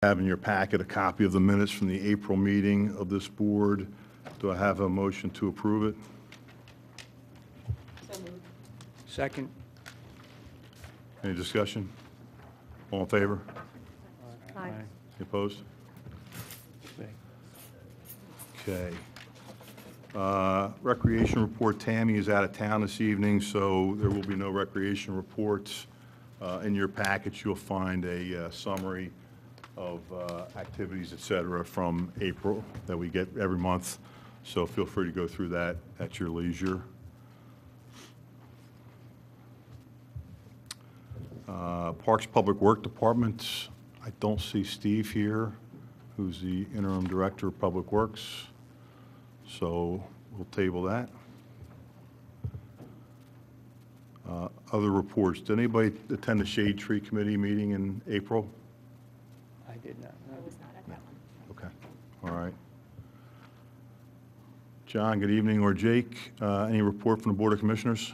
Have in your packet a copy of the minutes from the April meeting of this board. Do I have a motion to approve it? So moved. Second. Any discussion? All in favor? Aye. Any opposed? Okay. Recreation report, Tammy is out of town this evening, so there will be no recreation reports. In your package, you'll find a summary of activities, et cetera, from April that we get every month. So feel free to go through that at your leisure. Parks Public Work Department, I don't see Steve here, who's the interim director of Public Works. So we'll table that. Other reports. Did anybody attend the Shade Tree Committee meeting in April? I did not. I was not at that one. Okay, all right. John, good evening, or Jake, any report from the Board of Commissioners?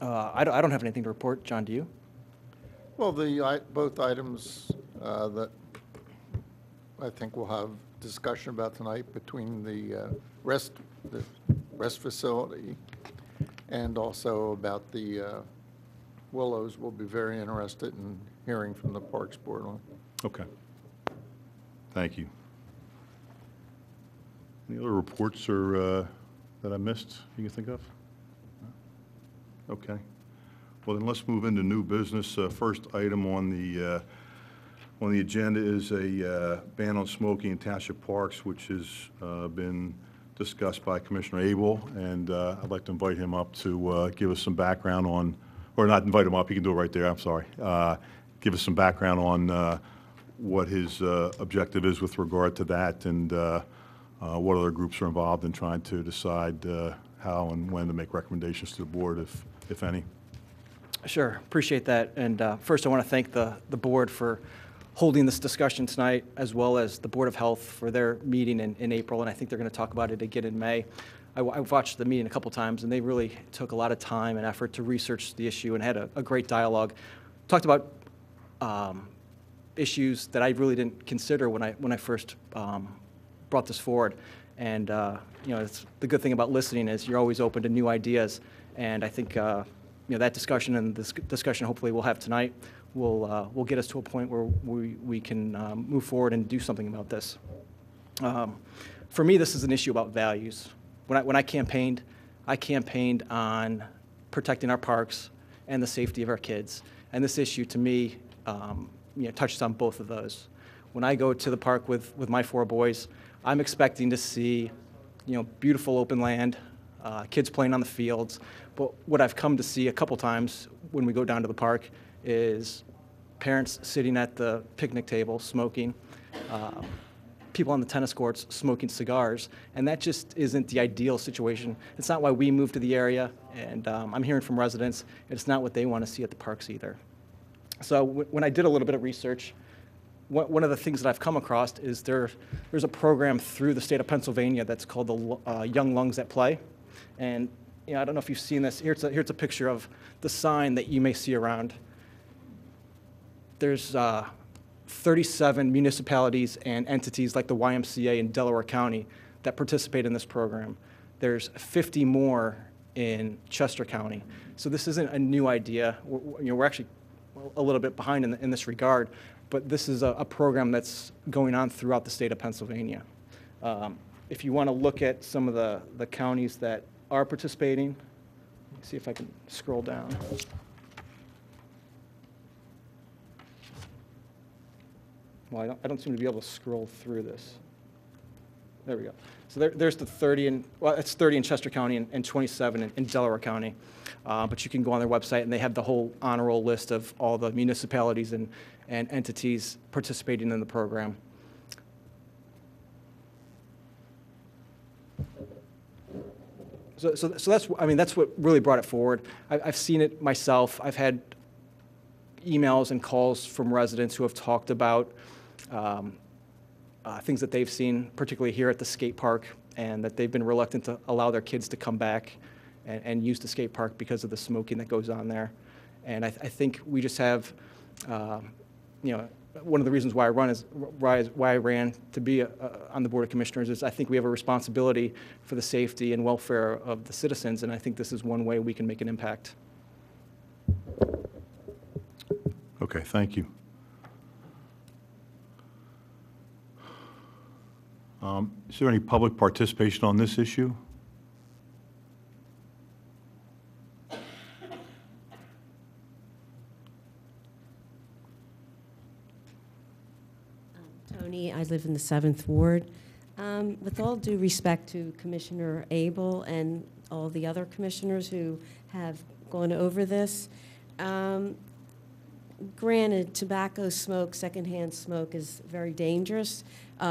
I don't have anything to report. John, do you? Well, both items that I think we'll have discussion about tonight between the rest facility and also about the Willows, we'll be very interested in hearing from the Parks Board on. Okay. Thank you. Any other reports or that I missed you can think of? Okay. Well, then let's move into new business. First item on the agenda is a ban on smoking in township parks, which has been discussed by Commissioner Abel, and I'd like to invite him up to give us some background on, or not invite him up, he can do it right there, I'm sorry. Give us some background on what his objective is with regard to that, and what other groups are involved in trying to decide how and when to make recommendations to the board, if any. Sure, appreciate that. And first, I want to thank the board for holding this discussion tonight, as well as the Board of Health for their meeting in April, and I think they're going to talk about it again in May. I watched the meeting a couple times, and they really took a lot of time and effort to research the issue and had a great dialogue. Talked about issues that I really didn't consider when I first brought this forward. And you know, it's the good thing about listening is you're always open to new ideas. And I think you know, that discussion and this discussion hopefully we'll have tonight will get us to a point where we can move forward and do something about this. For me, this is an issue about values. When I campaigned on protecting our parks and the safety of our kids. And this issue, to me, you know, touches on both of those. When I go to the park with my 4 boys, I'm expecting to see, you know, beautiful open land, kids playing on the fields. But what I've come to see a couple times when we go down to the park is parents sitting at the picnic table smoking, people on the tennis courts smoking cigars, and that just isn't the ideal situation. It's not why we moved to the area, and I'm hearing from residents, it's not what they want to see at the parks either. So when I did a little bit of research, one of the things that I've come across is there's a program through the state of Pennsylvania that's called the Young Lungs at Play. And you know, I don't know if you've seen this. Here's a picture of the sign that you may see around. There's 37 municipalities and entities like the YMCA in Delaware County that participate in this program. There's 50 more in Chester County. So this isn't a new idea. We're actually a little bit behind in this regard, but this is a program that's going on throughout the state of Pennsylvania. If you want to look at some of the counties that are participating, let me see if I can scroll down. Well, I don't seem to be able to scroll through this. There we go. So there's the 30 in, well, it's 30 in Chester County and 27 in Delaware County. But you can go on their website and they have the whole honor roll list of all the municipalities and entities participating in the program. So that's, I mean, that's what really brought it forward. I've seen it myself. I've had emails and calls from residents who have talked about things that they've seen, particularly here at the skate park, and that they've been reluctant to allow their kids to come back and use the skate park because of the smoking that goes on there. And I think we just have You know, one of the reasons why I ran to be on the Board of Commissioners is I think we have a responsibility for the safety and welfare of the citizens, and I think this is one way we can make an impact. Okay, thank you. Is there any public participation on this issue? Tony, I live in the 7th Ward. With all due respect to Commissioner Abel and all the other commissioners who have gone over this, granted, tobacco smoke, secondhand smoke is very dangerous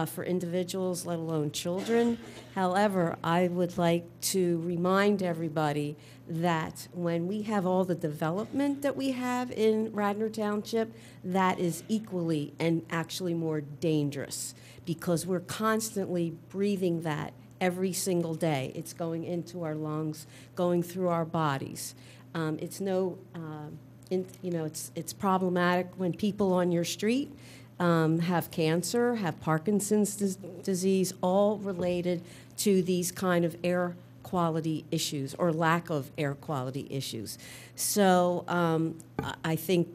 for individuals, let alone children. However, I would like to remind everybody that when we have all the development that we have in Radnor Township, that is equally and actually more dangerous because we're constantly breathing that every single day. It's going into our lungs, going through our bodies. It's problematic when people on your street have cancer, have Parkinson's disease, all related to these kind of air quality issues or lack of air quality issues. So I think,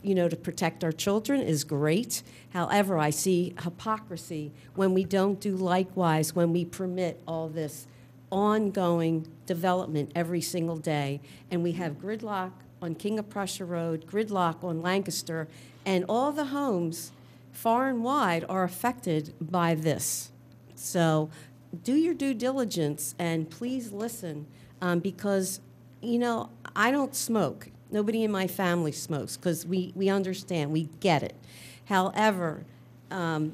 to protect our children is great. However, I see hypocrisy when we don't do likewise, when we permit all this ongoing development every single day, and we have gridlock on King of Prussia Road, gridlock on Lancaster, and all the homes far and wide are affected by this. So do your due diligence and please listen because, I don't smoke. Nobody in my family smokes because we understand, we get it. However, how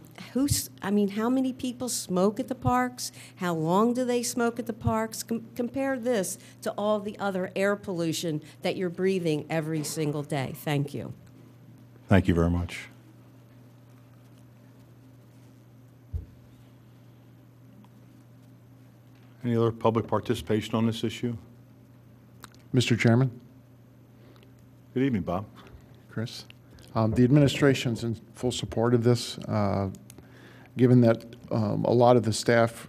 many people smoke at the parks? How long do they smoke at the parks? Compare this to all the other air pollution that you're breathing every single day. Thank you. Thank you very much. Any other public participation on this issue? Mr. Chairman, Good evening, Bob. Chris. The administration's in full support of this, given that a lot of the staff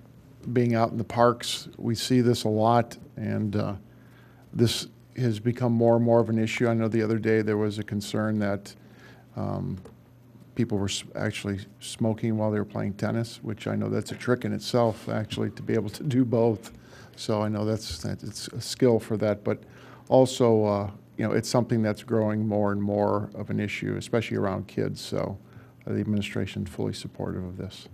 being out in the parks, we see this a lot, and this has become more and more of an issue. I know the other day there was a concern that people were actually smoking while they were playing tennis, which I know that's a trick in itself, actually, to be able to do both. So I know it's a skill for that, but also, it's something that's growing more and more of an issue, especially around kids. So the administration is fully supportive of this.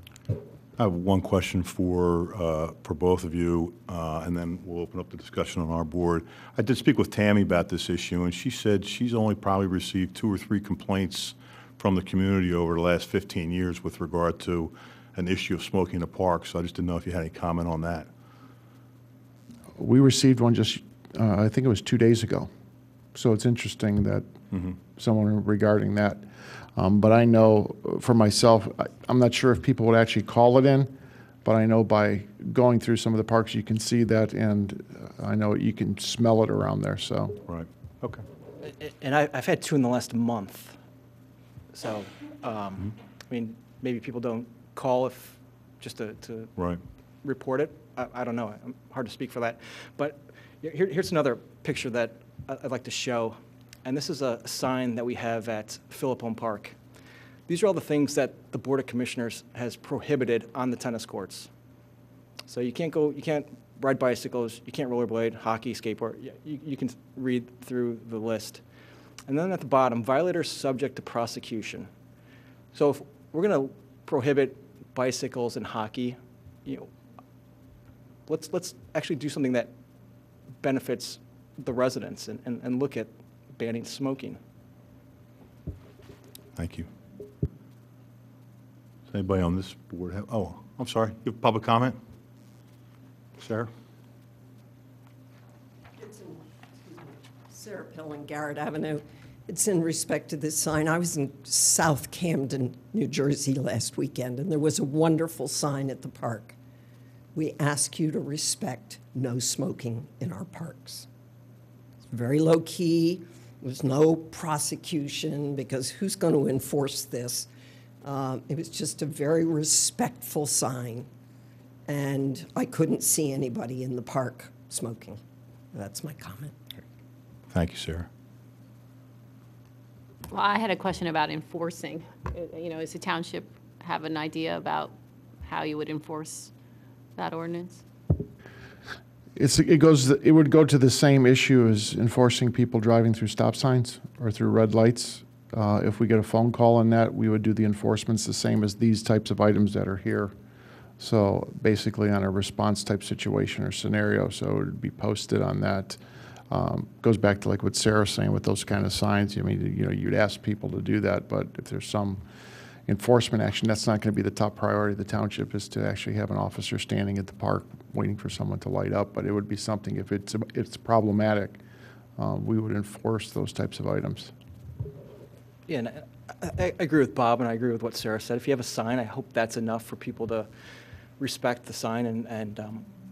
I have one question for both of you, and then we'll open up the discussion on our board. I did speak with Tammy about this issue, and she said she's only probably received 2 or 3 complaints from the community over the last 15 years with regard to an issue of smoking in the park. So I just didn't know if you had any comment on that. We received one just, I think it was 2 days ago. So it's interesting that someone regarding that. But I know for myself, I'm not sure if people would actually call it in, but I know by going through some of the parks, you can see that, and I know you can smell it around there, so. Right. Okay. And I've had 2 in the last month. So, maybe people don't call just to Right. report it. I don't know. I'm hard to speak for that. But here's another picture that I'd like to show. And this is a sign that we have at Philippone Park. These are all the things that the Board of Commissioners has prohibited on the tennis courts. So you can't ride bicycles, you can't rollerblade, hockey, skateboard. You can read through the list. And then at the bottom, violators subject to prosecution. So if we're going to prohibit bicycles and hockey, let's actually do something that benefits the residents and look at banning smoking. Thank you. Does anybody on this board have, I'm sorry, you have public comment? Sarah? Sarah Pilling, Garrett Avenue. It's in respect to this sign. I was in South Camden, New Jersey last weekend, and there was a wonderful sign at the park. We ask you to respect no smoking in our parks. It's very low key, was no prosecution, because who's going to enforce this? It was just a very respectful sign, and I couldn't see anybody in the park smoking. That's my comment. Thank you, Sarah. Well, I had a question about enforcing. You know, does the township have an idea about how you would enforce that ordinance? It would go to the same issue as enforcing people driving through stop signs or through red lights. If we get a phone call on that, we would do the enforcements the same as these types of items that are here. So basically on a response type situation or scenario, so it would be posted on that. Goes back to like what Sarah's saying with those kind of signs. I mean, you know, you'd ask people to do that, but if there's some enforcement action, that's not going to be the top priority of the township, is to actually have an officer standing at the park waiting for someone to light up. But it would be something, if it's problematic, we would enforce those types of items. Yeah, and I agree with Bob, and I agree with what Sarah said. If you have a sign, I hope that's enough for people to respect the sign and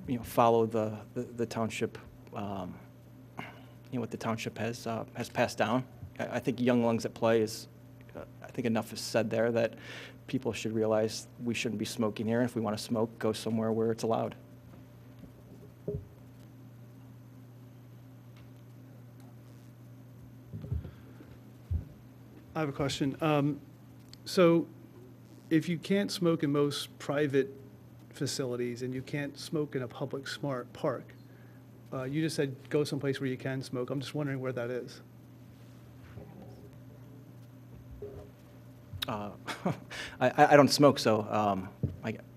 you know, follow the township, you know, what the township has passed down. I think Young Lungs at Play is, I think enough is said there that people should realize we shouldn't be smoking here. If we want to smoke, go somewhere where it's allowed. I have a question. So if you can't smoke in most private facilities and you can't smoke in a public smart park, you just said go someplace where you can smoke. I'm just wondering where that is. I don't smoke, so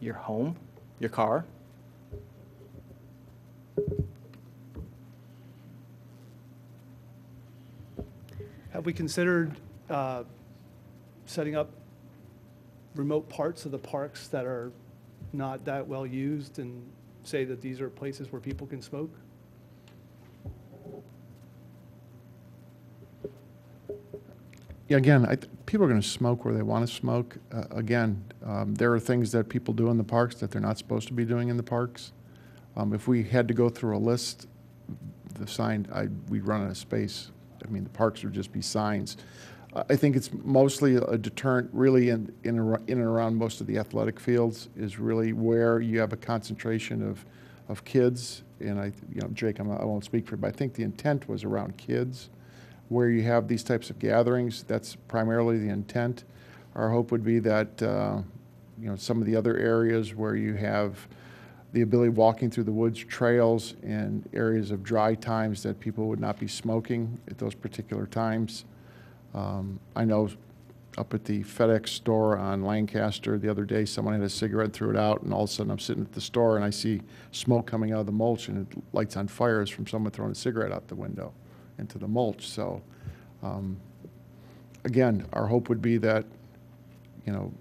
your home, your car. Have we considered setting up remote parts of the parks that are not that well used and say that these are places where people can smoke? Yeah, again, people are going to smoke where they want to smoke. Again, there are things that people do in the parks that they're not supposed to be doing in the parks. If we had to go through a list, the sign, we'd run out of space. I mean, the parks would just be signs. I think it's mostly a deterrent, really, in and around most of the athletic fields, is really where you have a concentration of kids. And you know, Jake, I won't speak for you, but I think the intent was around kids. Where you have these types of gatherings, that's primarily the intent. Our hope would be that you know, some of the other areas where you have the ability of walking through the woods trails and areas of dry times, that people would not be smoking at those particular times. I know up at the FedEx store on Lancaster the other day, someone had a cigarette, threw it out, and all of a sudden I'm sitting at the store and I see smoke coming out of the mulch, and it lights on fire. It's from someone throwing a cigarette out the window into the mulch. So again, our hope would be that, you know,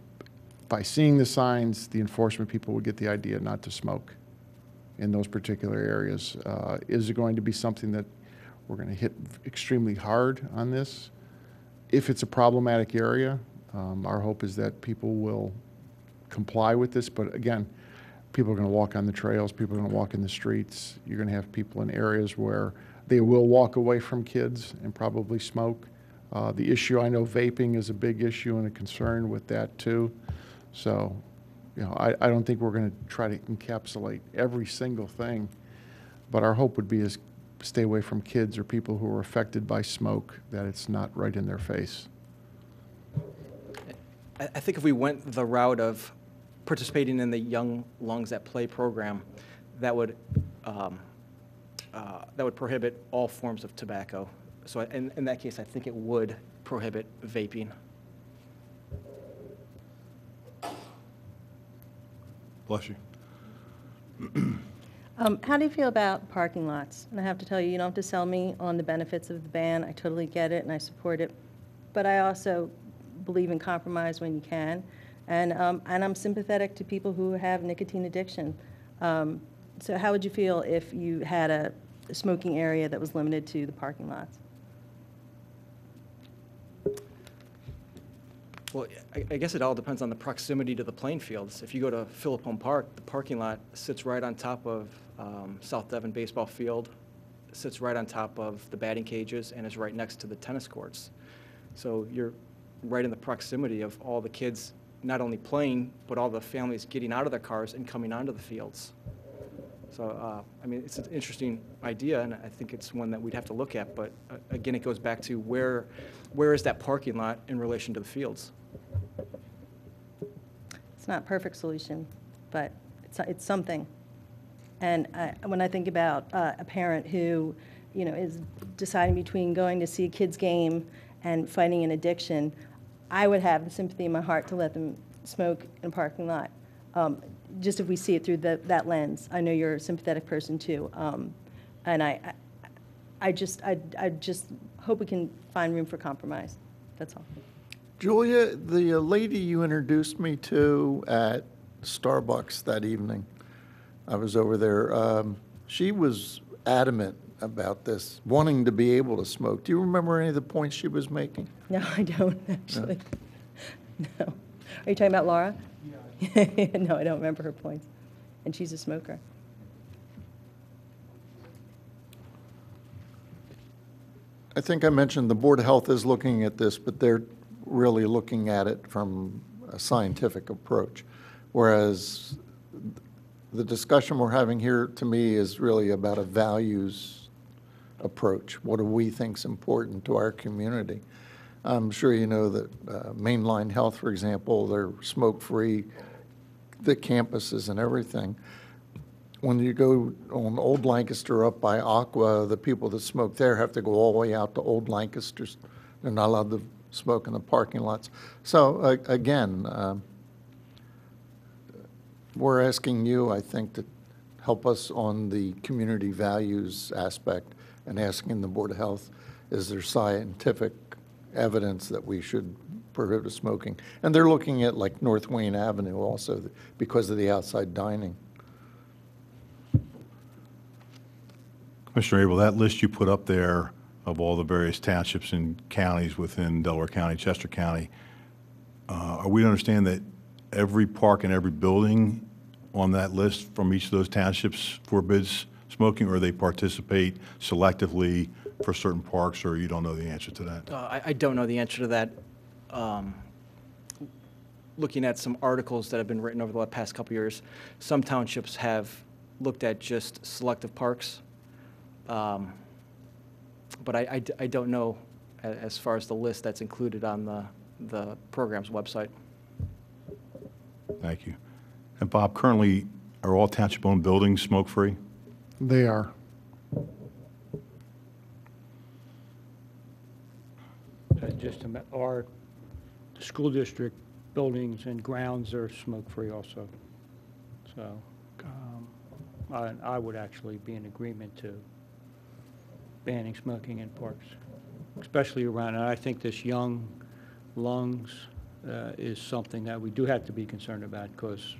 by seeing the signs, the enforcement people would get the idea not to smoke in those particular areas. Is it going to be something that we're going to hit extremely hard on this? If it's a problematic area, our hope is that people will comply with this. But again, people are going to walk on the trails, people are going to walk in the streets. You're going to have people in areas where they will walk away from kids and probably smoke. The issue, I know vaping is a big issue and a concern with that too. So, you know, I don't think we're going to try to encapsulate every single thing, but our hope would be is stay away from kids or people who are affected by smoke, that it's not right in their face. I think if we went the route of participating in the Young Lungs at Play program, that would prohibit all forms of tobacco. So in that case, I think it would prohibit vaping. Bless you. How do you feel about parking lots? And I have to tell you, you don't have to sell me on the benefits of the ban. I totally get it and I support it. But I also believe in compromise when you can. And I'm sympathetic to people who have nicotine addiction. So how would you feel if you had a smoking area that was limited to the parking lots? Well, I guess it all depends on the proximity to the playing fields. If you go to Philippone Park, the parking lot sits right on top of South Devon Baseball Field. sits right on top of the batting cages and is right next to the tennis courts. So you're right in the proximity of all the kids not only playing, but all the families getting out of their cars and coming onto the fields. So, I mean, it's an interesting idea, and I think it's one that we'd have to look at. But again, it goes back to where is that parking lot in relation to the fields? It's not a perfect solution, but it's something. And when I think about a parent who, you know, is deciding between going to see a kid's game and fighting an addiction, I would have the sympathy in my heart to let them smoke in a parking lot. Just if we see it through that lens. I know you're a sympathetic person too, and I just hope we can find room for compromise. That's all. Julia, the lady you introduced me to at Starbucks that evening, I was over there, she was adamant about this, wanting to be able to smoke. Do you remember any of the points she was making? No, I don't actually. No. Are you talking about Laura? Yeah. No, I don't remember her points. And she's a smoker. I think I mentioned the Board of Health is looking at this, but they're really looking at it from a scientific approach. Whereas the discussion we're having here, to me, is really about a values approach. What do we think is important to our community? I'm sure you know that Mainline Health, for example, they're smoke-free, the campuses and everything. When you go on Old Lancaster up by Aqua, the people that smoke there have to go all the way out to Old Lancaster. They're not allowed to smoke in the parking lots. So again, we're asking you, I think, to help us on the community values aspect and asking the Board of Health, is there scientific evidence that we should prohibit smoking? And they're looking at like North Wayne Avenue also because of the outside dining. Commissioner Abel, that list you put up there of all the various townships and counties within Delaware County, Chester County, are we to understand that every park and every building on that list from each of those townships forbids smoking, or they participate selectively for certain parks, or you don't know the answer to that? I don't know the answer to that. Looking at some articles that have been written over the past couple years, some townships have looked at just selective parks. But I don't know as far as the list that's included on the program's website. Thank you. And Bob, currently, are all township-owned buildings smoke-free? They are. Our school district buildings and grounds are smoke-free also. So I would actually be in agreement to banning smoking in parks, especially around, and I think this young lungs is something that we do have to be concerned about, because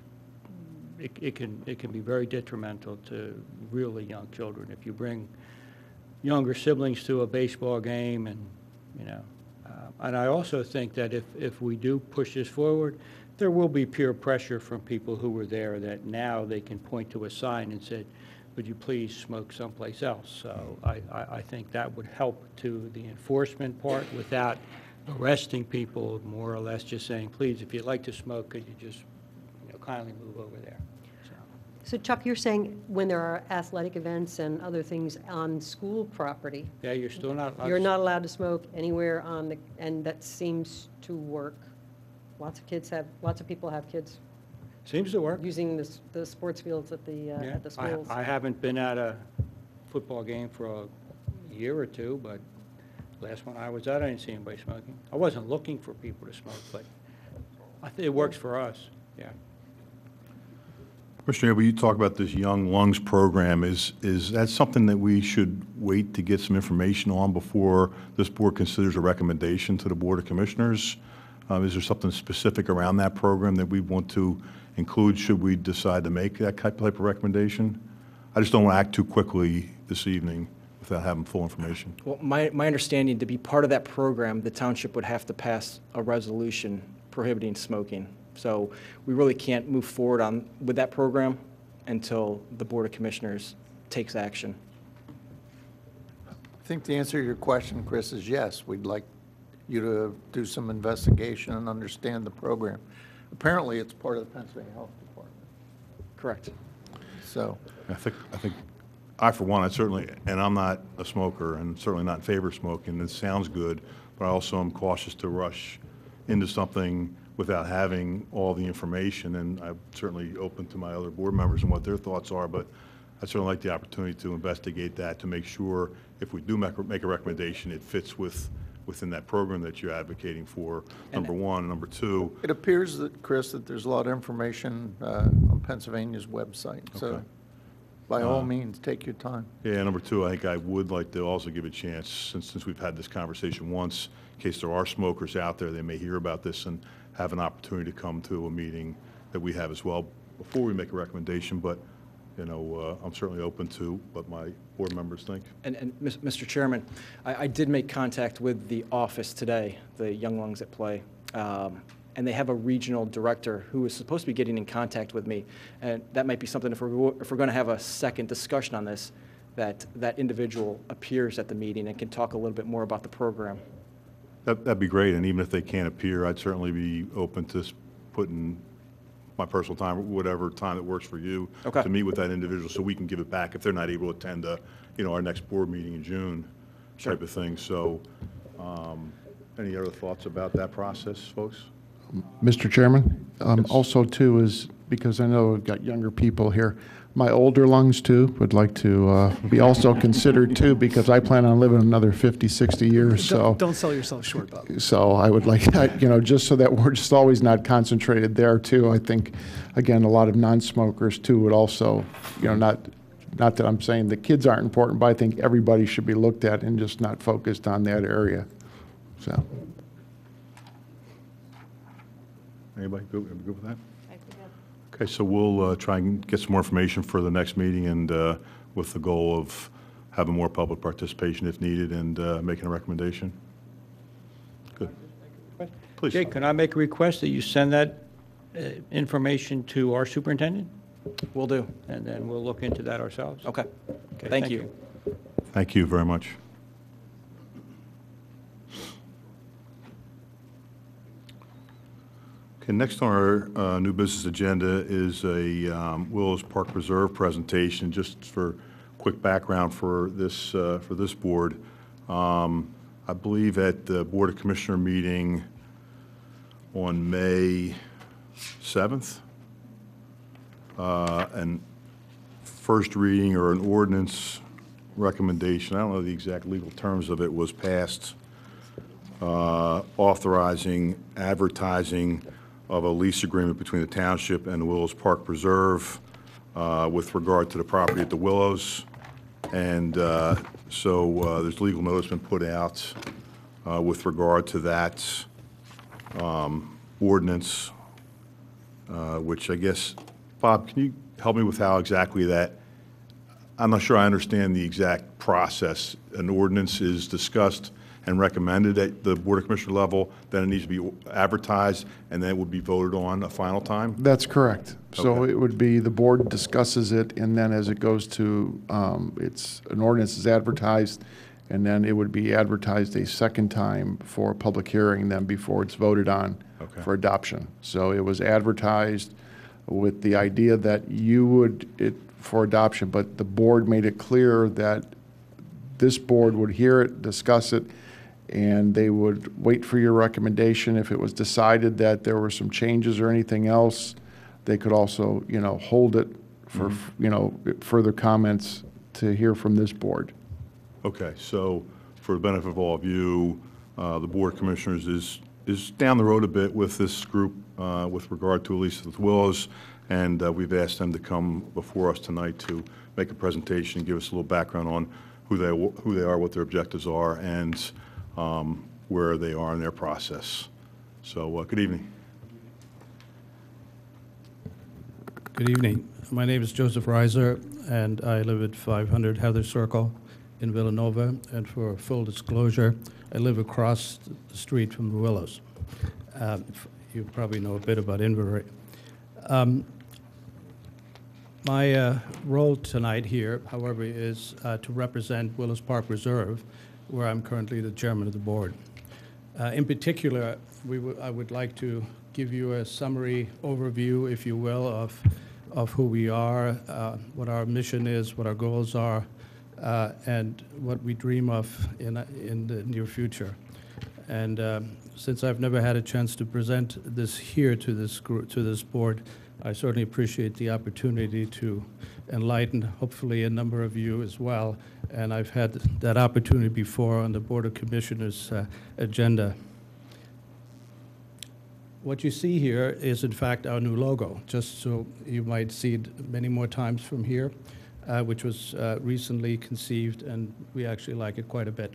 it can be very detrimental to really young children. If you bring younger siblings to a baseball game, and and I also think that if we do push this forward, there will be peer pressure from people who were there, that now they can point to a sign and say, would you please smoke someplace else? So I think that would help to the enforcement part without arresting people, more or less just saying, please, if you'd like to smoke, could you just kindly move over there? So Chuck, you're saying when there are athletic events and other things on school property, Yeah, you're still not. you're not allowed to smoke anywhere on the, and that seems to work. Lots of people have kids Seems to work. using the sports fields at the Yeah. schools. I haven't been at a football game for a year or two, but last one I was at, I didn't see anybody smoking. I wasn't looking for people to smoke, but I think it works for us, yeah. Commissioner Abel, you talk about this Young Lungs program. Is that something that we should wait to get some information on before this board considers a recommendation to the Board of Commissioners? Is there something specific around that program that we want to include should we decide to make that type of recommendation? I just don't want to act too quickly this evening without having full information. Well, my understanding, to be part of that program, the township would have to pass a resolution prohibiting smoking. So we really can't move forward with that program until the Board of Commissioners takes action. I think the answer to your question, Chris, is yes. We'd like you to do some investigation and understand the program. Apparently, it's part of the Pennsylvania Health Department. Correct. So, I think, I for one, I certainly, and I'm not a smoker and certainly not in favor of smoking. It sounds good, but I also am cautious to rush into something without having all the information. And I'm certainly open to my other board members and what their thoughts are, but I'd certainly like the opportunity to investigate that to make sure if we do make a recommendation, it fits within that program that you're advocating for, number one. And number two, it appears that, Chris, that there's a lot of information on Pennsylvania's website. So, Okay. by all means, take your time. yeah, number two, I think I would like to also give a chance, since we've had this conversation once, in case there are smokers out there, they may hear about this and have an opportunity to come to a meeting that we have as well before we make a recommendation. But, you know, I'm certainly open to what my board members think. And Mr. Chairman, I did make contact with the office today, the Young Lungs at Play, and they have a regional director who is supposed to be getting in contact with me. And that might be something, if we're going to have a second discussion on this, that individual appears at the meeting and can talk a little bit more about the program. That'd be great, and even if they can't appear, I'd certainly be open to putting my personal time, whatever time that works for you, Okay. to meet with that individual so we can give it back if they're not able to attend, our next board meeting in June, Sure. type of thing. So, any other thoughts about that process, folks? Mr. Chairman, Yes. also too is, because I know we've got younger people here, my older lungs too would like to be also considered too, because I plan on living another 50, 60 years, so. Don't sell yourself short, Bob. So I would like, just so that we're just always not concentrated there too. I think, again, a lot of non-smokers too would also, not that I'm saying the kids aren't important, but I think everybody should be looked at and just not focused on that area, so. Anybody good with that? Okay, so we'll try and get some more information for the next meeting, and with the goal of having more public participation if needed, and making a recommendation. Good. Please. Jake, can I make a request that you send that information to our superintendent? Will do. And then we'll look into that ourselves? Okay. Okay, Thank you. Thank you very much. Okay, next on our new business agenda is a Willows Park Preserve presentation. Just for quick background for this board, I believe at the Board of Commissioner meeting on May 7th, and first reading or an ordinance recommendation, I don't know the exact legal terms of it, was passed authorizing advertising of a lease agreement between the Township and the Willows Park Preserve with regard to the property at the Willows. And so there's legal notice been put out with regard to that ordinance, which I guess, Bob, can you help me with how exactly that, I'm not sure I understand the exact process. An ordinance is discussed and recommended at the Board of Commissioner level, then it needs to be advertised, and then it would be voted on a final time? That's correct. So Okay. it would be, the board discusses it, and then as it goes to, an ordinance is advertised, and then it would be advertised a second time for a public hearing, then before it's voted on Okay. for adoption. So it was advertised with the idea that you would, for adoption, but the board made it clear that this board would hear it, discuss it, and they would wait for your recommendation. If it was decided that there were some changes or anything else, they could also, hold it for, further comments to hear from this board. Okay, so for the benefit of all of you, the Board of Commissioners is down the road a bit with this group with regard to Elisa with Willows, and we've asked them to come before us tonight to make a presentation and give us a little background on who they are, what their objectives are, and where they are in their process. So, good evening. Good evening. My name is Joseph Reiser, and I live at 500 Heather Circle in Villanova. And for full disclosure, I live across the street from the Willows. You probably know a bit about Inverary. My role tonight here, however, is to represent Willows Park Reserve, where I'm currently the chairman of the board. In particular, I would like to give you a summary overview, if you will, of who we are, what our mission is, what our goals are, and what we dream of in the near future. And since I've never had a chance to present this here to this group, to this board, I certainly appreciate the opportunity to enlighten, hopefully, a number of you as well. And I've had that opportunity before on the Board of Commissioners' agenda. What you see here is, in fact, our new logo, just so you might see it many more times from here, which was recently conceived, and we actually like it quite a bit.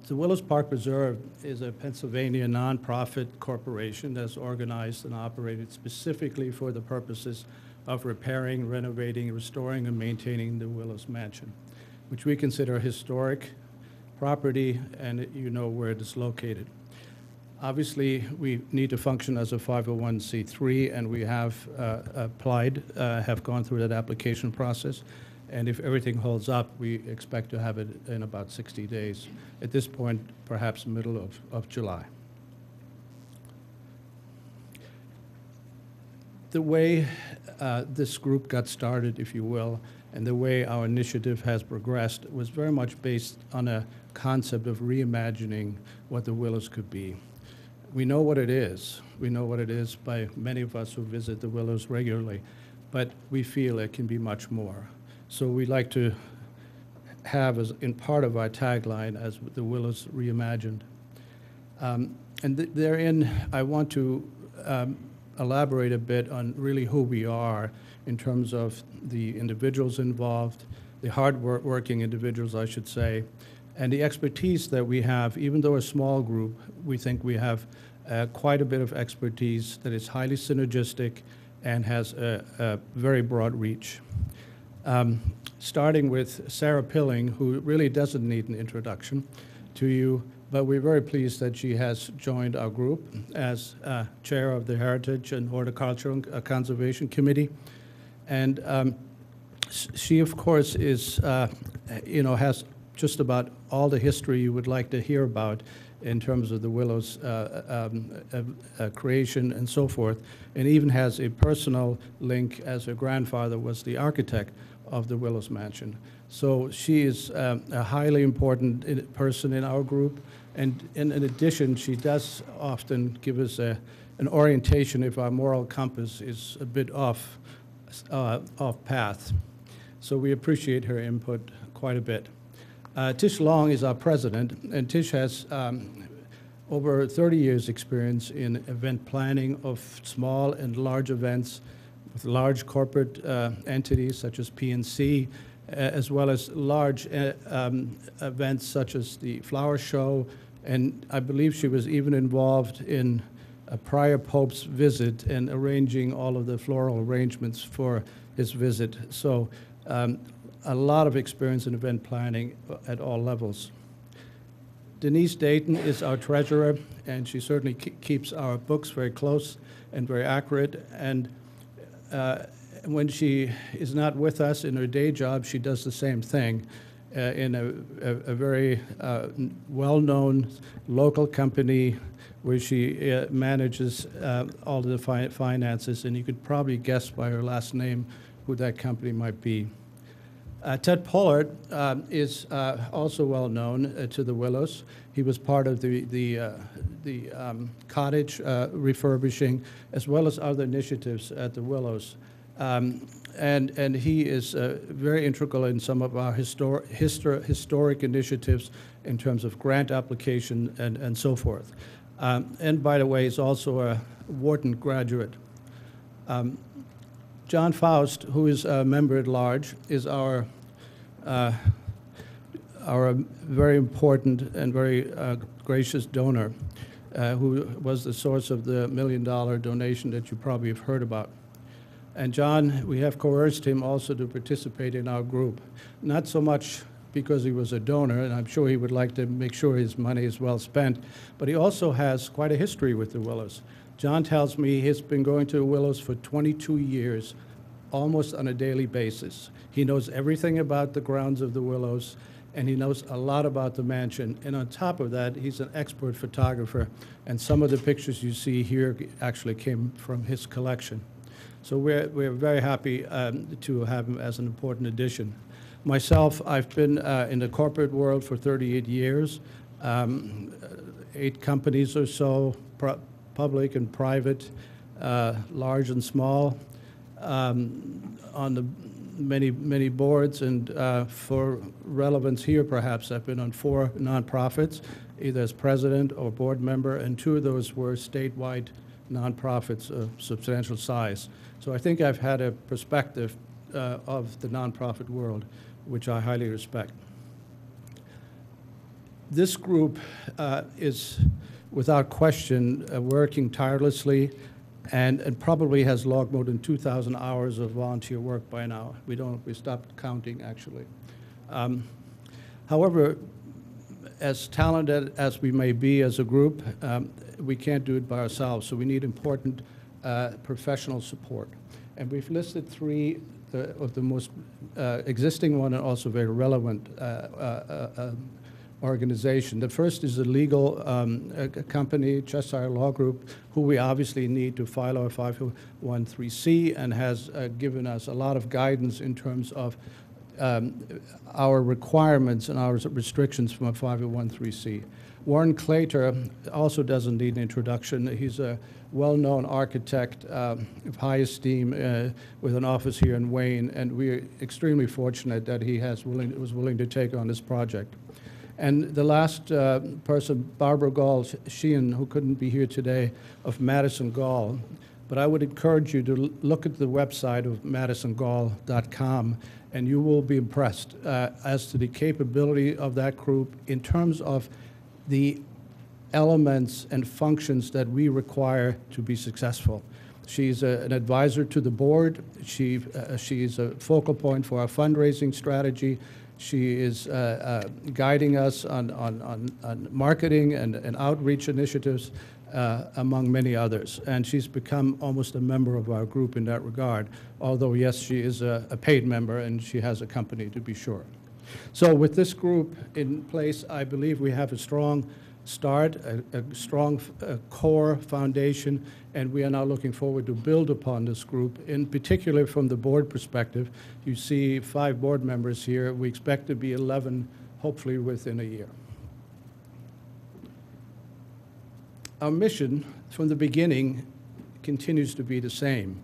The Willows Park Reserve is a Pennsylvania nonprofit corporation that's organized and operated specifically for the purposes of repairing, renovating, restoring, and maintaining the Willows Mansion, which we consider historic property, and you know where it is located. Obviously, we need to function as a 501c3, and we have applied, have gone through that application process. And if everything holds up, we expect to have it in about 60 days. At this point, perhaps middle of July. The way this group got started, if you will, and the way our initiative has progressed was very much based on a concept of reimagining what the Willows could be. We know what it is. We know what it is by many of us who visit the Willows regularly, but we feel it can be much more. So we'd like to have as in part of our tagline as the Willows Reimagined. And therein, I want to elaborate a bit on really who we are in terms of the individuals involved, the hard-working individuals, I should say, and the expertise that we have. Even though a small group, we think we have quite a bit of expertise that is highly synergistic and has a very broad reach. Starting with Sarah Pilling, who really doesn't need an introduction to you, but we're very pleased that she has joined our group as chair of the Heritage and Horticultural Conservation Committee. And she, of course, is, has just about all the history you would like to hear about in terms of the Willows creation and so forth, and even has a personal link as her grandfather was the architect of the Willows Mansion. So she is a highly important person in our group, and in addition, she does often give us an orientation if our moral compass is a bit off path. So we appreciate her input quite a bit. Tish Long is our president, and Tish has over 30 years' experience in event planning of small and large events with large corporate entities such as PNC, as well as large events such as the flower show, and I believe she was even involved in a prior Pope's visit and arranging all of the floral arrangements for his visit. So a lot of experience in event planning at all levels. Denise Dayton is our treasurer, and she certainly keeps our books very close and very accurate. And when she is not with us in her day job, she does the same thing in a very well-known local company where she manages all of the finances, and you could probably guess by her last name who that company might be. Ted Pollard is also well known to the Willows. He was part of the cottage refurbishing, as well as other initiatives at the Willows. And he is very integral in some of our historic initiatives in terms of grant application and so forth. And by the way, he's also a Wharton graduate. John Faust, who is a member at large, is our very important and very gracious donor, who was the source of the $1 million donation that you probably have heard about. And John, we have coerced him also to participate in our group, not so much because he was a donor, and I'm sure he would like to make sure his money is well spent, but he also has quite a history with the Willows. John tells me he's been going to the Willows for 22 years, almost on a daily basis. He knows everything about the grounds of the Willows, and he knows a lot about the mansion. And on top of that, he's an expert photographer, and some of the pictures you see here actually came from his collection. So we're very happy to have him as an important addition. Myself, I've been in the corporate world for 38 years, 8 companies or so, public and private, large and small, on the many boards, and for relevance here, perhaps, I've been on 4 nonprofits, either as president or board member, and 2 of those were statewide nonprofits of substantial size. So I think I've had a perspective of the nonprofit world, which I highly respect. This group is, without question, working tirelessly and probably has logged more than 2,000 hours of volunteer work by now. We stopped counting, actually. However, as talented as we may be as a group, we can't do it by ourselves, so we need important professional support. And we've listed 3 of the most existing one and also very relevant organization. The first is a legal company, Cheshire Law Group, who we obviously need to file our 501(c) and has given us a lot of guidance in terms of our requirements and our restrictions from a 501(c). Warren Claytor also doesn't need an introduction. He's a well-known architect of high esteem with an office here in Wayne, and we're extremely fortunate that he was willing to take on this project. And the last person, Barbara Gall-Sheehan, who couldn't be here today, of Madison Gall. But I would encourage you to look at the website of madisongall.com, and you will be impressed as to the capability of that group in terms of the elements and functions that we require to be successful. She's an advisor to the board. She's a focal point for our fundraising strategy. She is guiding us on marketing and outreach initiatives, among many others. And she's become almost a member of our group in that regard, although, yes, she is a paid member and she has a company, to be sure. So with this group in place, I believe we have a strong start, a strong core foundation, and we are now looking forward to build upon this group, in particular from the board perspective. You see 5 board members here. We expect to be 11, hopefully within a year. Our mission from the beginning continues to be the same: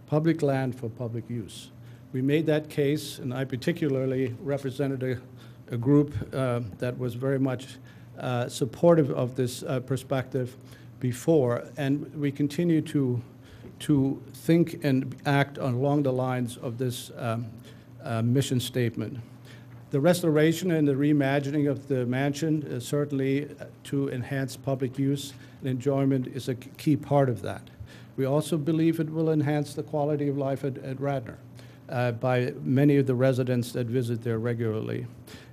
public land for public use. We made that case, and I particularly represented a group that was very much supportive of this perspective before, and we continue to think and act along the lines of this mission statement. The restoration and the reimagining of the mansion, certainly to enhance public use and enjoyment, is a key part of that. We also believe it will enhance the quality of life at Radnor by many of the residents that visit there regularly.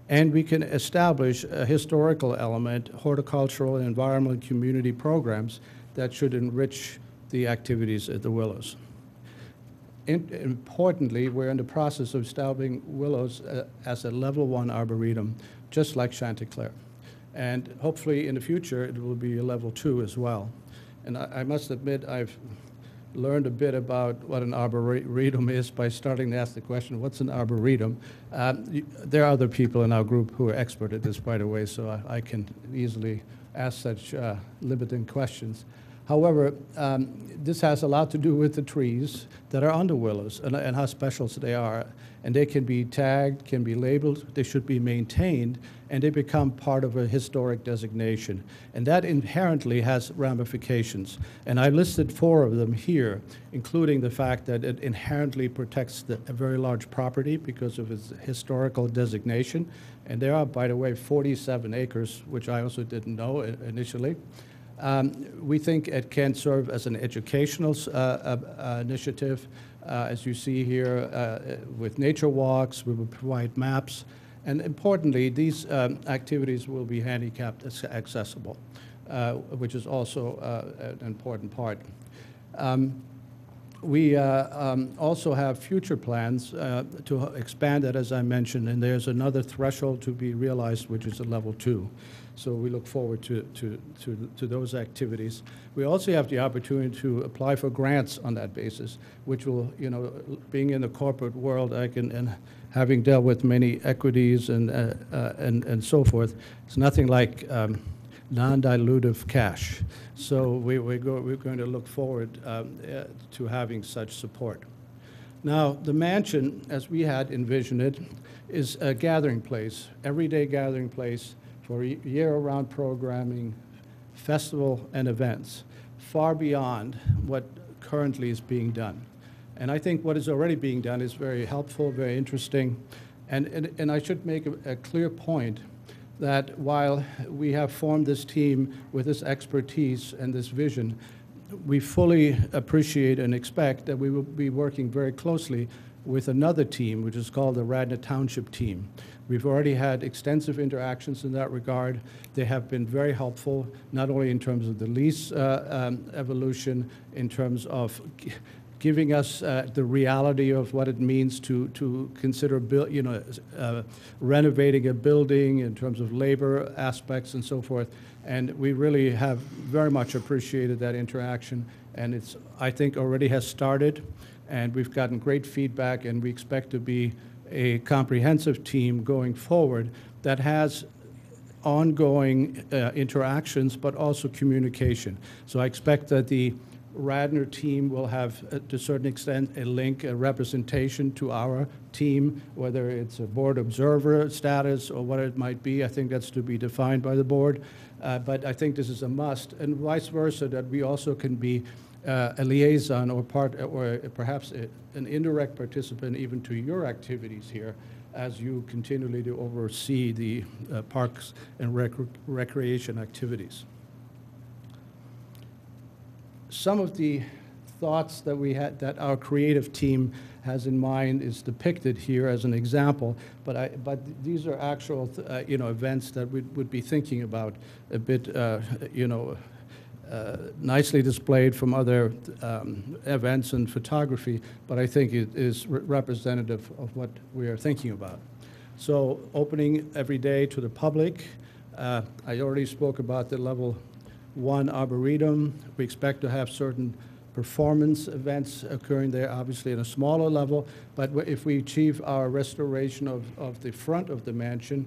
And we can establish a historical element, horticultural and environmental community programs that should enrich the activities at the Willows. Importantly, we're in the process of establishing Willows as a level 1 arboretum, just like Chanticleer. And hopefully in the future, it will be a level 2 as well. And I must admit, I've learned a bit about what an arboretum is by starting to ask the question, what's an arboretum? There are other people in our group who are expert at this, by the way, so I can easily ask such limiting questions. However, this has a lot to do with the trees that are on the willows and how special they are. And they can be tagged, can be labeled, they should be maintained, and they become part of a historic designation. And that inherently has ramifications. And I listed 4 of them here, including the fact that it inherently protects a very large property because of its historical designation. And there are, by the way, 47 acres, which I also didn't know initially. We think it can serve as an educational initiative. As you see here, with nature walks, we will provide maps. And importantly, these activities will be handicapped accessible, which is also an important part. We also have future plans to expand that, as I mentioned, and there's another threshold to be realized, which is a level 2. So we look forward to those activities. We also have the opportunity to apply for grants on that basis, which will, you know, being in the corporate world, and having dealt with many equities and so forth, it's nothing like non-dilutive cash. So we're going to look forward to having such support. Now, the mansion, as we had envisioned it, is a gathering place, everyday gathering place for year-round programming, festival, and events, far beyond what currently is being done. And I think what is already being done is very helpful, very interesting. And I should make a clear point that while we have formed this team with this expertise and this vision, we fully appreciate and expect that we will be working very closely with another team, which is called the Radnor Township team. We've already had extensive interactions in that regard. They have been very helpful, not only in terms of the lease evolution, in terms of giving us the reality of what it means to consider renovating a building in terms of labor aspects and so forth. And we really have very much appreciated that interaction. And it's, I think, already has started. And we've gotten great feedback, and we expect to be a comprehensive team going forward that has ongoing interactions, but also communication. So I expect that the Radnor team will have, to a certain extent, a link, a representation to our team, whether it's a board observer status or what it might be. I think that's to be defined by the board. But I think this is a must, and vice versa, that we also can be a liaison or perhaps an indirect participant even to your activities here as you continually to oversee the parks and recreation activities. Some of the thoughts that we had, that our creative team has in mind, is depicted here as an example, but these are actual events that we would be thinking about a bit nicely displayed from other events and photography, but I think it is representative of what we are thinking about. So opening every day to the public. I already spoke about the level 1 Arboretum. We expect to have certain performance events occurring there, obviously at a smaller level, but if we achieve our restoration of the front of the mansion,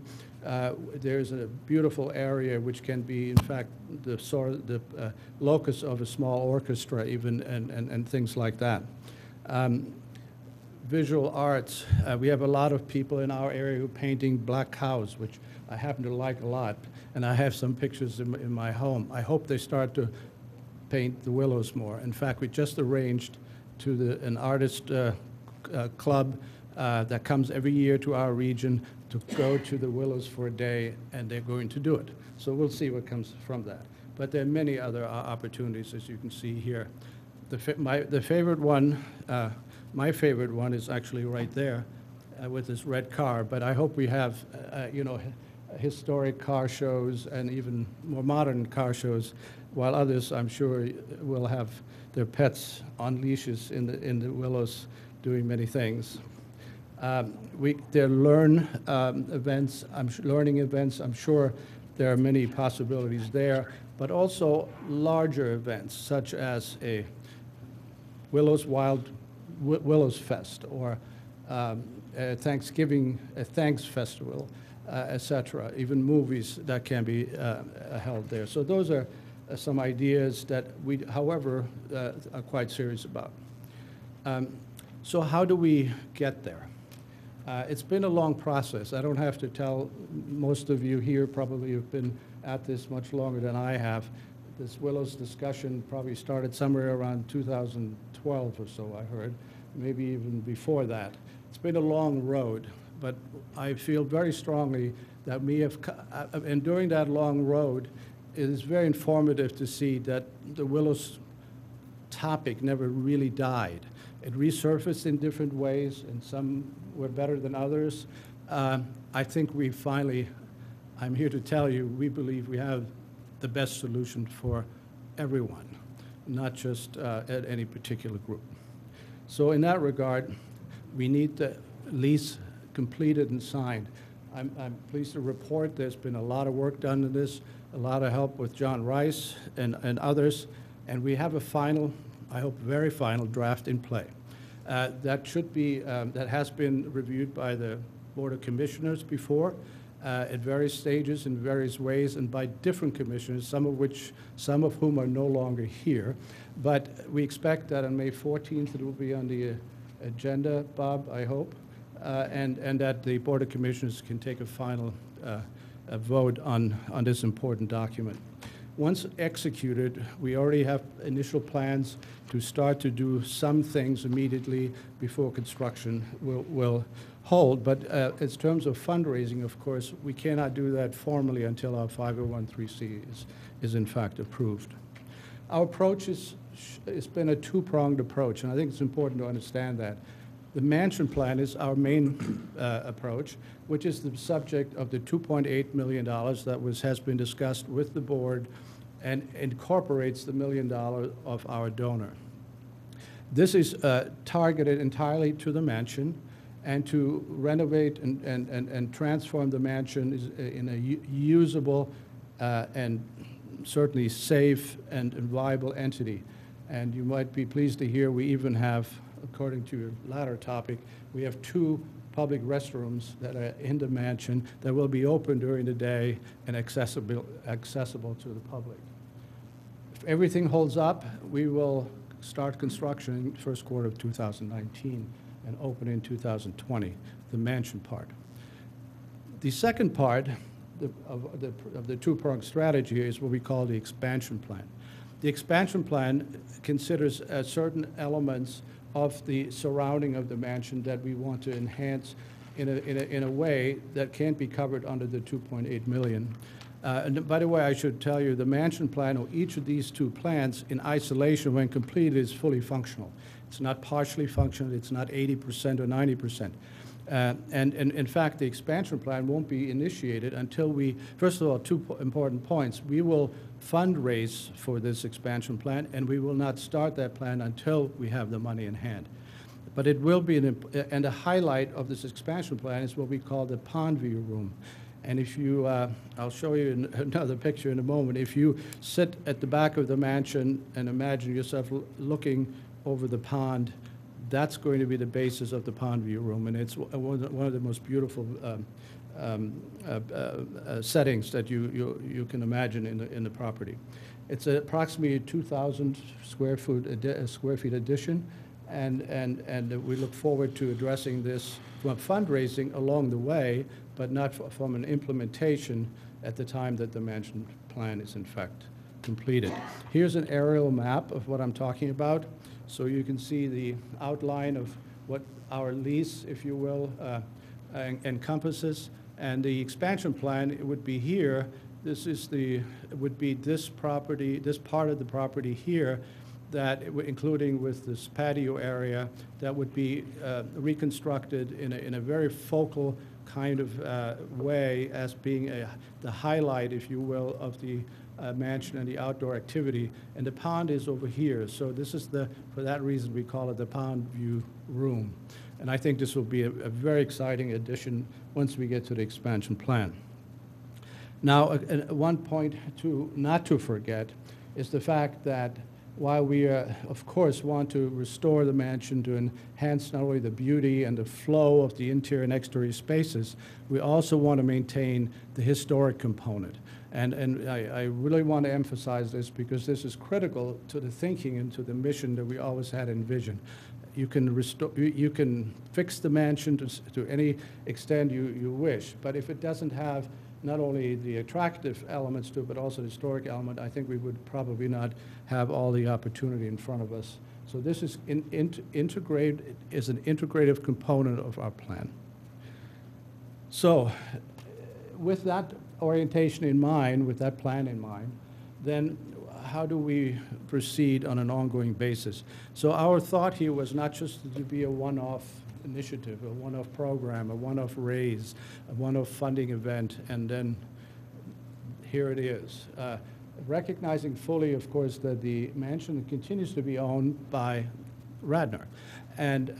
there's a beautiful area which can be, in fact, the locus of a small orchestra even, and things like that. Visual arts, we have a lot of people in our area who are painting black cows, which I happen to like a lot, and I have some pictures in my home. I hope they start to paint the willows more. In fact, we just arranged to an artist club that comes every year to our region to go to the willows for a day, and they're going to do it. So we'll see what comes from that. But there are many other opportunities, as you can see here. My favorite one is actually right there with this red car, but I hope we have, historic car shows and even more modern car shows, while others, I'm sure, will have their pets on leashes in the willows doing many things. There are learning events. I'm sure there are many possibilities there, but also larger events such as a Willows Fest, or a Thanks Festival, etc. Even movies that can be held there. So those are some ideas that we, however, are quite serious about. So how do we get there? It's been a long process. I don't have to tell most of you here, probably have been at this much longer than I have. This Willows discussion probably started somewhere around 2012 or so, I heard, maybe even before that. It's been a long road, but I feel very strongly that and during that long road, it is very informative to see that the Willows topic never really died. It resurfaced in different ways, and some were better than others. I think we finally, I'm here to tell you, we believe we have the best solution for everyone, not just at any particular group. So in that regard, we need the lease completed and signed. I'm pleased to report there's been a lot of work done on this, a lot of help with John Rice and others, and we have a final, I hope very final, draft in play. That should be, that has been reviewed by the Board of Commissioners before at various stages in various ways and by different commissioners, some of whom are no longer here. But we expect that on May 14th it will be on the agenda, Bob, I hope, and that the Board of Commissioners can take a final vote on this important document. Once executed, we already have initial plans to start to do some things immediately before construction will hold. But in terms of fundraising, of course, we cannot do that formally until our 501(c) is in fact approved. Our approach it's been a two-pronged approach, and I think it's important to understand that. The mansion plan is our main approach, which is the subject of the $2.8 million that has been discussed with the board and incorporates the $1 million of our donor. This is targeted entirely to the mansion and to renovate and transform the mansion in a usable and certainly safe and viable entity. And you might be pleased to hear we even have, according to your latter topic, we have 2 public restrooms that are in the mansion that will be open during the day and accessible to the public. If everything holds up, we will start construction in the first quarter of 2019 and open in 2020, the mansion part. The second part of the two-pronged strategy is what we call the expansion plan. The expansion plan considers certain elements of the surrounding of the mansion that we want to enhance in a way that can't be covered under the $2.8 million. And by the way, I should tell you, the mansion plan, or each of these 2 plans in isolation when completed is fully functional. It's not partially functional, it's not 80% or 90%. And in fact, the expansion plan won't be initiated until we, first of all, 2 important points. We will fundraise for this expansion plan, and we will not start that plan until we have the money in hand. But it will be, and the highlight of this expansion plan is what we call the pond view room. And if you, I'll show you another picture in a moment. If you sit at the back of the mansion and imagine yourself looking over the pond, that's going to be the basis of the pond view room, and it's one of the most beautiful settings that you can imagine in the property. It's approximately a 2,000 square feet addition, and we look forward to addressing this from fundraising along the way, but not from an implementation at the time that the mansion plan is in fact completed. Here's an aerial map of what I'm talking about. So you can see the outline of what our lease, if you will, encompasses. And the expansion plan, it would be here. This is it would be this property, this part of the property here, that including with this patio area, that would be reconstructed in a very focal kind of way as being the highlight, if you will, of the mansion and the outdoor activity, and the pond is over here. So this is for that reason we call it the pond view room. And I think this will be a very exciting addition once we get to the expansion plan. Now, one point not to forget is the fact that while we, of course, want to restore the mansion to enhance not only the beauty and the flow of the interior and exterior spaces, we also want to maintain the historic component. And I really want to emphasize this because this is critical to the thinking and to the mission that we always had envisioned. You can fix the mansion to any extent you wish, but if it doesn't have not only the attractive elements to it, but also the historic element, I think we would probably not have all the opportunity in front of us. So this is an integrative component of our plan. So with that orientation in mind, with that plan in mind, then how do we proceed on an ongoing basis? So our thought here was not just to be a one-off initiative, a one-off program, a one-off raise, a one-off funding event, and then here it is. Recognizing fully, of course, that the mansion continues to be owned by Radnor. And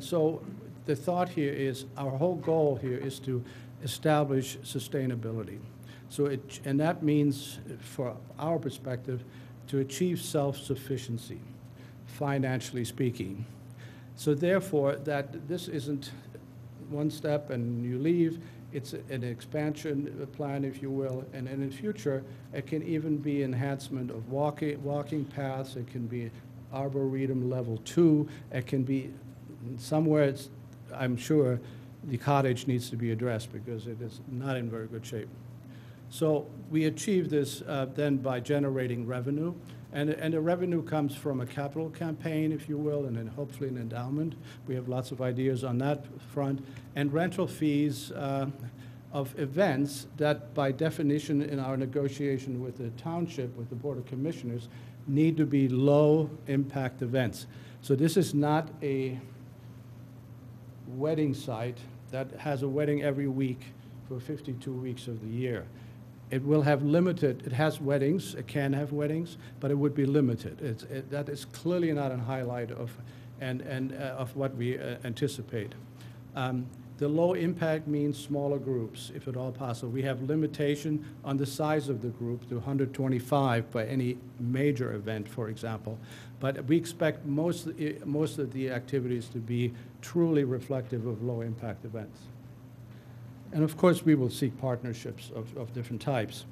so the thought here is, our whole goal here is to establish sustainability. And that means, for our perspective, to achieve self-sufficiency, financially speaking. So therefore, that this isn't one step and you leave. It's an expansion plan, if you will, and in the future, it can even be enhancement of walking paths. It can be Arboretum level 2. It can be somewhere. I'm sure the cottage needs to be addressed because it is not in very good shape. So we achieve this then by generating revenue. And the revenue comes from a capital campaign, if you will, and then hopefully an endowment. We have lots of ideas on that front. And rental fees of events that, by definition, in our negotiation with the township, with the Board of Commissioners, need to be low-impact events. So this is not a wedding site that has a wedding every week for 52 weeks of the year. It will have limited, it has weddings, it can have weddings, but it would be limited. That is clearly not a highlight of what we anticipate. The low impact means smaller groups, if at all possible. We have limitation on the size of the group to 125 by any major event, for example. But we expect most of the activities to be truly reflective of low impact events. And of course, we will seek partnerships of different types.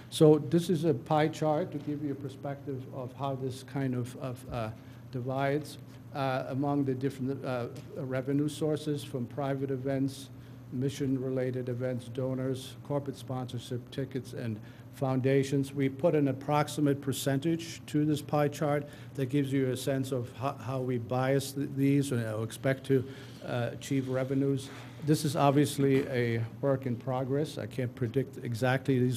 So this is a pie chart to give you a perspective of how this kind of divides among the different revenue sources, from private events, mission-related events, donors, corporate sponsorship, tickets, and foundations. We put an approximate percentage to this pie chart that gives you a sense of how we bias these or expect to achieve revenues. This is obviously a work in progress. I can't predict exactly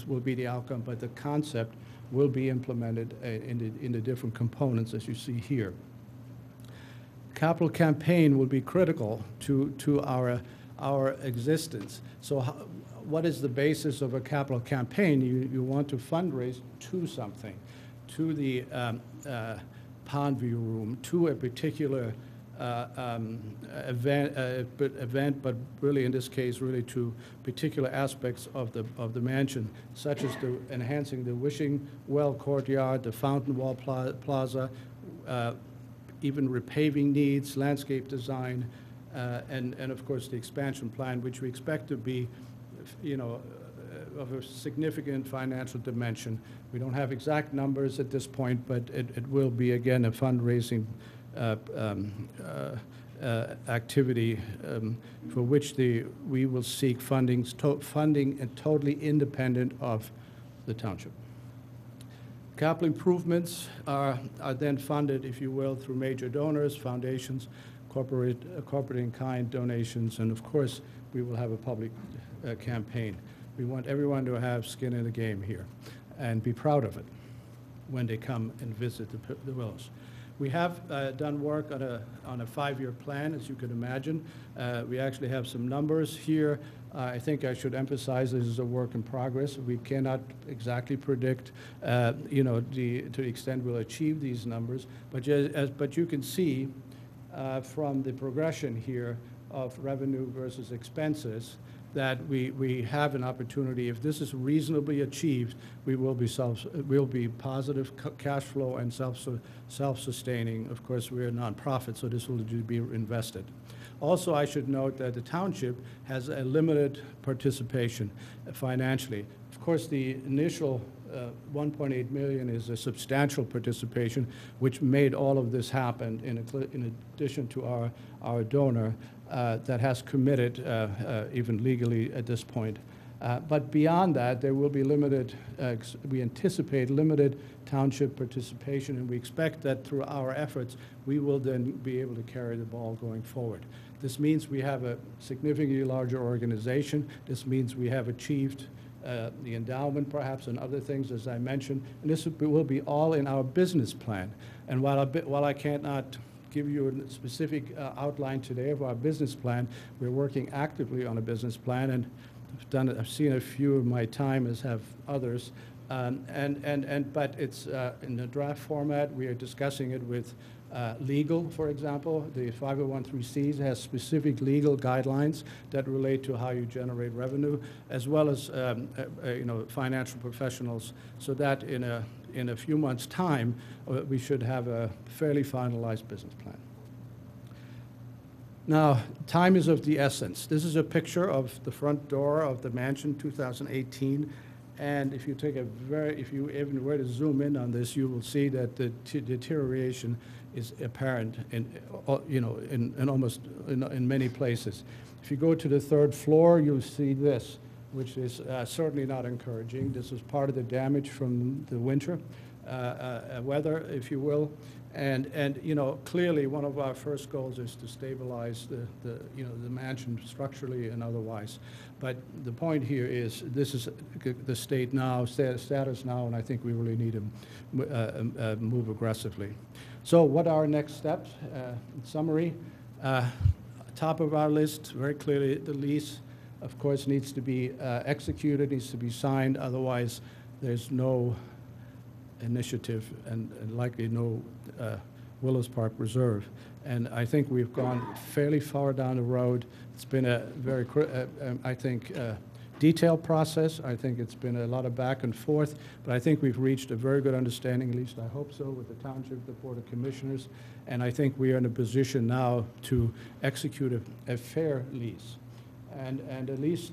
will be the outcome, but the concept will be implemented in the different components as you see here. Capital campaign will be critical to our existence. So what is the basis of a capital campaign? You want to fundraise to something, to the pond view room, to a particular event, but really in this case, really to particular aspects of the mansion, such as enhancing the wishing well courtyard, the fountain wall plaza, even repaving needs, landscape design, and of course the expansion plan, which we expect to be, of a significant financial dimension. We don't have exact numbers at this point, but it will be, again, a fundraising activity for which we will seek funding and totally independent of the township. Capital improvements are then funded, if you will, through major donors, foundations, corporate in-kind donations, and of course, we will have a public campaign. We want everyone to have skin in the game here and be proud of it when they come and visit the Willows. We have done work on a 5-year plan, as you could imagine. We actually have some numbers here. I think I should emphasize this is a work in progress. We cannot exactly predict, to the extent we'll achieve these numbers. But you can see from the progression here of revenue versus expenses that we have an opportunity. If this is reasonably achieved, we will be positive cash flow and self-sustaining. Of course, we're a nonprofit, so this will be invested. Also, I should note that the township has a limited participation financially. Of course, the initial 1.8 million is a substantial participation, which made all of this happen in addition to our donor that has committed, even legally at this point. But beyond that, there will be we anticipate limited township participation, and we expect that through our efforts, we will then be able to carry the ball going forward. This means we have a significantly larger organization. This means we have achieved the endowment, perhaps, and other things, as I mentioned, and this will be all in our business plan. And while I cannot give you a specific outline today of our business plan, we're working actively on a business plan, and I've seen a few of my time, as have others, But it's in the draft format. We are discussing it with legal, for example. The 501(c)(3)s has specific legal guidelines that relate to how you generate revenue, as well as financial professionals, so that in a few months' time, we should have a fairly finalized business plan. Now, time is of the essence. This is a picture of the front door of the mansion 2018. And if you take if you even were to zoom in on this, you will see that the deterioration is apparent in many places. If you go to the third floor, you'll see this, which is certainly not encouraging. This is part of the damage from the winter weather, if you will. And clearly one of our first goals is to stabilize the mansion structurally and otherwise. But the point here is this is the status now, and I think we really need to move aggressively. So what are our next steps? In summary, top of our list, very clearly, the lease, of course, needs to be executed, needs to be signed. Otherwise, there's no initiative and likely no Willows Park Reserve. And I think we've gone fairly far down the road. It's been a very, I think, detailed process. I think it's been a lot of back and forth, but I think we've reached a very good understanding, at least I hope so, with the Township, the Board of Commissioners, and I think we are in a position now to execute a fair lease. And a lease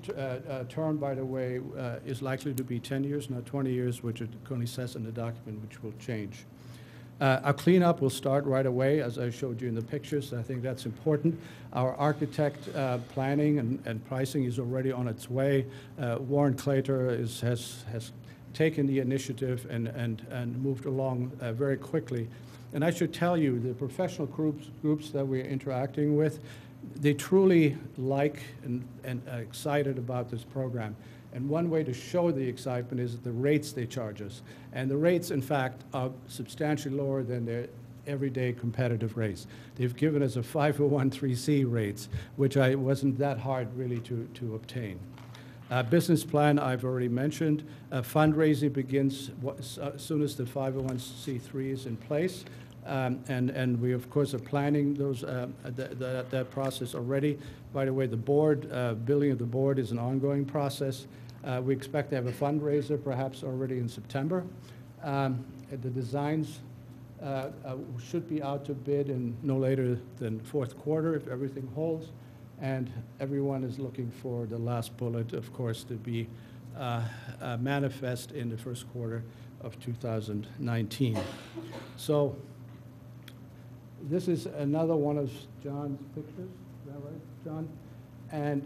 term, by the way, is likely to be 10 years, not 20 years, which it currently says in the document, which will change. Our cleanup will start right away, as I showed you in the pictures. I think that's important. Our architect planning and pricing is already on its way. Warren Claytor has taken the initiative and moved along very quickly. And I should tell you, the professional groups that we're interacting with, they truly like and are excited about this program. And one way to show the excitement is the rates they charge us. And the rates, in fact, are substantially lower than their everyday competitive rates. They've given us a 501(c) rates, which wasn't that hard really to obtain. Business plan, I've already mentioned. Fundraising begins as soon as the 501(c)(3) is in place. And we, of course, are planning that process already. By the way, the board, building of the board is an ongoing process. We expect to have a fundraiser perhaps already in September. The designs should be out to bid in no later than fourth quarter if everything holds. And everyone is looking for the last bullet, of course, to be manifest in the first quarter of 2019. So this is another one of John's pictures. Is that right, John? And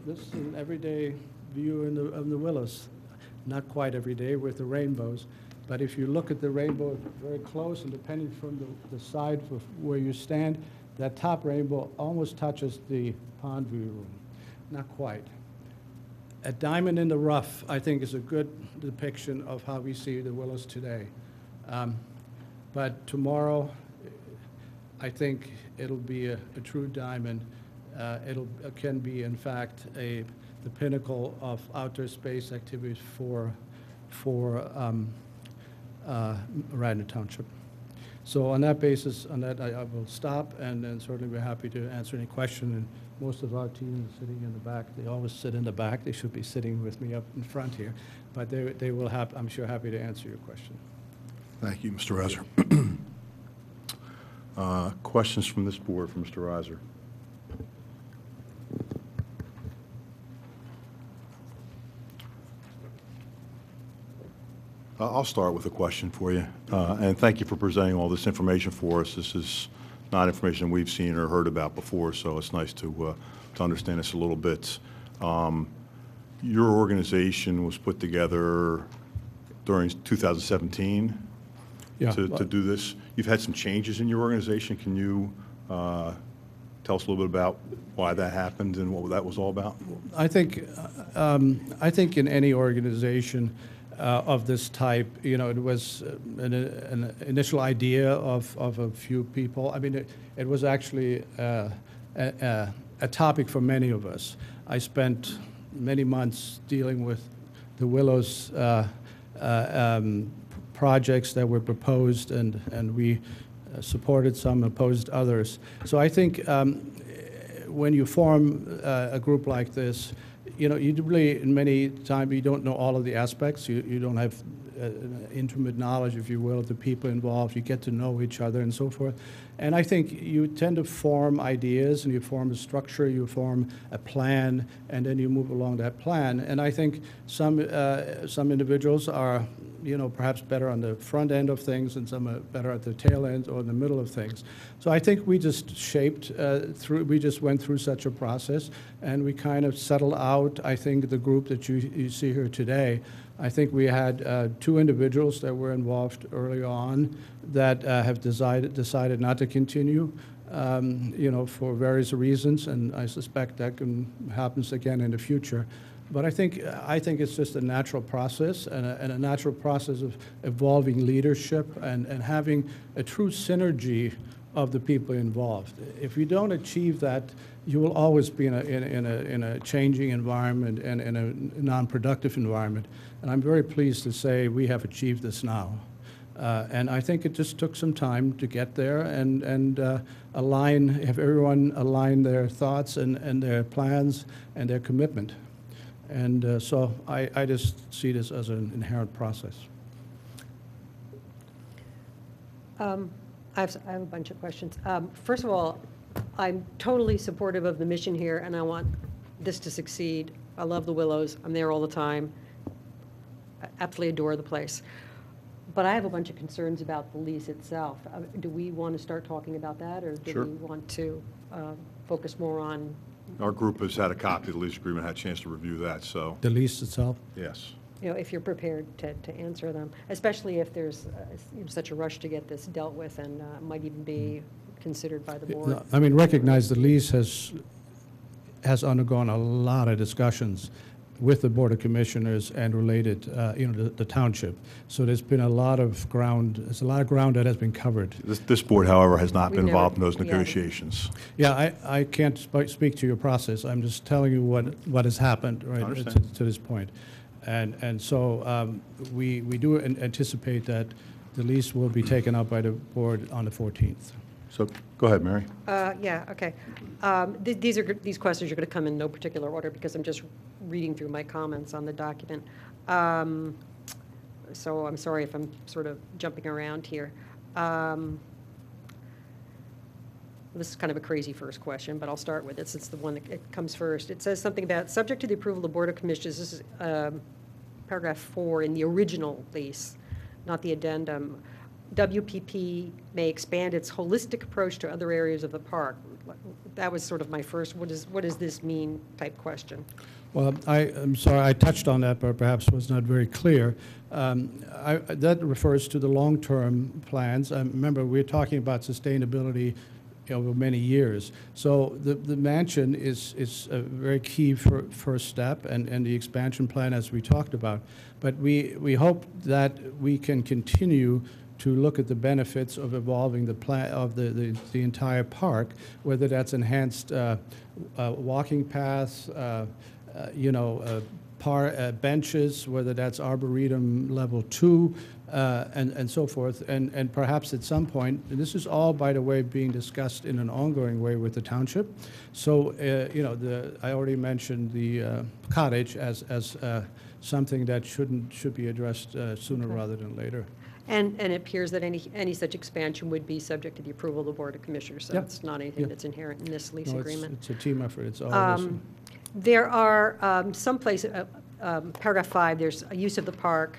this is an everyday view of the Willows. Not quite every day with the rainbows, but if you look at the rainbow very close, and depending from the side of where you stand, that top rainbow almost touches the pond view room. Not quite. A diamond in the rough, I think, is a good depiction of how we see the Willows today. But tomorrow, I think it'll be a true diamond. It can be, in fact, the pinnacle of outdoor space activities for Radnor Township. So on that basis, I will stop, and then certainly we're happy to answer any question. And most of our team is sitting in the back. They always sit in the back. They should be sitting with me up in front here, but they will have, I'm sure, happy to answer your question. Thank you, Mr. Reiser. Questions from this board for Mr. Reiser? I'll start with a question for you, and thank you for presenting all this information for us. This is not information we've seen or heard about before, so it's nice to understand this a little bit. Your organization was put together during 2017 to do this. You've had some changes in your organization. Can you tell us a little bit about why that happened and what that was all about? I think in any organization of this type, it was an initial idea of a few people. I mean, it was actually a topic for many of us. I spent many months dealing with the Willows projects that were proposed, and we supported some, opposed others. So I think when you form a group like this, you know, you really, in many times, you don't know all of the aspects. You don't have intimate knowledge, if you will, of the people involved. You get to know each other and so forth. And I think you tend to form ideas, and you form a structure, you form a plan, and then you move along that plan. And I think some individuals are, you know, perhaps better on the front end of things, and some are better at the tail end or in the middle of things. So I think we just we just went through such a process, and we kind of settled out, I think, the group that you see here today. I think we had 2 individuals that were involved early on that have decided not to continue, you know, for various reasons, and I suspect that happens again in the future. But I think it's just a natural process, and a natural process of evolving leadership and having a true synergy of the people involved. If you don't achieve that, you will always be in a changing environment and in a non-productive environment. And I'm very pleased to say we have achieved this now. And I think it just took some time to get there and have everyone align their thoughts and their plans and their commitment. And so I just see this as an inherent process. I have a bunch of questions. First of all, I'm totally supportive of the mission here, and I want this to succeed. I love the Willows. I'm there all the time. I absolutely adore the place. But I have a bunch of concerns about the lease itself. Do we want to start talking about that, or do Sure. we want to focus more on? Our group has had a copy of the lease agreement, had a chance to review that, so, The lease itself? yes. You know, if you're prepared to answer them, especially if there's such a rush to get this dealt with, and might even be considered by the board. No, I mean, recognize the lease has undergone a lot of discussions with the Board of Commissioners and related, you know, the township. So there's been a lot of ground that has been covered. This board, however, has not been We've never- involved in those yeah. negotiations. Yeah, I can't speak to your process. I'm just telling you what has happened, right, understand. to this point. And so we do anticipate that the lease will be taken up by the board on the 14th. So, go ahead, Mary. Yeah, okay. These questions are going to come in no particular order because I'm just reading through my comments on the document. So I'm sorry if I'm sort of jumping around here. This is kind of a crazy first question, but I'll start with it since it's the one that comes first. It says something about, subject to the approval of the Board of Commissioners, this is paragraph 4 in the original lease, not the addendum. WPP may expand its holistic approach to other areas of the park. That was sort of my first, what does this mean type question. Well, I'm sorry, I touched on that, but perhaps was not very clear. That refers to the long-term plans. Remember, we're talking about sustainability over many years. So the mansion is a very key first step, and the expansion plan, as we talked about. But we hope that we can continue to look at the benefits of evolving the plan of the entire park, whether that's enhanced walking paths, you know, benches, whether that's Arboretum level 2, and so forth. And perhaps at some point, and this is all, by the way, being discussed in an ongoing way with the township. So, you know, I already mentioned the cottage as something that should be addressed sooner rather than later. And it appears that any such expansion would be subject to the approval of the Board of Commissioners, so Yep. it's not anything Yep. that's inherent in this lease No, agreement. it's a team effort. It's all of us. There are some places, paragraph 5, there's a use of the park.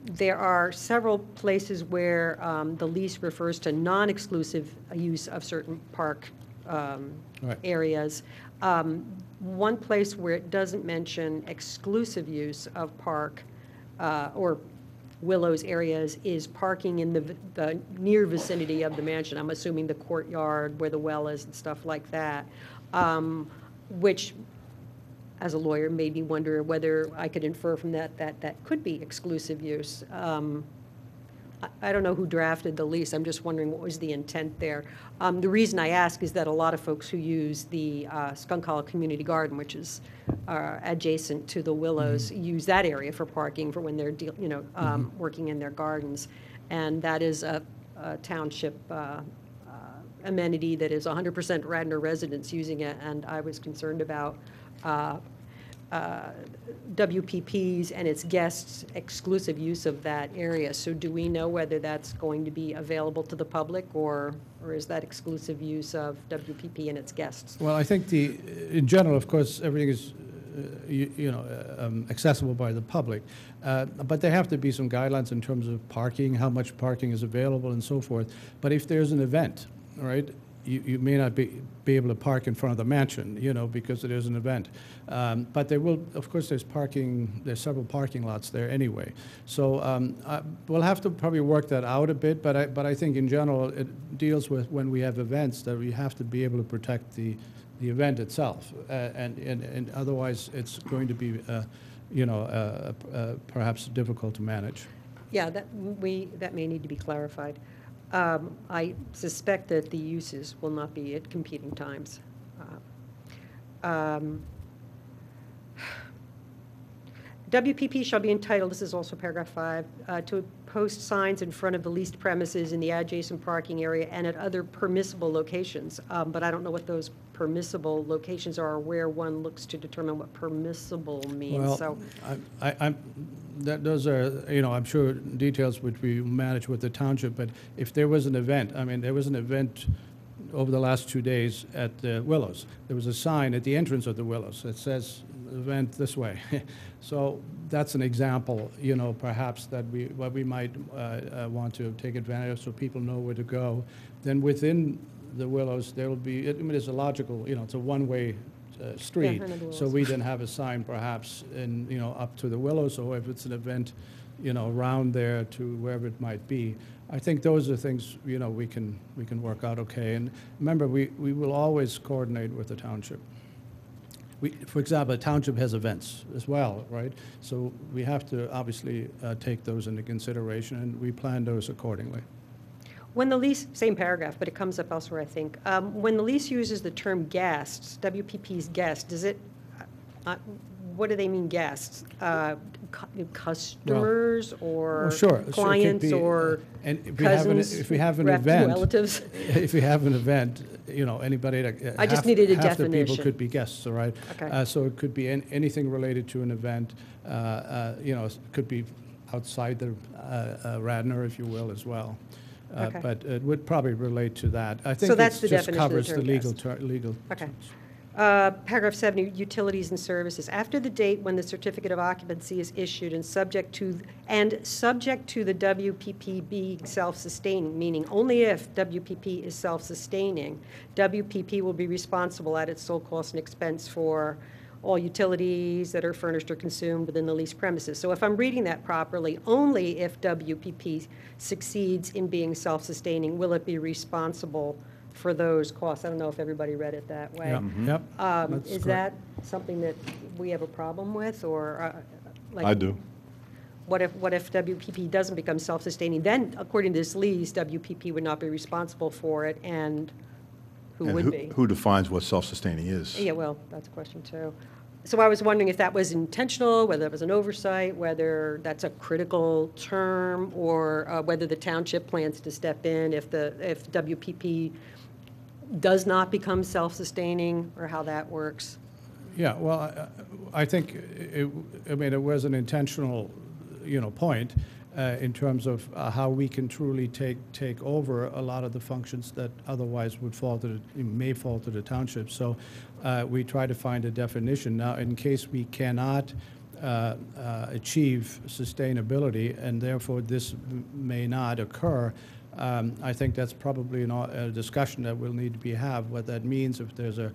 There are several places where the lease refers to non-exclusive use of certain park Right. areas. One place where it doesn't mention exclusive use of park or Willows areas is parking in the near vicinity of the mansion. I'm assuming the courtyard where the well is and stuff like that, which, as a lawyer, made me wonder whether I could infer from that that could be exclusive use. I don't know who drafted the lease. I'm just wondering what was the intent there. The reason I ask is that a lot of folks who use the Skunk Hollow Community Garden, which is adjacent to the Willows, use that area for parking for when they're, working in their gardens. And that is a township amenity that is 100% Radnor residents using it. And I was concerned about WPP's and its guests' exclusive use of that area. So do we know whether that's going to be available to the public, or is that exclusive use of WPP and its guests? Well, I think in general, of course, everything is, accessible by the public. But there have to be some guidelines in terms of parking, how much parking is available and so forth. But if there's an event, right, you may not be able to park in front of the mansion, because it is an event. But there will, of course, there's several parking lots there anyway. So we'll have to probably work that out a bit, but I think in general it deals with when we have events that we have to be able to protect the event itself. And otherwise it's going to be, perhaps difficult to manage. Yeah, that may need to be clarified. I suspect that the uses will not be at competing times. WPP shall be entitled, this is also paragraph 5, to post signs in front of the leased premises in the adjacent parking area and at other permissible locations. But I don't know what those permissible locations are, or where one looks to determine what permissible means. Well, so those are, I'm sure details which we manage with the township, but if there was an event, there was an event over the last 2 days at the Willows. There was a sign at the entrance of the Willows that says, event this way. So that's an example, perhaps that we might want to take advantage of so people know where to go. Then within the Willows, there will be, it's a logical, it's a one-way street. So we then have a sign perhaps up to the Willows, or if it's an event, around there to wherever it might be. I think those are things, we can work out okay. And remember, we will always coordinate with the township. For example, the township has events as well, right? So we have to obviously take those into consideration, and we plan those accordingly. when the lease, same paragraph, but it comes up elsewhere, I think. When the lease uses the term guests, WPP's guest, does it, what do they mean guests? Customers or sure. clients or cousins, if we have an event, relatives? If we have an event, anybody that I just needed a half the definition. people could be guests, all right? Okay. So it could be anything related to an event. It could be outside the Radnor, if you will, as well. Okay. But it would probably relate to that. I think So that's the just definition of the covers the term legal guest. legal. Okay. Paragraph 7, utilities and services. After the date when the certificate of occupancy is issued and subject to the WPP being self-sustaining, meaning only if WPP is self-sustaining, WPP will be responsible at its sole cost and expense for all utilities that are furnished or consumed within the leased premises. So if I'm reading that properly, only if WPP succeeds in being self-sustaining will it be responsible for those costs. I don't know if everybody read it that way. Yep. Yep. That's Is correct. that something that we have a problem with, or like? I do. What if WPP doesn't become self-sustaining? Then, according to this lease, WPP would not be responsible for it, and who And would be? who defines what self-sustaining is? Yeah, well, that's a question too. So I was wondering if that was intentional, whether it was an oversight, whether that's a critical term, or whether the township plans to step in if WPP does not become self-sustaining, or how that works. Yeah, well, I think it was an intentional, point in terms of how we can truly take over a lot of the functions that otherwise may fall to the township. So we try to find a definition. Now, in case we cannot achieve sustainability, and therefore this may not occur, I think that's probably a discussion that will need to be had. What that means, if there's a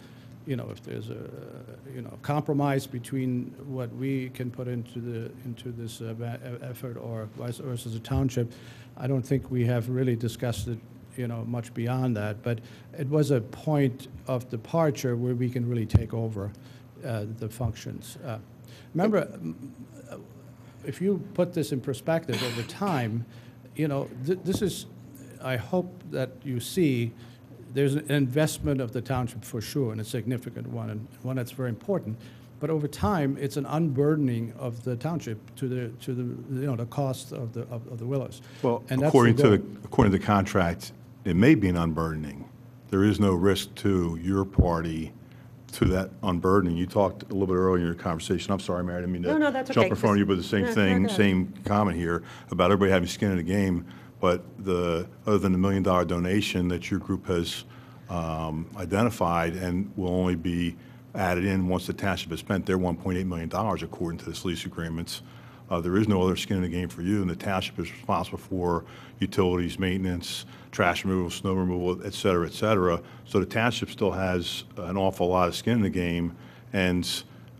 compromise between what we can put into this effort or vice versa the township. I don't think we have really discussed it, much beyond that. But it was a point of departure where we can really take over the functions. Remember, if you put this in perspective over time, this is, I hope that you see, there's an investment of the township for sure, and a significant one, and one that's very important. But over time, it's an unburdening of the township to the cost of the willows. Well, And that's according the to goal. according to the contract, it may be an unburdening. There is no risk to your party to that unburdening. You talked a little bit earlier in your conversation. I'm sorry, Mary, I didn't mean No, that's to jump okay. in front of you, but the same No, thing, go ahead. same comment here about everybody having skin in the game. But other than the $1 million donation that your group has identified and will only be added in once the township has spent their $1.8 million according to this lease agreements, there is no other skin in the game for you, and the township is responsible for utilities, maintenance, trash removal, snow removal, et cetera, et cetera. So the township still has an awful lot of skin in the game, and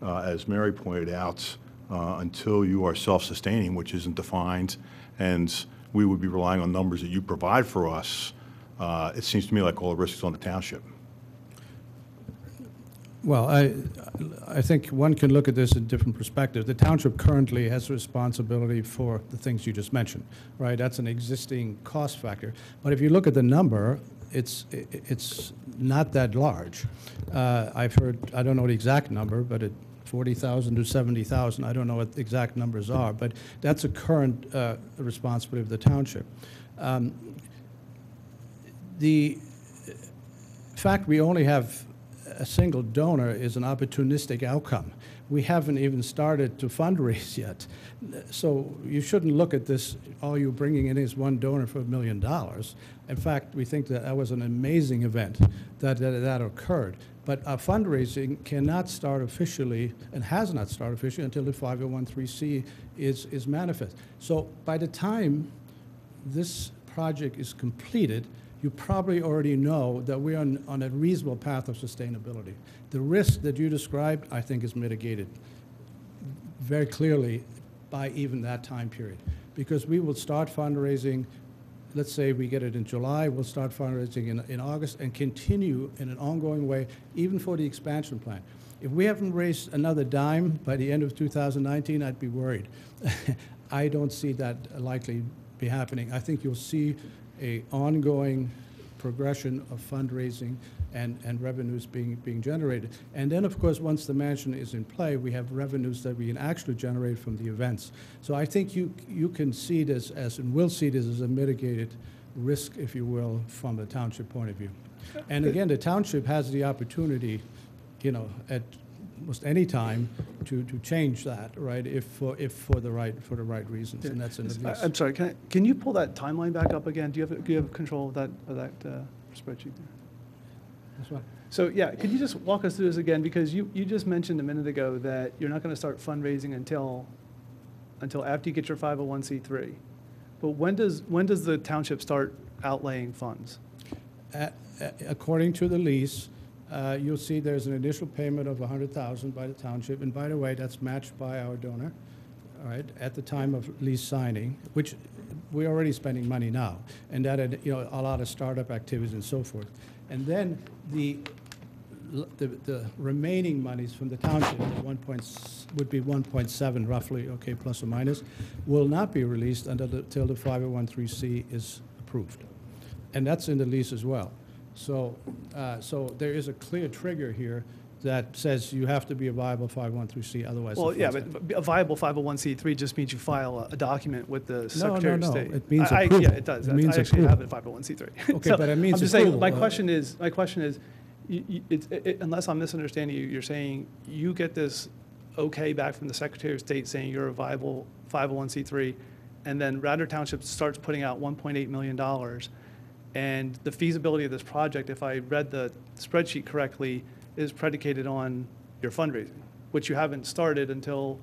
as Mary pointed out, until you are self-sustaining, which isn't defined, and we would be relying on numbers that you provide for us, it seems to me like all the risk is on the township. Well, I think one can look at this in different perspectives. The township currently has responsibility for the things you just mentioned, right? That's an existing cost factor. But if you look at the number, it's not that large. I've heard, I don't know the exact number, but 40,000 to 70,000. I don't know what the exact numbers are, but that's a current responsibility of the township. The fact we only have a single donor is an opportunistic outcome. We haven't even started to fundraise yet. So you shouldn't look at this, all you're bringing in is one donor for $1 million. In fact, we think that was an amazing event that occurred. But our fundraising cannot start officially, and has not started officially, until the 501(c) is manifest. So by the time this project is completed, you probably already know that we're on a reasonable path of sustainability. The risk that you described, I think, is mitigated very clearly by even that time period. Because we will start fundraising, let's say we get it in July, we'll start fundraising in August and continue in an ongoing way, even for the expansion plan. If we haven't raised another dime by the end of 2019, I'd be worried. I don't see that likely be happening. I think you'll see an ongoing progression of fundraising and revenues being generated. And then, of course, once the mansion is in play, we have revenues that we can actually generate from the events. So I think you can see this and will see this as a mitigated risk, if you will, from the township point of view. And again, the township has the opportunity, at almost any time to change that, right? If for the right reasons, and that's in the lease. I'm sorry, can you pull that timeline back up again? Do you have control of that spreadsheet there? That's right. So, yeah, could you just walk us through this again? Because you just mentioned a minute ago that you're not going to start fundraising until after you get your 501(c)(3). But when does the township start outlaying funds? According to the lease, you'll see there's an initial payment of $100,000 by the township, and by the way, that's matched by our donor, all right, at the time of lease signing, which we're already spending money now, and that had, a lot of startup activities and so forth. And then the remaining monies from the township, would be 1.7 roughly, okay, plus or minus, will not be released until the 501(c) is approved, and that's in the lease as well. So there is a clear trigger here that says you have to be a viable 501(c), otherwise. Well, yeah, but a viable 501(c)(3) just means you file a document with the No, Secretary of State. it means approval. Yeah, it does. It means I actually have approval. a 501(c)(3). Okay, but it means I'm just saying, approval. my question is, unless I'm misunderstanding you, you're saying you get this okay back from the Secretary of State saying you're a viable 501(c)(3), and then Radnor Township starts putting out $1.8 million, and the feasibility of this project, if I read the spreadsheet correctly, is predicated on your fundraising, which you haven't started until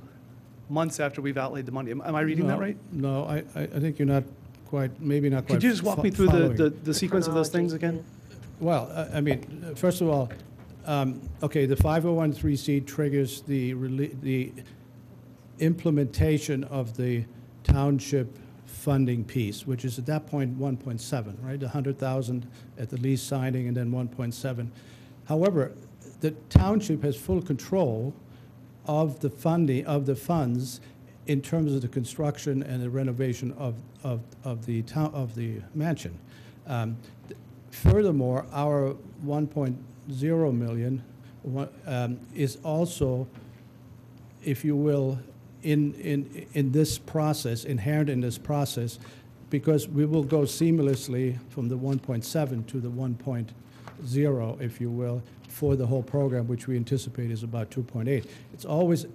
months after we've outlaid the money. Am I reading that right? No, I think you're not quite, maybe not quite. Could you just walk me through the sequence of those things again? Well, first of all, okay, the 501(c) triggers the implementation of the township funding piece, which is at that point 1.7, right? 100,000 at the lease signing and then 1.7. However, the township has full control of the funding, of the funds in terms of the construction and the renovation of the town, of the mansion. Furthermore, our 1.0 million is also, if you will, in this process, inherent in this process, because we will go seamlessly from the 1.7 to the 1.0, if you will, for the whole program, which we anticipate is about 2.8. It's always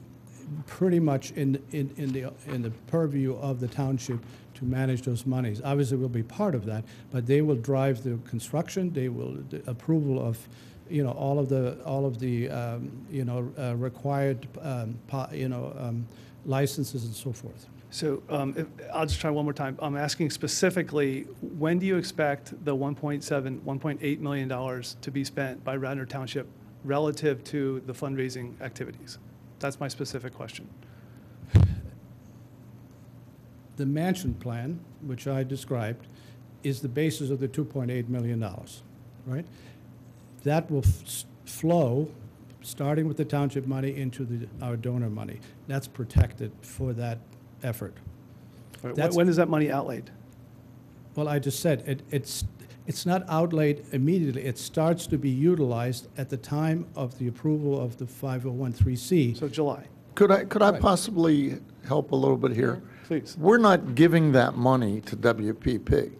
pretty much in the purview of the township to manage those monies. Obviously, we'll be part of that, but they will drive the construction. They will the approval of, all of the required licenses and so forth. So I'll just try one more time. I'm asking specifically, when do you expect the $1.8 million to be spent by Radnor Township relative to the fundraising activities? That's my specific question. The mansion plan, which I described, is the basis of the $2.8 million, right? That will flow, starting with the township money, into our donor money. That's protected for that effort. Right. When is that money outlaid? Well, I just said, it's not outlaid immediately. It starts to be utilized at the time of the approval of the 501(c)(3). So July. Could I Right. possibly help a little bit here? Please. We're not giving that money to WPP.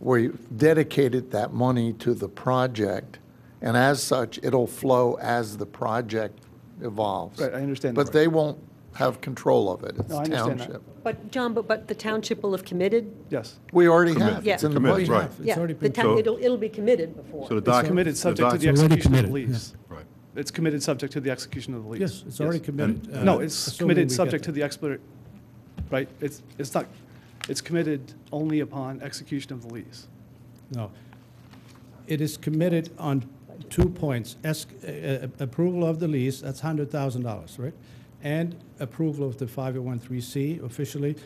We dedicated that money to the project, and as such, it'll flow as the project evolves. Right, I understand that. But they won't have control of it. It's No, I understand that. township. But, John, but the township will have committed? Yes. We already Commit. have. Yeah. It's in the Committed, budget. right. It's Yeah, already the been- town, So- it'll be committed before. So the It's document. committed subject to the It's already execution of the committed, lease. Right. It's committed subject to the execution of the lease. Yes, it's already Yes. committed. No, it's assuming committed we get subject to that. the right? It's not, it's committed only upon execution of the lease. No. It is committed on 2 points. Approval of the lease, that's $100,000, right? And approval of the 501(c)(3) officially.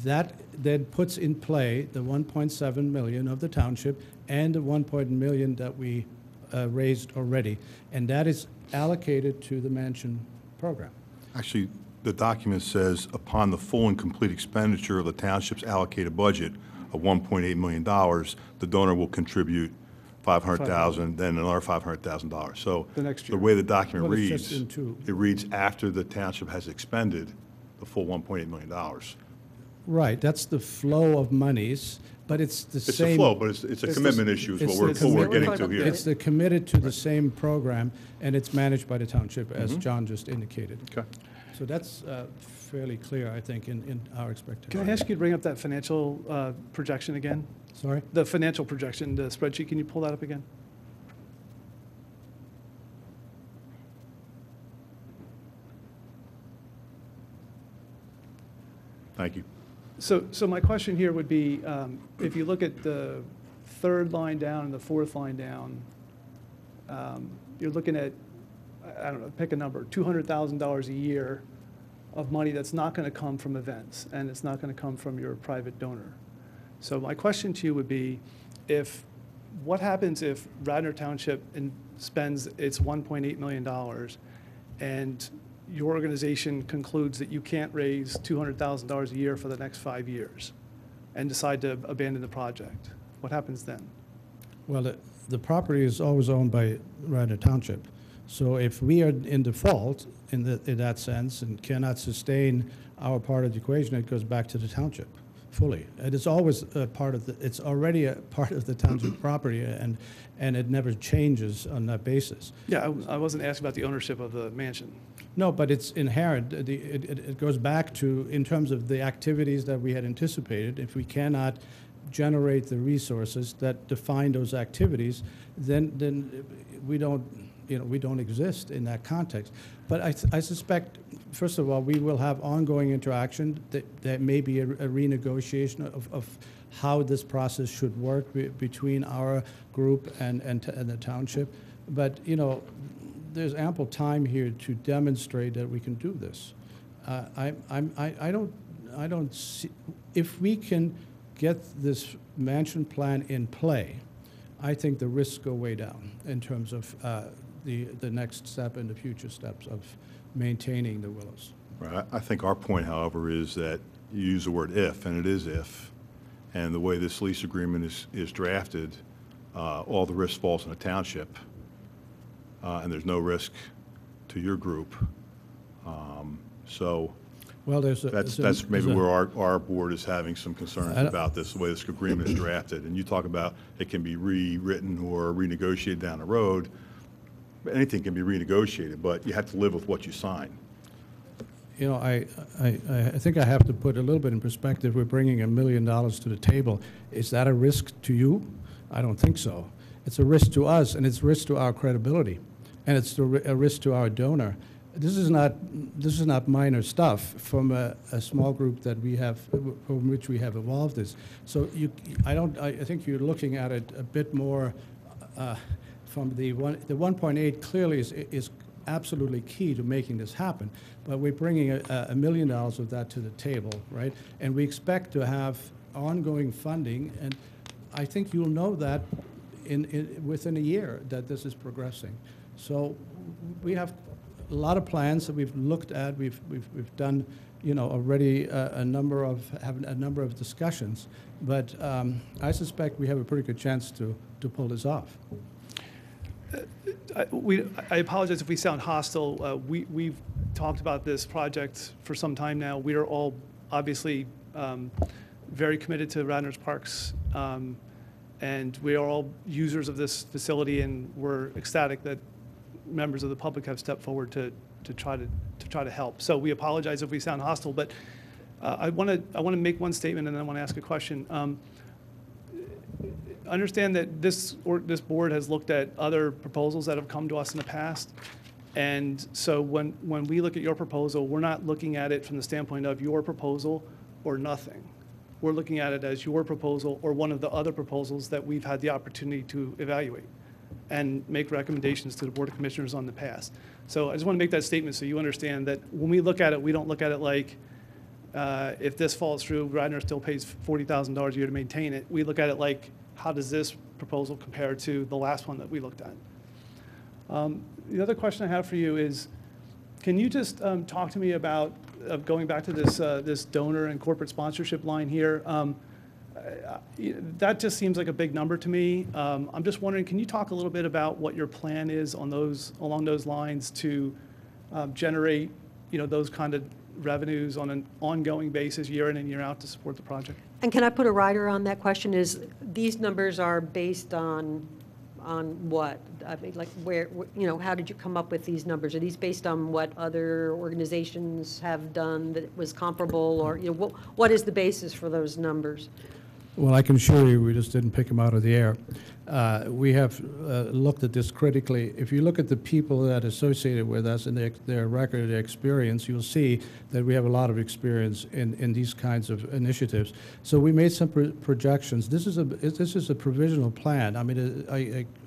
That then puts in play the 1.7 million of the township and the 1 million that we raised already. And that is allocated to the mansion program. Actually, the document says, upon the full and complete expenditure of the township's allocated budget of $1.8 million, the donor will contribute $500,000, then another $500,000. So The next the year. way the document Well, it's just reads, in two. it reads after the township has expended the full $1.8 million. Right, that's the flow of monies, but it's the It's same. a flow, but it's a commitment issue is it's what the we're commitment. getting to here. It's the committed to the same program, and it's managed by the township, as John just indicated. Okay. So that's fairly clear, I think, in our expectation. Can I ask you to bring up that financial projection again? Sorry? The financial projection, the spreadsheet, can you pull that up again? Thank you. So my question here would be, if you look at the third line down and the fourth line down, you're looking at, I don't know, pick a number, $200,000 a year of money that's not going to come from events, and it's not going to come from your private donor. So my question to you would be, what happens if Radnor Township spends its $1.8 million and your organization concludes that you can't raise $200,000 a year for the next 5 years and decide to abandon the project? What happens then? Well, the property is always owned by Radnor Township. So if we are in default in that sense and cannot sustain our part of the equation, it goes back to the township fully. It is always a part of it's already a part of the township property, and it never changes on that basis. Yeah, I wasn't asking about the ownership of the mansion. No, but it's inherent. It goes back to, in terms of the activities that we had anticipated, if we cannot generate the resources that define those activities, then we don't exist in that context. But I suspect, first of all, we will have ongoing interaction. There may be a renegotiation of how this process should work between our group and the township. But, there's ample time here to demonstrate that we can do this. I don't see, if we can get this mansion plan in play, I think the risks go way down in terms of the next step and the future steps of maintaining the Willows. Right. I think our point, however, is that you use the word if, and it is if. And the way this lease agreement is drafted, all the risk falls on the township, and there's no risk to your group. So Well, that's maybe where our board is having some concerns about this, the way this agreement is drafted. And you talk about it can be rewritten or renegotiated down the road. Anything can be renegotiated, but you have to live with what you sign. You know, I think I have to put a little bit in perspective. We're bringing $1 million to the table. Is that a risk to you? I don't think so. It's a risk to us, and it's a risk to our credibility, and it's a risk to our donor. This is not minor stuff from a small group that we have, from which we have evolved this. So I think you're looking at it a bit more from the 1.8 clearly is absolutely key to making this happen. But we're bringing $1 million of that to the table, right? And we expect to have ongoing funding, and I think you'll know that within a year that this is progressing. So we have a lot of plans that we've looked at. We've done, already a number of discussions. But I suspect we have a pretty good chance to pull this off. I apologize if we sound hostile. We've talked about this project for some time now. We are all obviously very committed to Radnor's Parks, and we are all users of this facility, and we're ecstatic that members of the public have stepped forward to try to help. So we apologize if we sound hostile, but I want to make one statement and then I want to ask a question. Understand that this board has looked at other proposals that have come to us in the past, and so when we look at your proposal, we're not looking at it from the standpoint of your proposal or nothing. We're looking at it as your proposal or one of the other proposals that we've had the opportunity to evaluate and make recommendations to the Board of Commissioners on the past. So I just want to make that statement so you understand that when we look at it, we don't look at it like if this falls through, Radnor still pays $40,000 a year to maintain it. We look at it like, how does this proposal compare to the last one that we looked at? The other question I have for you is, can you just talk to me about going back to this donor and corporate sponsorship line here? That just seems like a big number to me. I'm just wondering, can you talk a little bit about what your plan is on along those lines to generate, those kind of revenues on an ongoing basis, year in and year out, to support the project? And can I put a rider on that question? Is these numbers are based on what? I mean, like where, how did you come up with these numbers? Are these based on what other organizations have done that was comparable, or what is the basis for those numbers? Well, I can assure you we just didn't pick them out of the air. We have looked at this critically. If you look at the people that are associated with us and their record, their experience, you'll see that we have a lot of experience in these kinds of initiatives. So we made some projections. This is a provisional plan. I mean,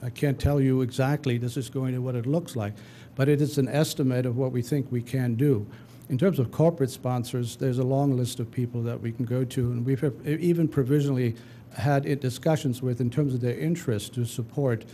I can't tell you exactly this is going to what it looks like, but it is an estimate of what we think we can do. In terms of corporate sponsors, there's a long list of people that we can go to, and we've even provisionally had discussions with in terms of their interest to support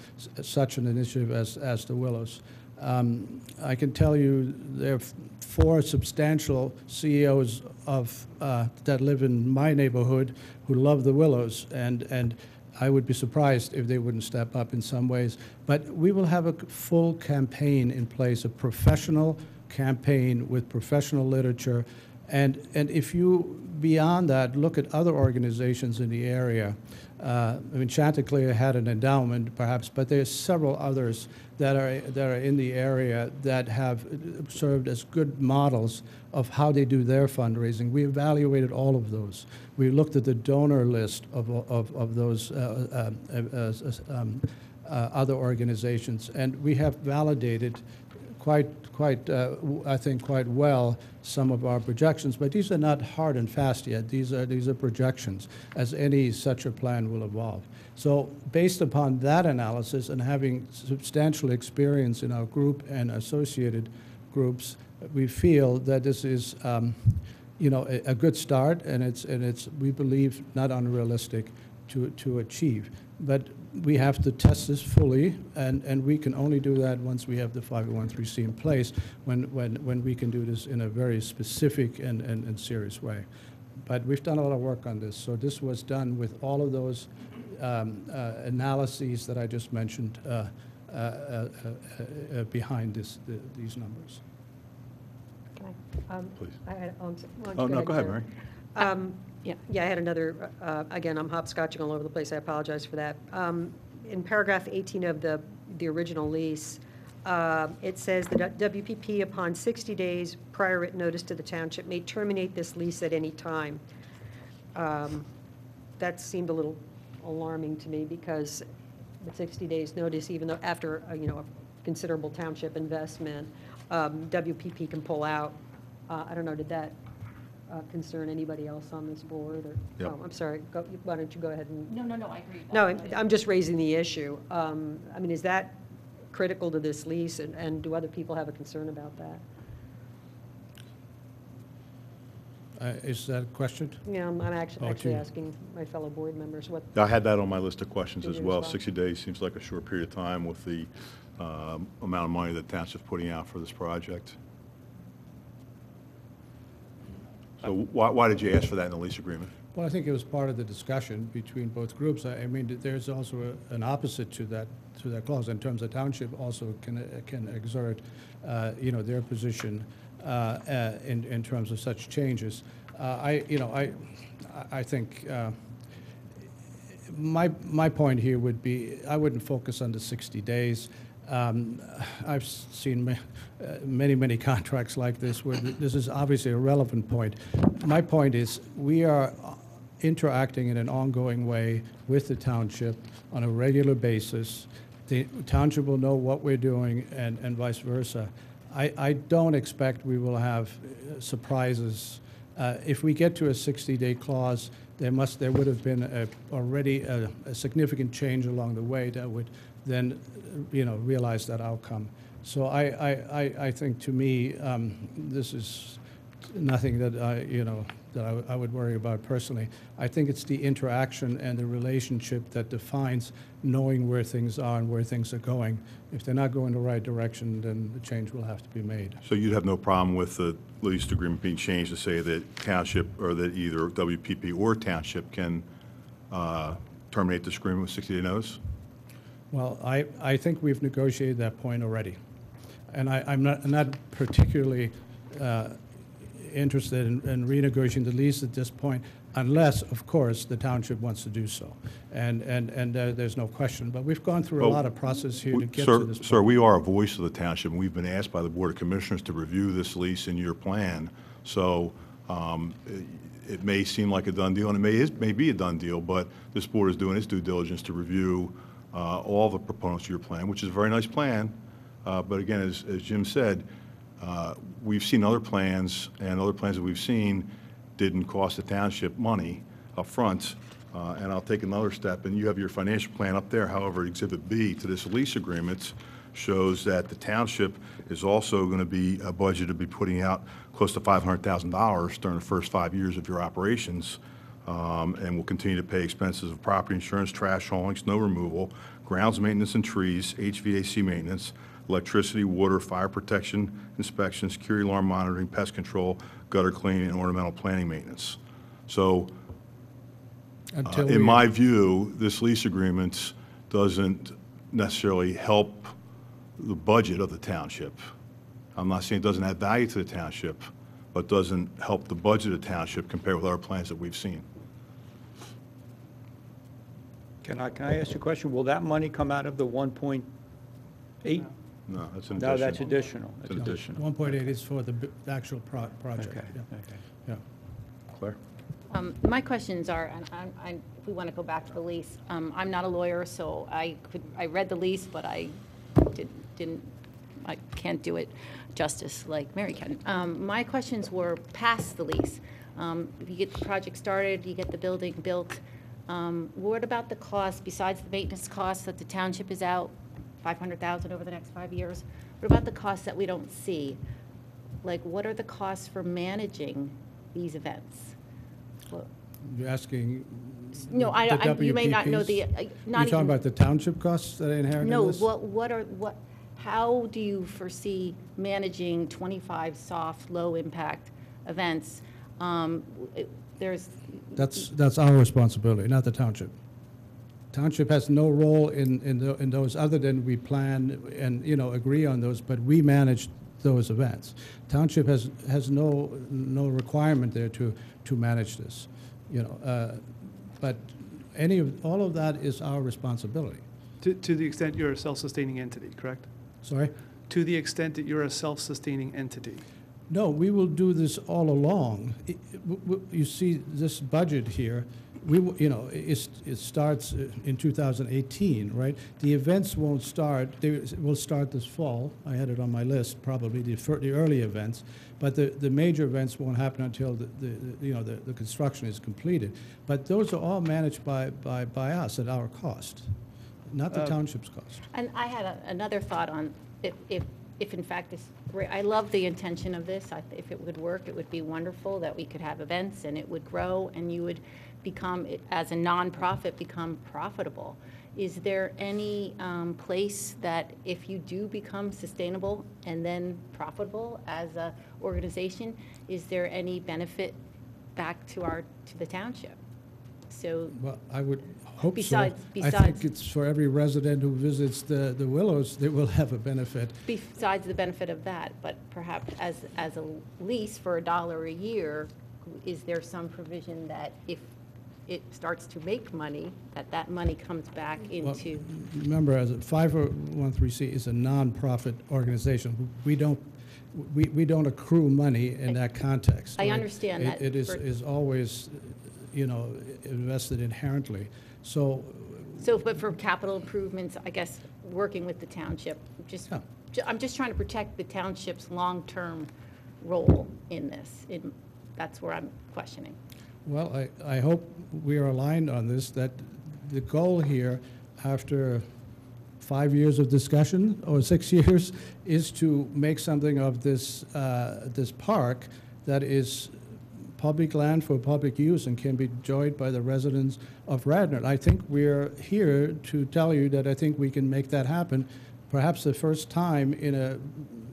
such an initiative as the Willows. I can tell you there are 4 substantial CEOs that live in my neighborhood who love the Willows, and I would be surprised if they wouldn't step up in some ways. But we will have a full campaign in place, a professional campaign with professional literature. And if you, beyond that, look at other organizations in the area, I mean, Chanticleer had an endowment, perhaps, but there's several others that are in the area that have served as good models of how they do their fundraising. We evaluated all of those. We looked at the donor list of those other organizations, and we have validated I think quite well some of our projections, but these are not hard and fast yet. These are projections, as any such a plan will evolve. So based upon that analysis and having substantial experience in our group and associated groups, we feel that this is a good start, and it's we believe not unrealistic to achieve. But we have to test this fully, and we can only do that once we have the 501(c) in place, when we can do this in a very specific and serious way. But we've done a lot of work on this. So this was done with all of those analyses that I just mentioned behind these numbers. Can I, Please. oh, No, go ahead, Mary. Yeah, I had another, again, I'm hopscotching all over the place, I apologize for that. In paragraph 18 of the original lease, it says the WPP, upon 60 days prior written notice to the township, may terminate this lease at any time. That seemed a little alarming to me, because with 60 days notice, even though after, a considerable township investment, WPP can pull out. I don't know, did that concern anybody else on this board? Or, Yep. Oh, I'm sorry, why don't you go ahead and... No, I agree. No, I'm just raising the issue. I mean, is that critical to this lease, and do other people have a concern about that? Is that a question? Yeah, I'm actually gee. asking my fellow board members what... I had that on my list of questions as Can you well. respond? 60 days seems like a short period of time with the amount of money that Township's putting out for this project. So why did you ask for that in the lease agreement? Well, I think it was part of the discussion between both groups. I mean, there's also an opposite to that clause, in terms of township also can exert, their position in terms of such changes. I think my point here would be, I wouldn't focus on the 60 days. I've seen many contracts like this where this is obviously a relevant point. My point is, we are interacting in an ongoing way with the township on a regular basis. The township will know what we're doing, and vice versa. I don't expect we will have surprises. If we get to a 60-day clause, there would have been already a significant change along the way that would then, realize that outcome. So I think, to me, this is nothing that I would worry about personally. I think it's the interaction and the relationship that defines knowing where things are and where things are going. If they're not going the right direction, then the change will have to be made. So you'd have no problem with the lease agreement being changed to say that Township, or that either WPP or Township can terminate this agreement with 60-day notice? Well, I think we've negotiated that point already. And I'm not particularly interested in renegotiating the lease at this point, unless, of course, the township wants to do so. And there's no question. But we've gone through a lot of process here to get to this point. Sir, we are a voice of the township, and we've been asked by the Board of Commissioners to review this lease in your plan. So it may seem like a done deal, and it may be a done deal, but this board is doing its due diligence to review all the proponents of your plan, which is a very nice plan. But again, as Jim said, we've seen other plans, and other plans that we've seen didn't cost the township money up front. And I'll take another step, and you have your financial plan up there. However, Exhibit B to this lease agreement shows that the township is also going to be budgeted to be putting out close to $500,000 during the first 5 years of your operations, and will continue to pay expenses of property insurance, trash hauling, snow removal, grounds maintenance and trees, HVAC maintenance, electricity, water, fire protection, inspection, security alarm monitoring, pest control, gutter cleaning, and ornamental planting maintenance. So, in my view, this lease agreement doesn't necessarily help the budget of the township. I'm not saying it doesn't add value to the township, but doesn't help the budget of the township compared with other plans that we've seen. Can I ask you a question? Will that money come out of the 1.8? No, that's an addition. No, that's additional. It's an addition. 1.8 is for the actual project. Okay, Yeah. okay. Yeah. Claire? My questions are, and if we want to go back to the lease, I'm not a lawyer, so I read the lease, but I can't do it justice like Mary can. My questions were past the lease. If you get the project started, you get the building built, what about the cost, besides the maintenance costs that the township is out, $500,000 over the next 5 years? What about the costs that we don't see? Like, what are the costs for managing these events? You're asking No, you may not know the, WPPs? not You're talking even, about the township costs that I inherited no, this? how do you foresee managing 25 soft, low-impact events? There's, That's our responsibility, not the township. Township has no role in those other than we plan and, agree on those, but we manage those events. Township has no requirement there to manage this, but all of that is our responsibility. To the extent you're a self-sustaining entity, correct? Sorry? To the extent that you're a self-sustaining entity. No, we will do this all along. You see this budget here, it starts in 2018, right? The events won't start, they will start this fall. I had it on my list, probably the early events, but the major events won't happen until the construction is completed. But those are all managed by us at our cost, not the township's cost. and I had another thought on if in fact this, I love the intention of this. If it would work, it would be wonderful that we could have events and it would grow and you would become, as a nonprofit, become profitable. Is there any place that if you do become sustainable and then profitable as a organization, is there any benefit back to the township? So Well, I would hope Besides- so. I think it's for every resident who visits the Willows, they will have a benefit. besides the benefit of that, but perhaps as a lease for $1 a year, is there some provision that if it starts to make money, that money comes back Well, into? Remember, as a 501(c) is a nonprofit organization. We don't accrue money in that context. I right? understand that It for- is always, invested inherently. So, But for capital improvements, I guess, working with the township, Yeah. I'm just trying to protect the township's long-term role in this. That's where I'm questioning. well, I hope we are aligned on this, that the goal here, after 5 years of discussion, or 6 years, is to make something of this park that is public land for public use and can be enjoyed by the residents of Radnor. I think we're here to tell you that I think we can make that happen, perhaps the first time in a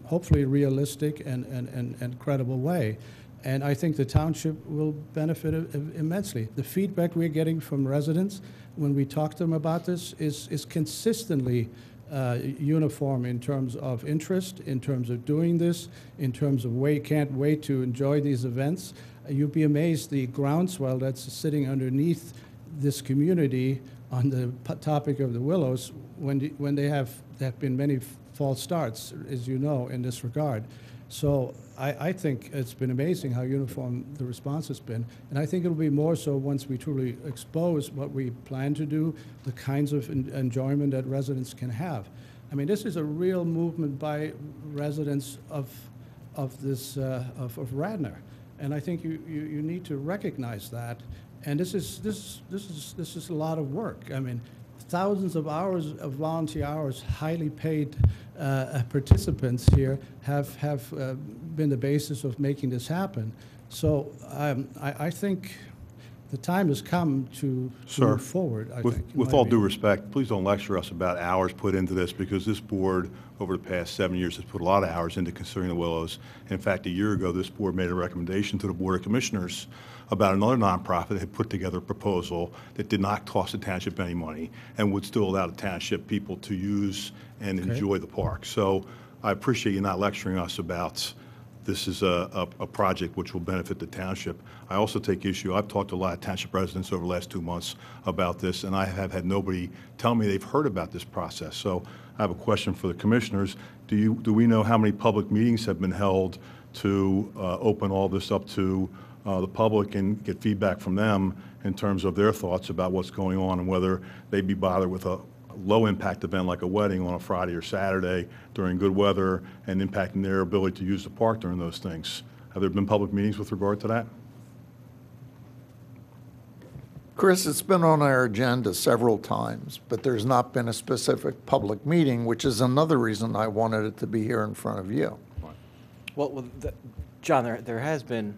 hopefully realistic and credible way. And I think the township will benefit immensely. The feedback we're getting from residents when we talk to them about this is consistently uniform in terms of interest, in terms of doing this, in terms of can't wait to enjoy these events. You'd be amazed the groundswell that's sitting underneath this community on the topic of the Willows when there have been many false starts, as you know, in this regard. So I think it's been amazing how uniform the response has been, and I think it'll be more so once we truly expose what we plan to do, the kinds of enjoyment that residents can have. I mean, this is a real movement by residents of Radnor, and I think you need to recognize that. And this is a lot of work. I mean, thousands of hours of volunteer hours, highly paid participants here have been the basis of making this happen. So I think the time has come to Sir, move forward, I think. in with my all due opinion. respect, please don't lecture us about hours put into this, because this board, over the past 7 years, has put a lot of hours into considering the Willows. In fact, a year ago, this board made a recommendation to the Board of Commissioners about another nonprofit that had put together a proposal that did not cost the township any money and would still allow the township people to use and Okay. enjoy the park. So I appreciate you not lecturing us about this is a project which will benefit the township. I also take issue, I've talked to a lot of township residents over the last 2 months about this, and I have had nobody tell me they've heard about this process. So I have a question for the commissioners. Do we know how many public meetings have been held to open all this up to the public and get feedback from them in terms of their thoughts about what's going on and whether they'd be bothered with a low-impact event like a wedding on a Friday or Saturday during good weather and impacting their ability to use the park during those things? Have there been public meetings with regard to that? Chris, it's been on our agenda several times, but there's not been a specific public meeting, which is another reason I wanted it to be here in front of you. Well, John, there has been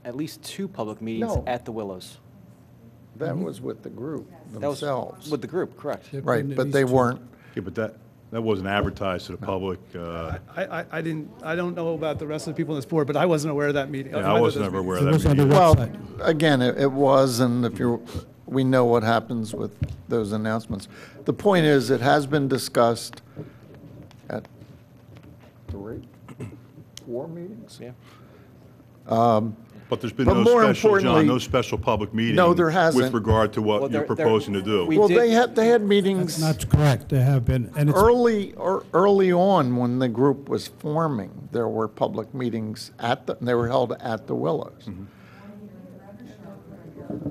at least 2 public meetings No. at the Willows. That was with the group That was themselves. with the group, correct? Right, but they weren't, Yeah, but that wasn't advertised to the public. I don't know about the rest of the people on this board, but I wasn't aware of that meeting. Yeah, I wasn't ever aware of It that was on the meeting. well, website. again, it was, and if you're, we know what happens with those announcements. The point is, it has been discussed at 4 meetings? Yeah. But there's been But no more special, John, importantly- no special public meeting. No, there hasn't. With regard to Well, what you're there- proposing to do. we Well, did- they had meetings That's correct, there have been, and it's, early on when the group was forming. There were public meetings they were held at the Willows.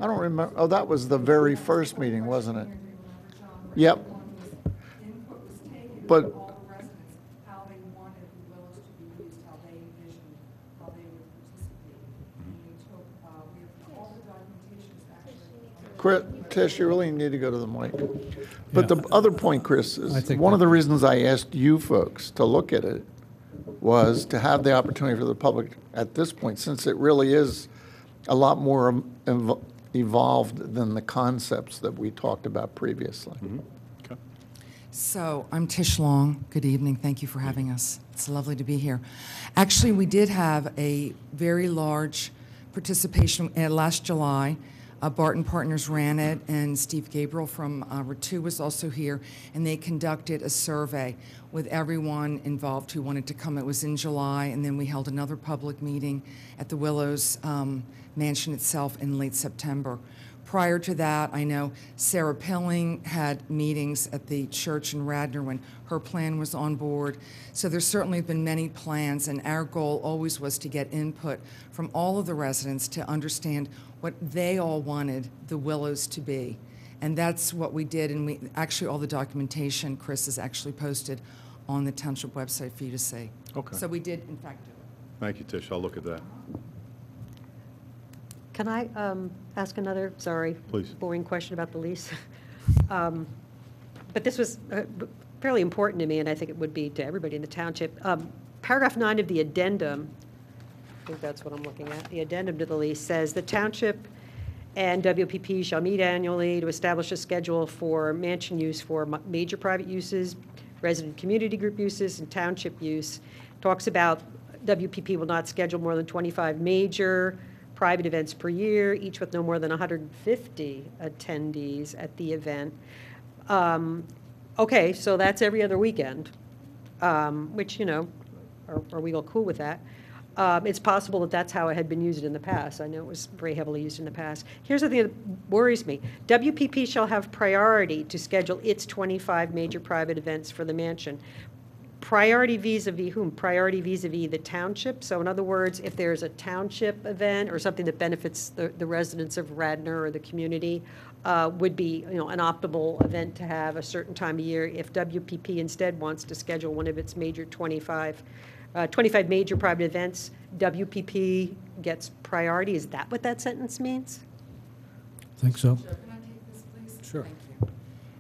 I don't remember, oh, that was the very first meeting, wasn't it? Yep. Input was taken But- from all the residents, how they wanted the Willows to be used, how they envisioned, how they would participate. And we took, we have all the documentation is actually. Tish, you really need to go to the mic. But the other point, Chris, I is think one of that- the reasons I asked you folks to look at it was to have the opportunity for the public at this point, since it really is a lot more evolved than the concepts that we talked about previously. Okay. So, I'm Tish Long. Good evening. Thank you for having us. It's lovely to be here. Actually, we did have a very large participation last July. Barton Partners ran it, and Steve Gabriel from Ratu was also here, and they conducted a survey with everyone involved who wanted to come. It was in July, and then we held another public meeting at the Willows Mansion itself in late September. Prior to that, I know Sarah Pilling had meetings at the church in Radnor when her plan was on board. So there's certainly been many plans, and our goal always was to get input from all of the residents to understand what they all wanted the Willows to be. And that's what we did, and we actually all the documentation, Chris, is actually posted on the Township website for you to see. Okay. So we did, in fact, do it. Thank you, Tish. I'll look at that. Can I ask another, sorry, Please. boring question about the lease? But this was fairly important to me, and I think it would be to everybody in the township. Paragraph 9 of the addendum, I think that's what I'm looking at, the addendum to the lease says, "The township and WPP shall meet annually to establish a schedule for mansion use for major private uses, resident community group uses, and township use." Talks about WPP will not schedule more than 25 major private events per year, each with no more than 150 attendees at the event. Okay, so that's every other weekend, which, you know, are we all cool with that? It's possible that that's how it had been used in the past. I know it was very heavily used in the past. Here's the thing that worries me. WPP shall have priority to schedule its 25 major private events for the mansion. Priority vis-a-vis whom? Priority vis-a-vis the township? So in other words, if there's a township event or something that benefits the residents of Radnor or the community, would be, you know, an optimal event to have a certain time of year. If WPP instead wants to schedule one of its major 25 major private events, WPP gets priority. Is that what that sentence means? think so. Can I take this, please? Sure. Thank you.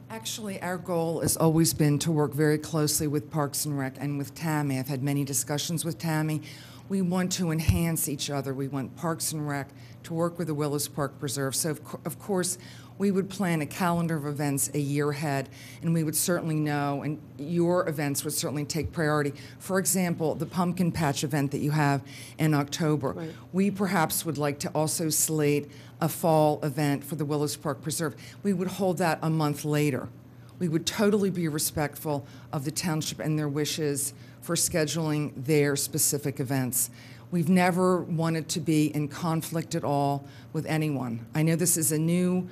Actually, our goal has always been to work very closely with Parks and Rec and with Tammy. I've had many discussions with Tammy. We want to enhance each other. We want Parks and Rec to work with the Willows Park Preserve. So, of course, we would plan a calendar of events a year ahead, and we would certainly know, and your events would certainly take priority. For example, the Pumpkin Patch event that you have in October. Right. We perhaps would like to also slate a fall event for the Willows Park Preserve. We would hold that a month later. We would totally be respectful of the township and their wishes for scheduling their specific events. We've never wanted to be in conflict at all with anyone. I know this is a new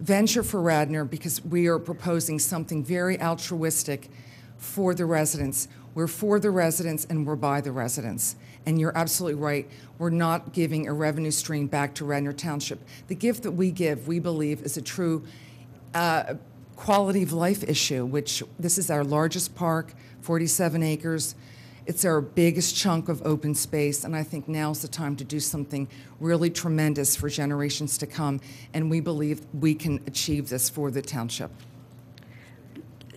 venture for Radnor because we are proposing something very altruistic for the residents. We're for the residents and we're by the residents. And you're absolutely right. We're not giving a revenue stream back to Radnor Township. The gift that we give, we believe, is a true quality of life issue, which this is our largest park, 47 acres. It's our biggest chunk of open space, and I think now's the time to do something really tremendous for generations to come, and we believe we can achieve this for the township.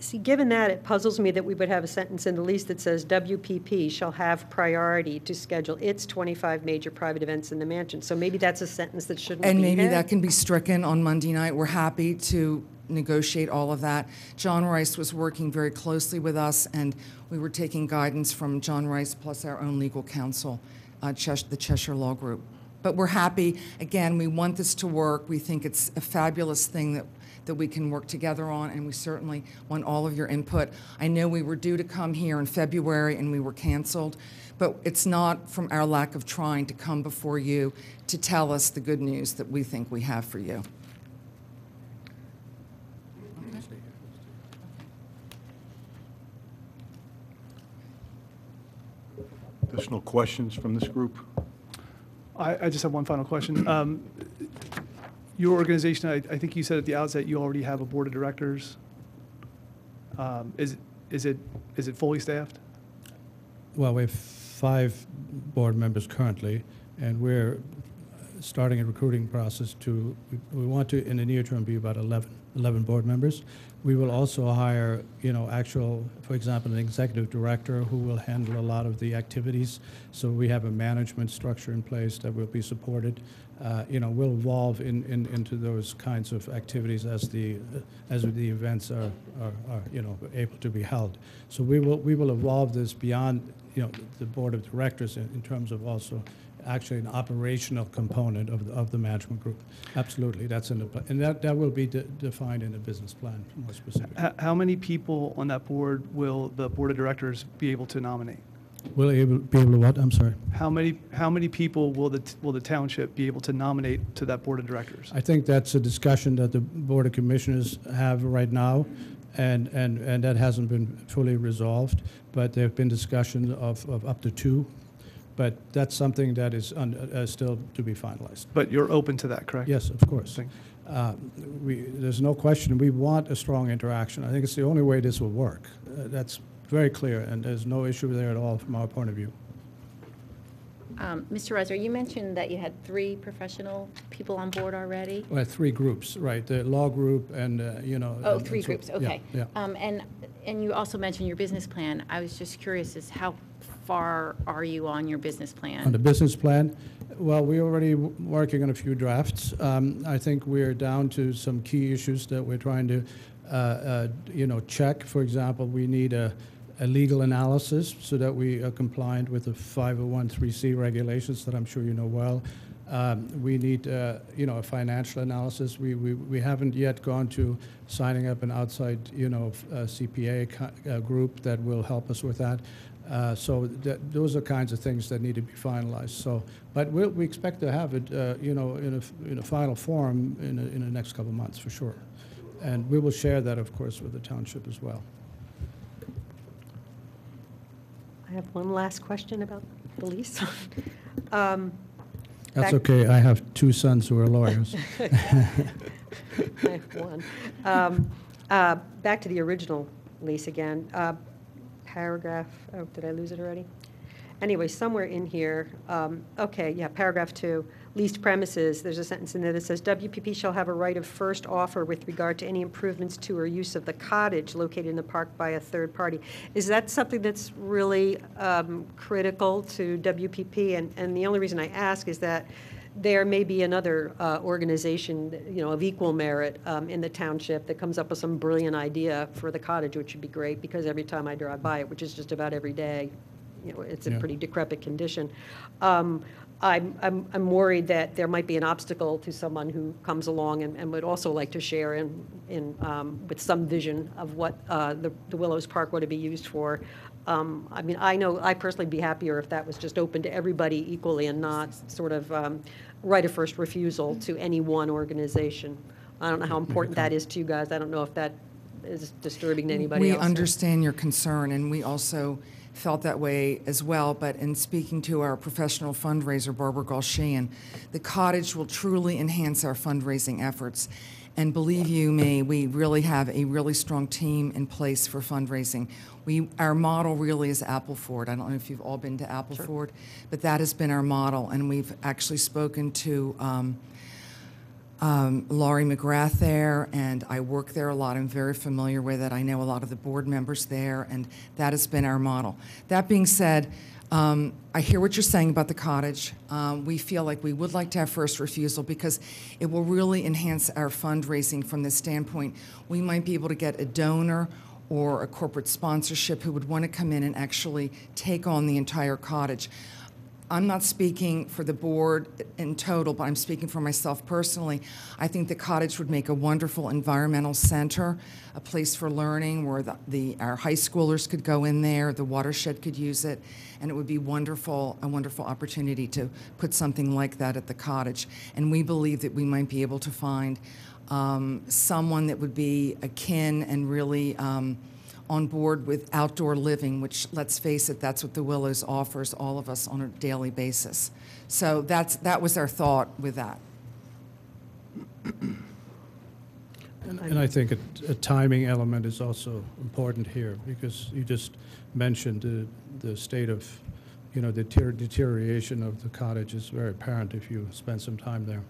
See, given that, it puzzles me that we would have a sentence in the lease that says WPP shall have priority to schedule its 25 major private events in the mansion. So maybe that's a sentence that shouldn't be And maybe there. that can be stricken on Monday night. We're happy to negotiate all of that. John Rice was working very closely with us, and we were taking guidance from John Rice plus our own legal counsel, the Cheshire Law Group. But we're happy. Again, we want this to work. We think it's a fabulous thing that we can work together on, and we certainly want all of your input. I know we were due to come here in February, and we were canceled, but it's not from our lack of trying to come before you to tell us the good news that we think we have for you. Additional questions from this group? I just have one final question. Your organization, I think you said at the outset, you already have a board of directors. Is it fully staffed? Well, we have 5 board members currently, and we're starting a recruiting process we want to, in the near term, be about 11 board members. We will also hire, for example, an executive director who will handle a lot of the activities. So we have a management structure in place that will be supported. We'll evolve into those kinds of activities as the events are able to be held. So we will evolve this beyond the board of directors in terms of also actually an operational component of the management group. Absolutely, that's in the and that will be defined in the business plan more specifically. How many people on that board will the board of directors be able to nominate? Will be able to what? I'm sorry. How many people will the township be able to nominate to that board of directors? I think that's a discussion that the Board of Commissioners have right now, and that hasn't been fully resolved. But there have been discussions of up to 2. But that's something that is still to be finalized. But you're open to that, correct? Yes, of course. There's no question. We want a strong interaction. I think it's the only way this will work. That's very clear, and there's no issue there at all from our point of view. Mr. Reiser, you mentioned that you had 3 professional people on board already? Well, 3 groups, right? The law group and, Oh, 3 groups, okay. Yeah. And you also mentioned your business plan. I was just curious as how far are you on your business plan? On the business plan, well, we're already working on a few drafts. I think we're down to some key issues that we're trying to, check. For example, we need a legal analysis so that we are compliant with the 501(c) regulations that I'm sure you know well. We need, a financial analysis. We haven't yet gone to signing up an outside, CPA group that will help us with that. So those are kinds of things that need to be finalized. So, but we expect to have it, in a final form in the next couple of months for sure, and we will share that, of course, with the township as well. I have one last question about the lease. That's okay. I have 2 sons who are lawyers. I have one. Back to the original lease again. Paragraph, oh, did I lose it already? Anyway, somewhere in here, paragraph 2, leased premises, there's a sentence in there that says, WPP shall have a right of first offer with regard to any improvements to or use of the cottage located in the park by a third party. Is that something that's really critical to WPP? And the only reason I ask is that there may be another organization, of equal merit in the township that comes up with some brilliant idea for the cottage, which would be great, because every time I drive by it, which is just about every day, it's in pretty decrepit condition. I'm worried that there might be an obstacle to someone who comes along and would also like to share with some vision of what the Willows Park would be used for. I know I personally would be happier if that was just open to everybody equally and not sort of right of first refusal to any one organization. I don't know how important that is to you guys. I don't know if that is disturbing to anybody else. We understand your concern, and we also felt that way as well, but in speaking to our professional fundraiser, Barbara Galshian, the cottage will truly enhance our fundraising efforts. And believe you me, we really have a really strong team in place for fundraising. Our model really is Appleford. I don't know if you've all been to Appleford, but that has been our model, and we've actually spoken to Laurie McGrath there, and I work there a lot. I'm very familiar with it. I know a lot of the board members there, and that has been our model. That being said, I hear what you're saying about the cottage. We feel like we would like to have first refusal because it will really enhance our fundraising from this standpoint. We might be able to get a donor or a corporate sponsorship who would want to come in and actually take on the entire cottage. I'm not speaking for the board in total, but I'm speaking for myself personally. I think the cottage would make a wonderful environmental center, a place for learning where our high schoolers could go in there, the watershed could use it, and it would be wonderful, a wonderful opportunity to put something like that at the cottage. And we believe that we might be able to find someone that would be akin and really on board with outdoor living, which, let's face it, that's what the Willows offers all of us on a daily basis. So that was our thought with that. And I think a timing element is also important here, because you just mentioned the state of, the deterioration of the cottage is very apparent if you spend some time there.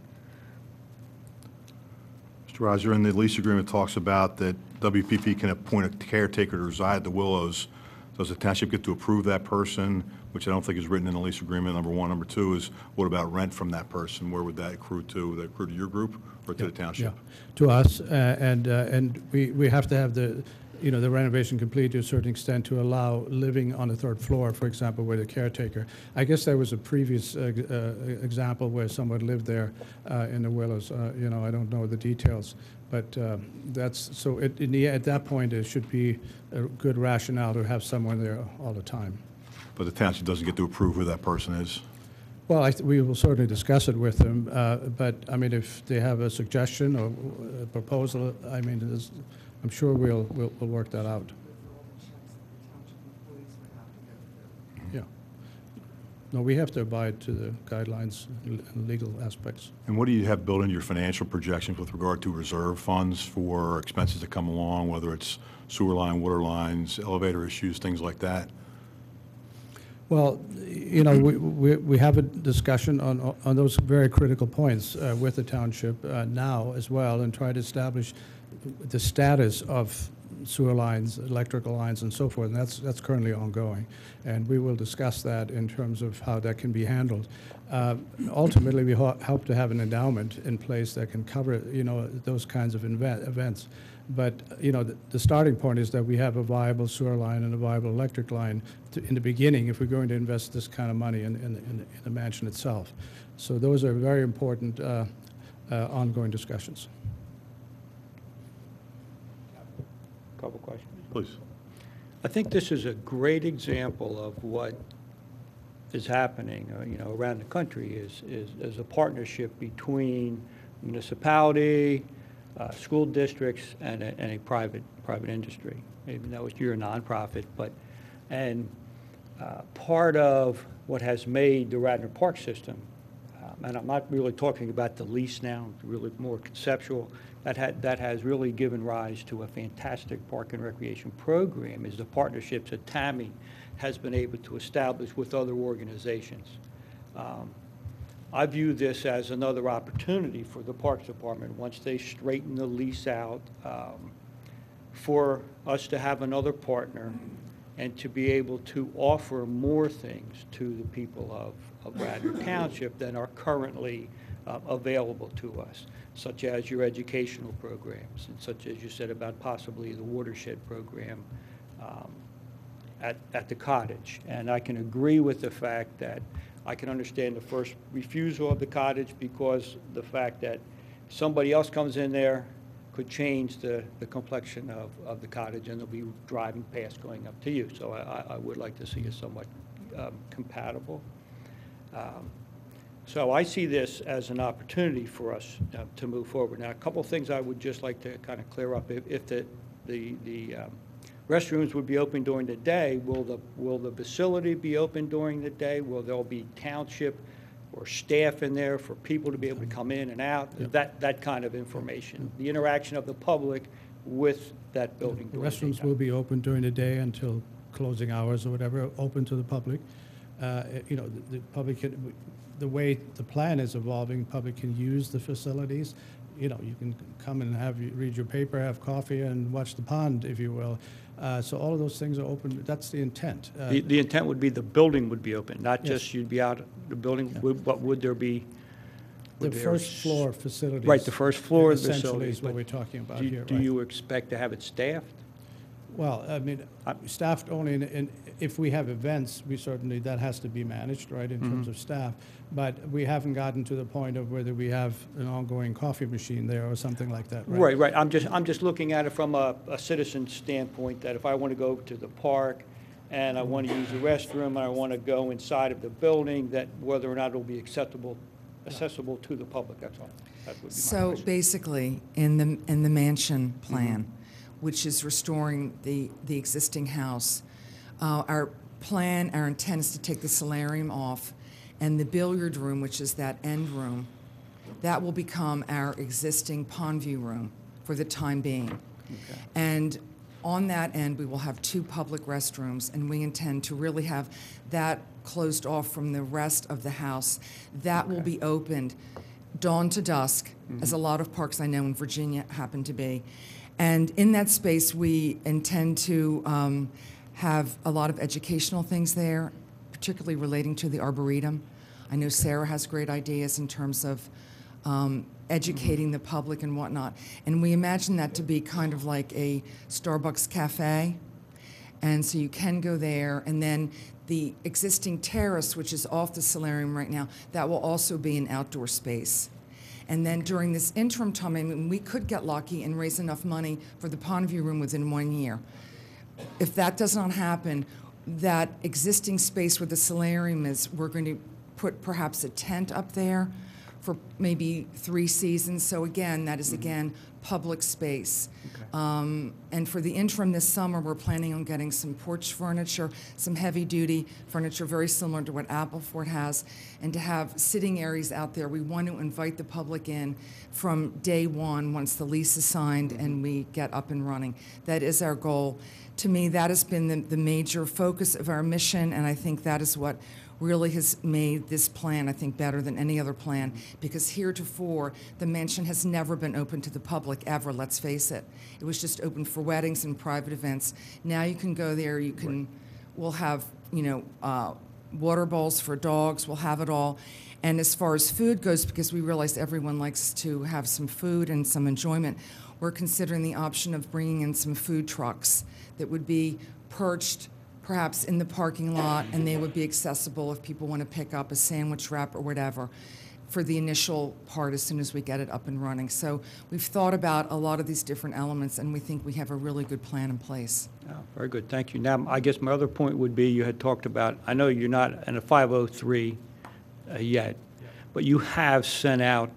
Mr. Reiser, in the lease agreement talks about that WPP can appoint a caretaker to reside at the Willows. Does the township get to approve that person, which I don't think is written in the lease agreement, number one? Number two is, what about rent from that person? Where would that accrue to? Would that accrue to your group or to the township? Yeah, to us, and we have to have the renovation complete to a certain extent to allow living on the third floor, for example, with a caretaker. I guess there was a previous example where someone lived there in the Willows. I don't know the details, but that's so. At that point, it should be a good rationale to have someone there all the time. But the township doesn't get to approve who that person is. Well, we will certainly discuss it with them. But I mean, if they have a suggestion or a proposal, I mean, I'm sure we'll work that out. Yeah. No, we have to abide to the guidelines and legal aspects. And what do you have built into your financial projections with regard to reserve funds for expenses that come along, whether it's sewer line, water lines, elevator issues, things like that? Well, we have a discussion on those very critical points with the township now as well, and try to establish the status of sewer lines, electrical lines, and so forth, and that's currently ongoing. And we will discuss that in terms of how that can be handled. Ultimately, we hope to have an endowment in place that can cover, those kinds of events. But, the starting point is that we have a viable sewer line and a viable electric line in the beginning if we're going to invest this kind of money in the mansion itself. So those are very important ongoing discussions. Couple questions. Please. I think this is a great example of what is happening, around the country is a partnership between municipality, school districts, and a private industry. Even though you're a nonprofit, and part of what has made the Radnor Park system, and I'm not really talking about the lease now, it's really more conceptual, that has really given rise to a fantastic park and recreation program, is the partnerships that Tammy has been able to establish with other organizations. I view this as another opportunity for the Parks Department, once they straighten the lease out, for us to have another partner and to be able to offer more things to the people of Radnor Township than are currently available to us, such as your educational programs, and such as you said about possibly the watershed program at the cottage. And I can agree with the fact that I can understand the first refusal of the cottage, because the fact that somebody else comes in there could change the complexion of the cottage, and they'll be driving past going up to you. So I would like to see it somewhat compatible. So I see this as an opportunity for us to move forward. Now, a couple of things I would just like to kind of clear up. If the restrooms would be open during the day, will the facility be open during the day? Will there be township or staff in there for people to be able to come in and out? Yeah. That kind of information. The interaction of the public with that building. The restrooms will be open during the day until closing hours or whatever, open to the public. The public can, the way the plan is evolving, public can use the facilities you know, you can come and read your paper, have coffee, and watch the pond, if you will. So all of those things are open. That's the intent. The intent would be the building would be open, not Yes. just you'd be out the building, but would there be? The would there first s- floor facilities. Right, the first floor of the essentially facilities. is what but we're talking about do- here. Do right. you expect to have it staffed? Well, I mean, staffed only, if we have events, we certainly, that has to be managed, right, in terms of staff. But we haven't gotten to the point of whether we have an ongoing coffee machine there or something like that, right? Right. I'm just looking at it from a citizen standpoint, that if I want to go to the park and I want to use the restroom and I want to go inside of the building, that whether or not it'll be accessible to the public, that's all. That would be my So question. basically, in the mansion plan, which is restoring the existing house, our plan, our intent is to take the solarium off, and the billiard room, which is that end room, that will become our existing pond view room for the time being. And on that end, we will have 2 public restrooms, and we intend to really have that closed off from the rest of the house. That will be opened dawn to dusk, as a lot of parks I know in Virginia happen to be. And in that space, we intend to have a lot of educational things there, particularly relating to the Arboretum. I know Sarah has great ideas in terms of educating the public and whatnot. And we imagine that to be kind of like a Starbucks cafe. And so you can go there, and then the existing terrace, which is off the solarium right now, that will also be an outdoor space. And then during this interim time, I mean, we could get lucky and raise enough money for the pond view room within 1 year. If that does not happen, that existing space where the solarium is, we're going to put perhaps a tent up there for maybe 3 seasons. So again, that is again public space. And for the interim this summer, we're planning on getting some porch furniture, some heavy-duty furniture, very similar to what Appleford has, and to have sitting areas out there. We want to invite the public in from day one, once the lease is signed and we get up and running. That is our goal. To me, that has been the major focus of our mission, and I think that is what really has made this plan, I think, better than any other plan, because heretofore, the mansion has never been open to the public, ever, let's face it. It was just open for weddings and private events. Now you can go there, you can, we'll have, you know, water bowls for dogs, we'll have it all. And as far as food goes, because we realize everyone likes to have some food and some enjoyment, we're considering the option of bringing in some food trucks that would be perched perhaps in the parking lot, and they would be accessible if people want to pick up a sandwich wrap or whatever for the initial part as soon as we get it up and running. So we've thought about a lot of these different elements, and we think we have a really good plan in place. Oh, very good, thank you. Now, I guess my other point would be, you had talked about, I know you're not in a 503 yet, but you have sent out,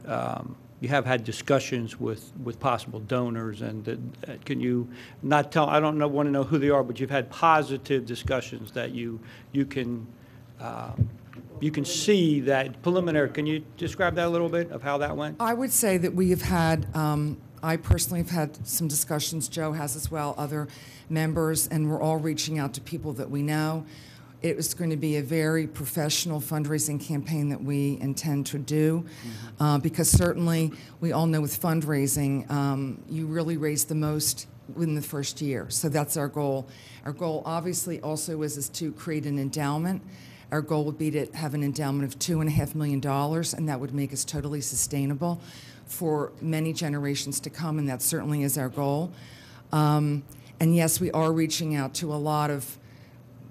you have had discussions with possible donors, and can you not tell, I don't know, want to know who they are, but you've had positive discussions that you can see that preliminary. Can you describe that a little bit of how that went? I would say that we have had, I personally have had some discussions, Joe has as well, other members, and we're all reaching out to people that we know. It was going to be a very professional fundraising campaign that we intend to do, because certainly we all know with fundraising, you really raise the most within the first year. So that's our goal. Our goal obviously also is to create an endowment. Our goal would be to have an endowment of $2.5 million, and that would make us totally sustainable for many generations to come, and that certainly is our goal. And yes, we are reaching out to a lot of,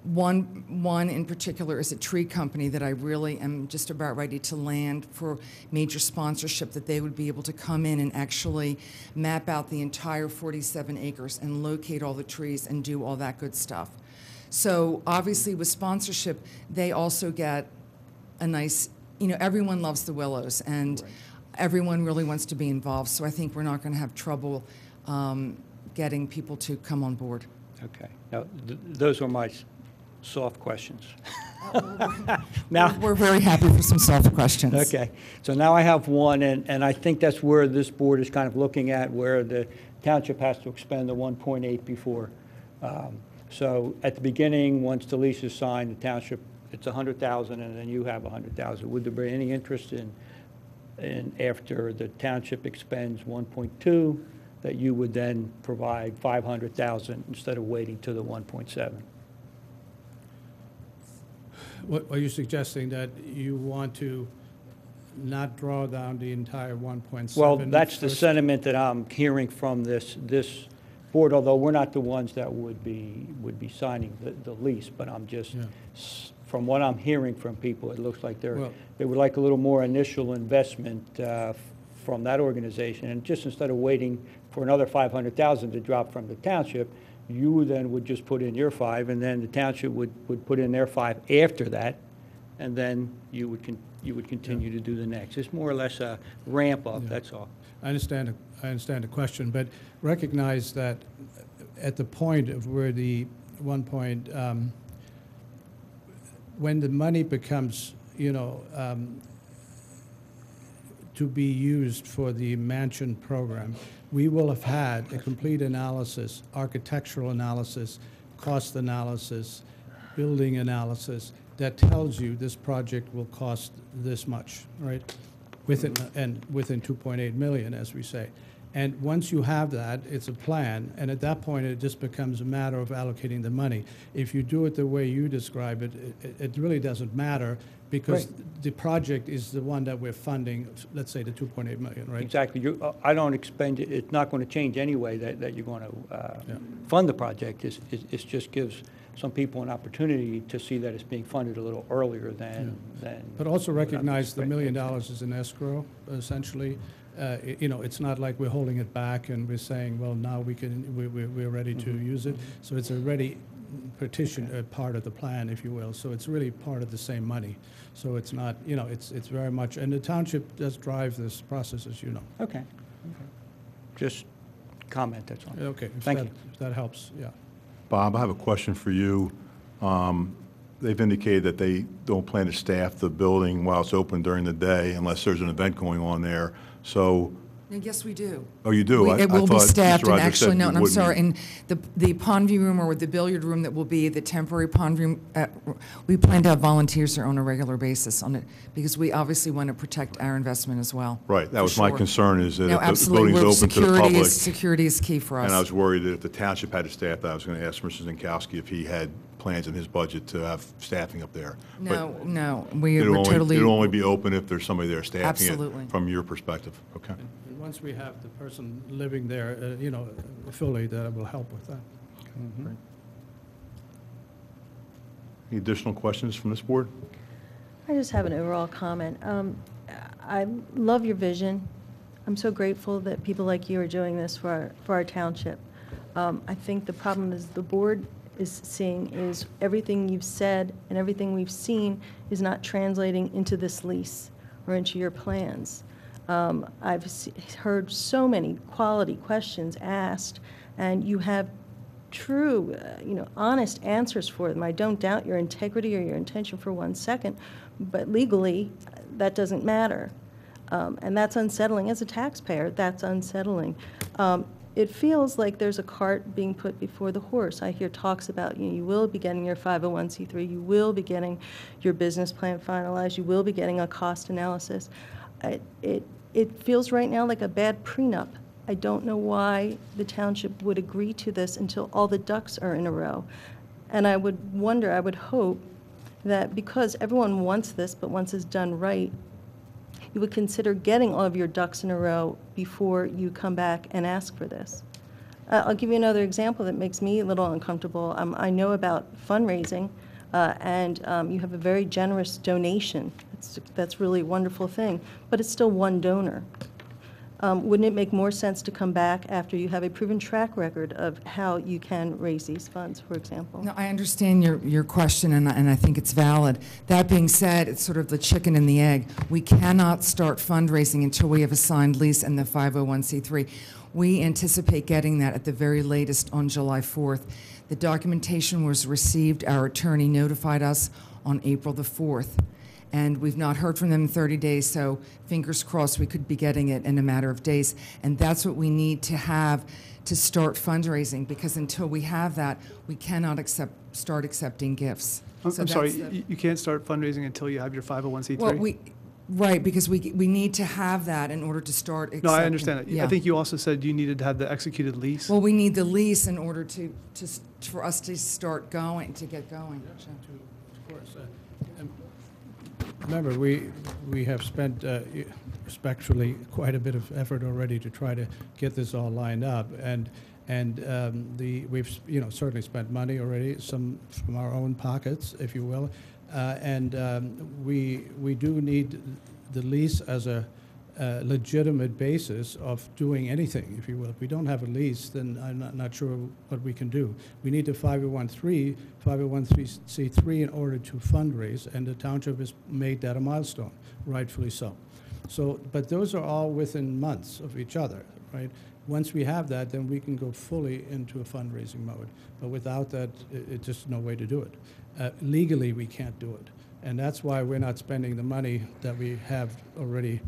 one in particular is a tree company that I really am just about ready to land for major sponsorship, that they would be able to come in and actually map out the entire 47 acres and locate all the trees and do all that good stuff. So obviously with sponsorship, they also get a nice, you know, everyone loves the Willows, and everyone really wants to be involved. So I think we're not going to have trouble getting people to come on board. Okay. Now, those were my soft questions. Now we're very happy for some soft questions. Okay. So now I have one, and I think that's where this board is kind of looking at, where the township has to expend the 1.8 before. So at the beginning, once the lease is signed, the township, it's 100,000, and then you have 100,000. Would there be any interest in and after the township expends 1.2, that you would then provide 500,000 instead of waiting to the 1.7. What, are you suggesting that you want to not draw down the entire 1.7? Well, that's the first? sentiment that I'm hearing from this board, although we're not the ones that would be signing the lease, but I'm just, Yeah. from what I'm hearing from people, it looks like Well- they would like a little more initial investment from that organization, and just instead of waiting for another 500,000 to drop from the township, you then would just put in your 5, and then the township would put in their 5 after that, and then you would continue to do the next. It's more or less a ramp up, Yeah. that's all. I understand the question, but recognize that at the point of where the when the money becomes, to be used for the mansion program, we will have had a complete analysis, architectural analysis, cost analysis, building analysis, that tells you this project will cost this much, right? Within 2.8 million, as we say. And once you have that, it's a plan, and at that point, it just becomes a matter of allocating the money. If you do it the way you describe it, it really doesn't matter, because the project is the one that we're funding, let's say the 2.8 million, right? Exactly. I don't expend it, it's not going to change anyway that you're going to fund the project. It just gives some people an opportunity to see that it's being funded a little earlier than. But also what I'm recognize the $1 expecting. million is in escrow, essentially. It's not like we're holding it back and we're saying, well, now we're ready to use it. So it's already part of the plan, if you will. So it's really part of the same money. So it's not, it's very much, and the township does drive this process, as you know. Okay. Just comment, that's all. Okay. Thank you. If that helps, yeah. Bob, I have a question for you. They've indicated that they don't plan to staff the building while it's open during the day unless there's an event going on there. So, Yes, we do. oh, you do? It will be thought staffed, Mr. and Rogers actually, said no, you and I'm wouldn't. sorry, in the pond view room or the billiard room that will be the temporary pond room, we plan to have volunteers there on a regular basis on it, because we obviously want to protect our investment as well. Right, that for was my sure. concern, is that No, if the absolutely. building's open to the public. Security is key for us. And I was worried that if the township had to staff that, I was going to ask Mr. Zinkowski if he had plans in his budget to have staffing up there. But No, we're it'll totally. It'll only be open if there's somebody there staffing Absolutely. it, from your perspective. Okay. And once we have the person living there, fully, that will help with that. Any additional questions from this board? I just have an overall comment. I love your vision. I'm so grateful that people like you are doing this for our township. I think the problem is the board is seeing is everything you've said and everything we've seen is not translating into this lease or into your plans. I've heard so many quality questions asked, and you have true, honest answers for them. I don't doubt your integrity or your intention for 1 second, but legally, that doesn't matter. And that's unsettling. As a taxpayer, that's unsettling. It feels like there's a cart being put before the horse. I hear talks about, you will be getting your 501c3, you will be getting your business plan finalized, you will be getting a cost analysis. It feels right now like a bad prenup. I don't know why the township would agree to this until all the ducks are in a row. And I would wonder, I would hope that because everyone wants this, but once it's done right, you would consider getting all of your ducks in a row before you come back and ask for this. I'll give you another example that makes me a little uncomfortable. I know about fundraising, and you have a very generous donation. That's really a wonderful thing, but it's still one donor. Wouldn't it make more sense to come back after you have a proven track record of how you can raise these funds, for example? No, I understand your question, and I think it's valid. That being said, it's sort of the chicken and the egg. We cannot start fundraising until we have a signed lease and the 501c3. We anticipate getting that at the very latest on July 4th. The documentation was received. Our attorney notified us on April the 4th. And we've not heard from them in 30 days, so fingers crossed we could be getting it in a matter of days. And that's what we need to have to start fundraising, because until we have that, we cannot start accepting gifts. I'm So sorry, that's the- you can't start fundraising until you have your 501c3? Well, Right, because we need to have that in order to start accepting. No, I understand that. Yeah. I think you also said you needed to have the executed lease. Well, we need the lease in order for us to start going, to get going. Of course. Remember, we have spent respectfully quite a bit of effort already to try to get this all lined up, and we've certainly spent money already, some from our own pockets, if you will, and we do need the lease as a legitimate basis of doing anything, if you will. If we don't have a lease, then I'm not sure what we can do. We need a 501c3 in order to fundraise, and the township has made that a milestone, rightfully so. So, but those are all within months of each other, right? Once we have that, then we can go fully into a fundraising mode. But without that, it's just no way to do it. Legally, we can't do it. And that's why we're not spending the money that we have already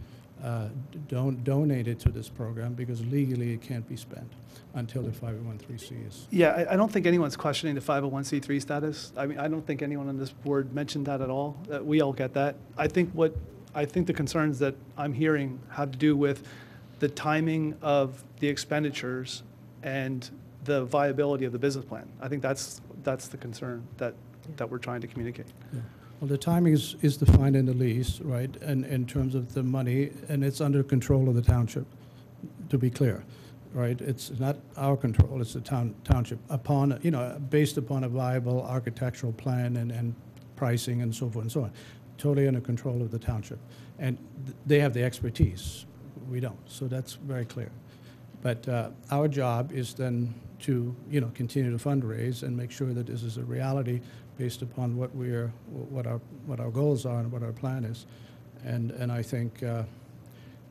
donated to this program, because legally it can't be spent until the 501c is. Yeah, I don't think anyone's questioning the 501c3 status. I mean, I don't think anyone on this board mentioned that at all. We all get that. I think the concerns that I'm hearing have to do with the timing of the expenditures and the viability of the business plan. I think that's the concern that we're trying to communicate. Yeah. Well, the timing is defined in the lease, right, and in terms of the money, and it's under control of the township, to be clear, right? It's not our control, it's the township, upon, based upon a viable architectural plan and pricing and so forth and so on. Totally under control of the township. And they have the expertise. We don't, so that's very clear. But our job is then to, continue to fundraise and make sure that this is a reality based upon what our goals are and what our plan is. And I think,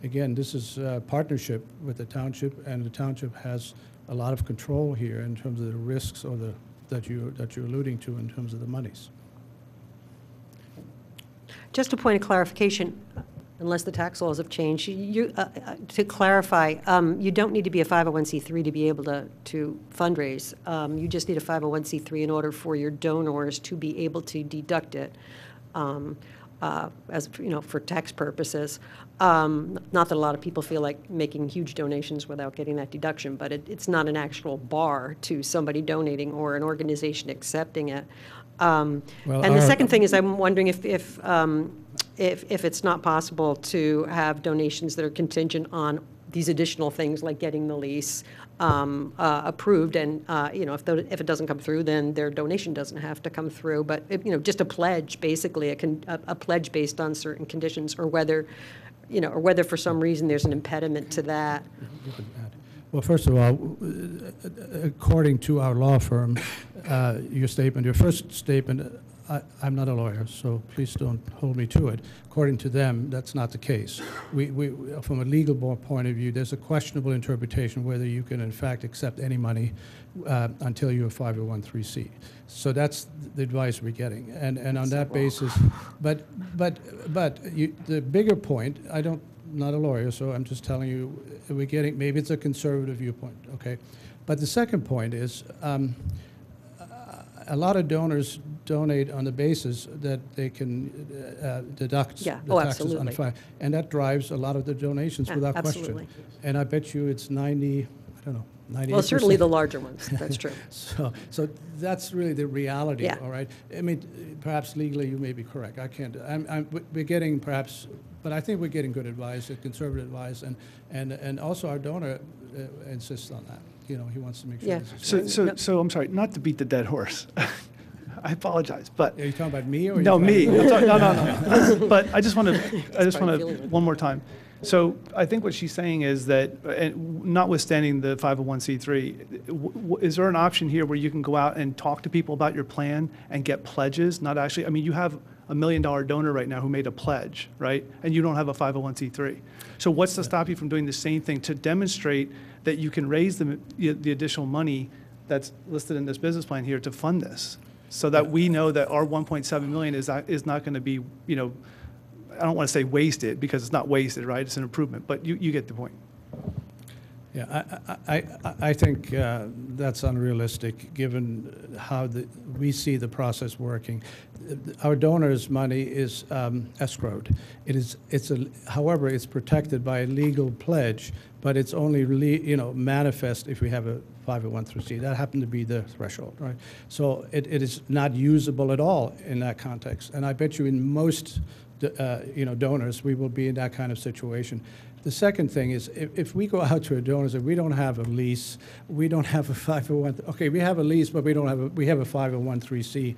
again, this is a partnership with the township, and the township has a lot of control here in terms of the risks or that you're alluding to in terms of the monies. Just a point of clarification, unless the tax laws have changed, to clarify, you don't need to be a 501c3 to be able to fundraise. You just need a 501c3 in order for your donors to be able to deduct it as for tax purposes. Not that a lot of people feel like making huge donations without getting that deduction, but it's not an actual bar to somebody donating or an organization accepting it. And the second thing is, I'm wondering if it's not possible to have donations that are contingent on these additional things like getting the lease approved, and if it doesn't come through, then their donation doesn't have to come through. But just a pledge, basically, a pledge based on certain conditions, or whether for some reason there's an impediment to that. Well, first of all, according to our law firm, your first statement, I'm not a lawyer, so please don't hold me to it. According to them, that's not the case. We from a legal point of view, there's a questionable interpretation whether you can, in fact, accept any money until you're a 501c3. So that's the advice we're getting. And on that basis, but the bigger point, not a lawyer, so I'm just telling you, we're getting, maybe it's a conservative viewpoint, okay? But the second point is, a lot of donors donate on the basis that they can deduct the taxes on the file, and that drives a lot of the donations without question. And I bet you it's 90, I don't know, 98%. Well, certainly the larger ones, that's true. So that's really the reality, all right? I mean, perhaps legally you may be correct. I can't, we're getting perhaps, but I think we're getting good advice, conservative advice, and also our donor insists on that. He wants to make sure this is So I'm sorry, not to beat the dead horse. I apologize, but. Are you talking about me or? No, me. No. But I just want to, one more time. So I think what she's saying is that, notwithstanding the 501c3, is there an option here where you can go out and talk to people about your plan and get pledges? Not actually, I mean, you have $1 million donor right now who made a pledge, right? And you don't have a 501c3. So what's to stop you from doing the same thing to demonstrate that you can raise the additional money that's listed in this business plan here to fund this, so that we know that our 1.7 million is not going to be, I don't want to say wasted, because it's not wasted, right? It's an improvement, but you get the point. Yeah, I think that's unrealistic, given how we see the process working. Our donors' money is escrowed. However, it's protected by a legal pledge, but it's only manifest if we have a 501(c). That happened to be the threshold, right? So it is not usable at all in that context. And I bet you in most donors, we will be in that kind of situation. The second thing is, if we go out to a donor and say, we don't have a lease, we don't have a 501, okay, we have a lease, but we have a 501(c).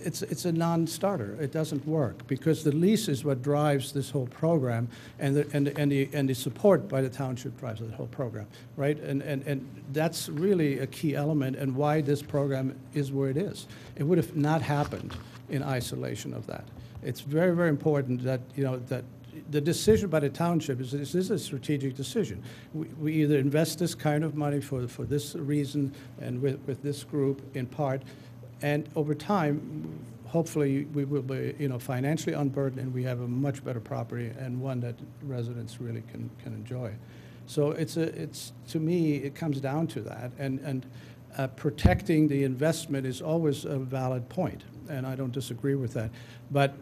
It's a non-starter. It doesn't work, because the lease is what drives this whole program, and the support by the township drives the whole program, right? And that's really a key element, and why this program is where it is. It would have not happened in isolation of that. It's very, very important that that the decision by the township is this is a strategic decision. We either invest this kind of money for this reason and with this group in part, and over time, hopefully we will be financially unburdened, and we have a much better property and one that residents really can enjoy. So it's to me it comes down to that, and protecting the investment is always a valid point, and I don't disagree with that, but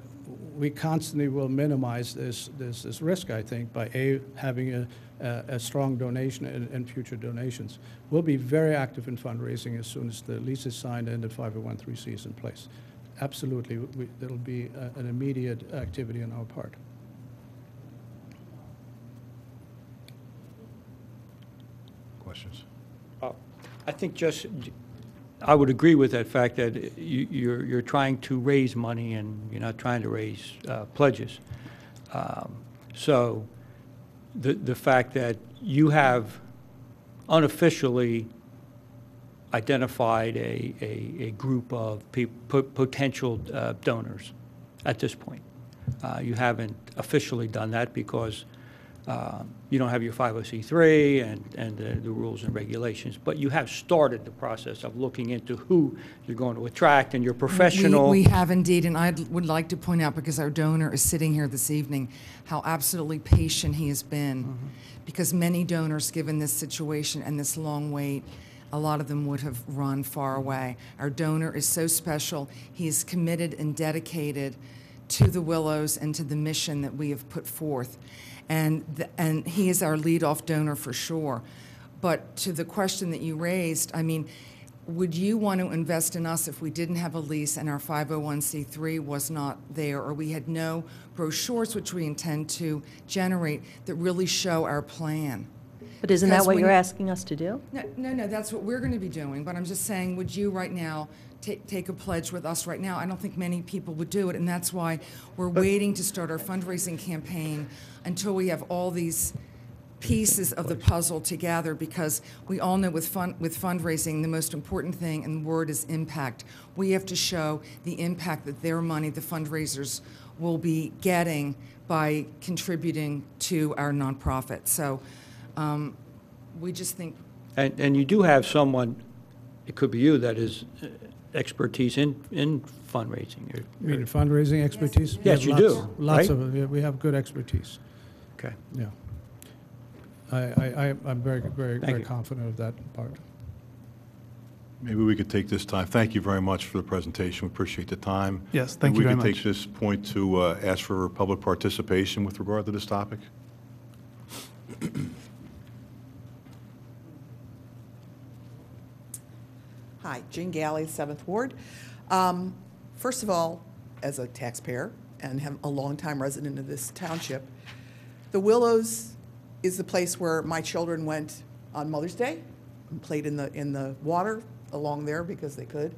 we constantly will minimize this risk, I think, by having a strong donation and future donations. We'll be very active in fundraising as soon as the lease is signed and the 501(c) is in place. Absolutely, there'll be an immediate activity on our part. Questions? I think I would agree with that fact that you're trying to raise money and you're not trying to raise pledges. So the fact that you have unofficially identified a group of potential donors at this point. You haven't officially done that because you don't have your 501(c)(3) and the rules and regulations, but you have started the process of looking into who you're going to attract and your professional. We have indeed, and I would like to point out, because our donor is sitting here this evening, how absolutely patient he has been, because many donors, given this situation and this long wait, a lot of them would have run far away. Our donor is so special. He is committed and dedicated to the Willows and to the mission that we have put forth. And he is our leadoff donor for sure. But to the question that you raised, I mean, would you want to invest in us if we didn't have a lease and our 501(c)(3) was not there, or we had no brochures, which we intend to generate, that really show our plan? But isn't that what you're asking us to do? No, that's what we're going to be doing. But I'm just saying, would you right now take a pledge with us right now? I don't think many people would do it, and that's why we're waiting to start our fundraising campaign until we have all these pieces of the puzzle together, because we all know with fundraising, the most important thing, and the word is impact. We have to show the impact that their money, the fundraisers, will be getting by contributing to our nonprofit. So we just think. And you do have someone, it could be you, that is expertise in fundraising. You mean fundraising expertise? Yes, you do, Lots right? of it. We have good expertise. Okay. Yeah. I'm very confident of that part. Maybe we could take this time. Thank you very much for the presentation. We appreciate the time. Yes, thank you very much. We could take this point to ask for public participation with regard to this topic. Hi, Jean Galley, 7th Ward. First of all, as a taxpayer and a longtime resident of this township, the Willows is the place where my children went on Mother's Day and played in the water along there because they could.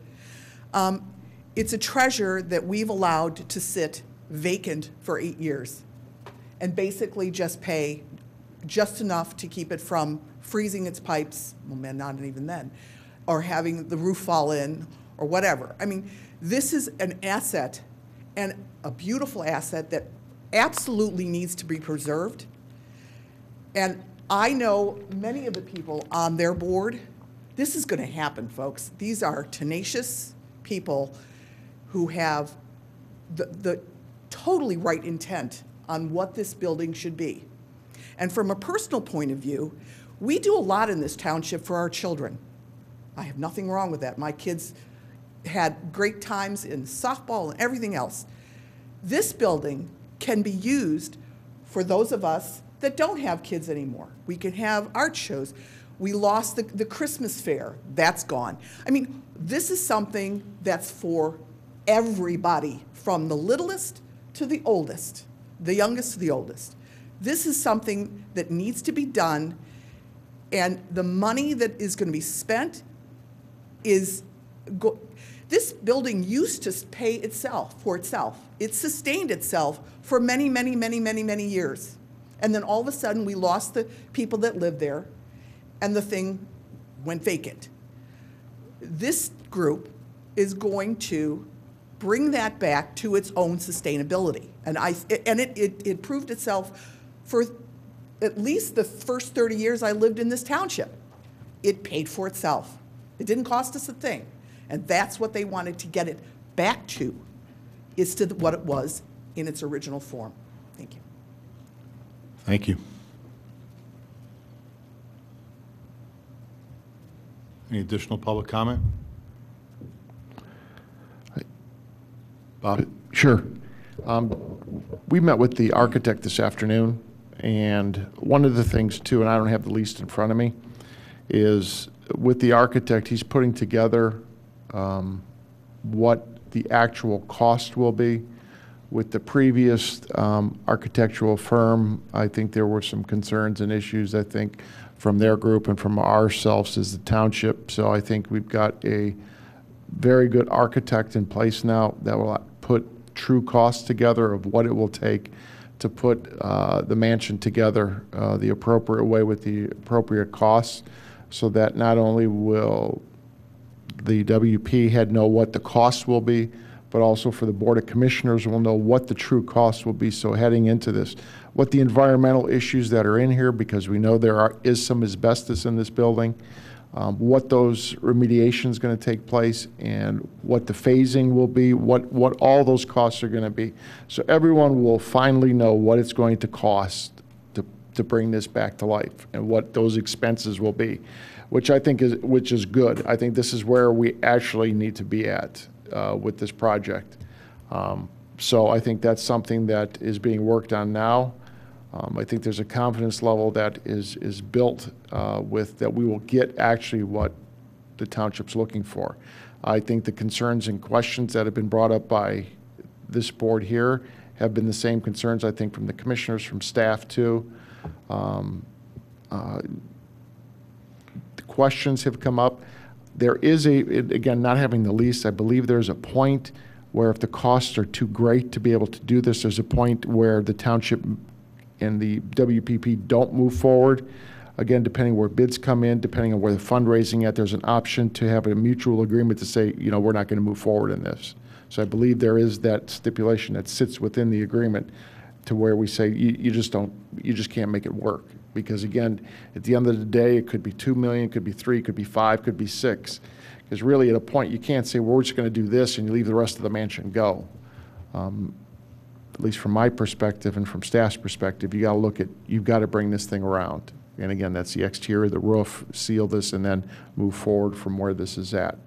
It's a treasure that we've allowed to sit vacant for 8 years and basically just pay just enough to keep it from freezing its pipes, well, man, not even then, or having the roof fall in, or whatever. I mean, this is an asset, and a beautiful asset that absolutely needs to be preserved. And I know many of the people on their board. This is going to happen, folks. These are tenacious people who have the totally right intent on what this building should be. And from a personal point of view, We do a lot in this township for our children. I have nothing wrong with that. My kids had great times in softball and everything else. This building can be used for those of us that don't have kids anymore. We can have art shows. We lost the Christmas fair. That's gone. I mean, this is something that's for everybody, from the littlest to the oldest, the youngest to the oldest. This is something that needs to be done, and the money that is going to be spent is this building used to pay itself for itself. It sustained itself for many, many, many, many, many years. And then all of a sudden, we lost the people that lived there, and the thing went vacant. This group is going to bring that back to its own sustainability. And it proved itself for at least the first 30 years I lived in this township. It paid for itself. It didn't cost us a thing. And that's what they wanted to get it back to, is to what it was in its original form. Thank you. Thank you. Any additional public comment? Bob? Sure. We met with the architect this afternoon, and one of the things too, and I don't have the lease in front of me, is with the architect, he's putting together what the actual cost will be. With the previous architectural firm, I think there were some concerns and issues, I think, from their group and from ourselves as the township. So I think we've got a very good architect in place now that will put true costs together of what it will take to put the mansion together the appropriate way with the appropriate costs, so that not only will the WP head know what the costs will be, but also for the Board of Commissioners will know what the true costs will be. So heading into this, what the environmental issues that are in here, because we know there is some asbestos in this building, what those remediations going to take place, and what the phasing will be, what all those costs are going to be. So everyone will finally know what it's going to cost to bring this back to life, and what those expenses will be, which I think is good. I think this is where we actually need to be at with this project. So I think that's something that is being worked on now. I think there's a confidence level that is built with that we will get actually what the township's looking for. I think the concerns and questions that have been brought up by this board here have been the same concerns, I think, from the commissioners, from staff too. The questions have come up. There is again, not having the lease, I believe there's a point where if the costs are too great to be able to do this, there's a point where the township and the WPP don't move forward. Again, depending where bids come in, depending on where the fundraising at, there's an option to have a mutual agreement to say, you know, we're not going to move forward in this. So I believe there is that stipulation that sits within the agreement to where we say you just can't make it work. Because again, at the end of the day, it could be 2 million, could be 3, could be 5, could be 6. Because really at a point, you can't say, well, we're just going to do this and you leave the rest of the mansion go. At least from my perspective and from staff's perspective, you got to look at, you've got to bring this thing around. And again, that's the exterior, the roof, seal this, and then move forward from where this is at.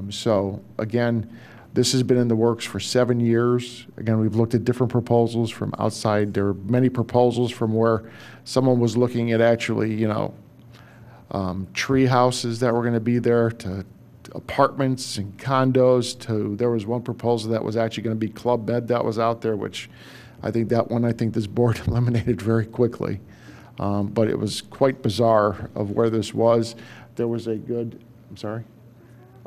So again, this has been in the works for 7 years. Again, we've looked at different proposals from outside. There are many proposals from where someone was looking at actually, you know, tree houses that were going to be there, to apartments and condos, to there was one proposal that was actually going to be Club Med that was out there, which I think this board eliminated very quickly. But it was quite bizarre of where this was. There was a good, I'm sorry?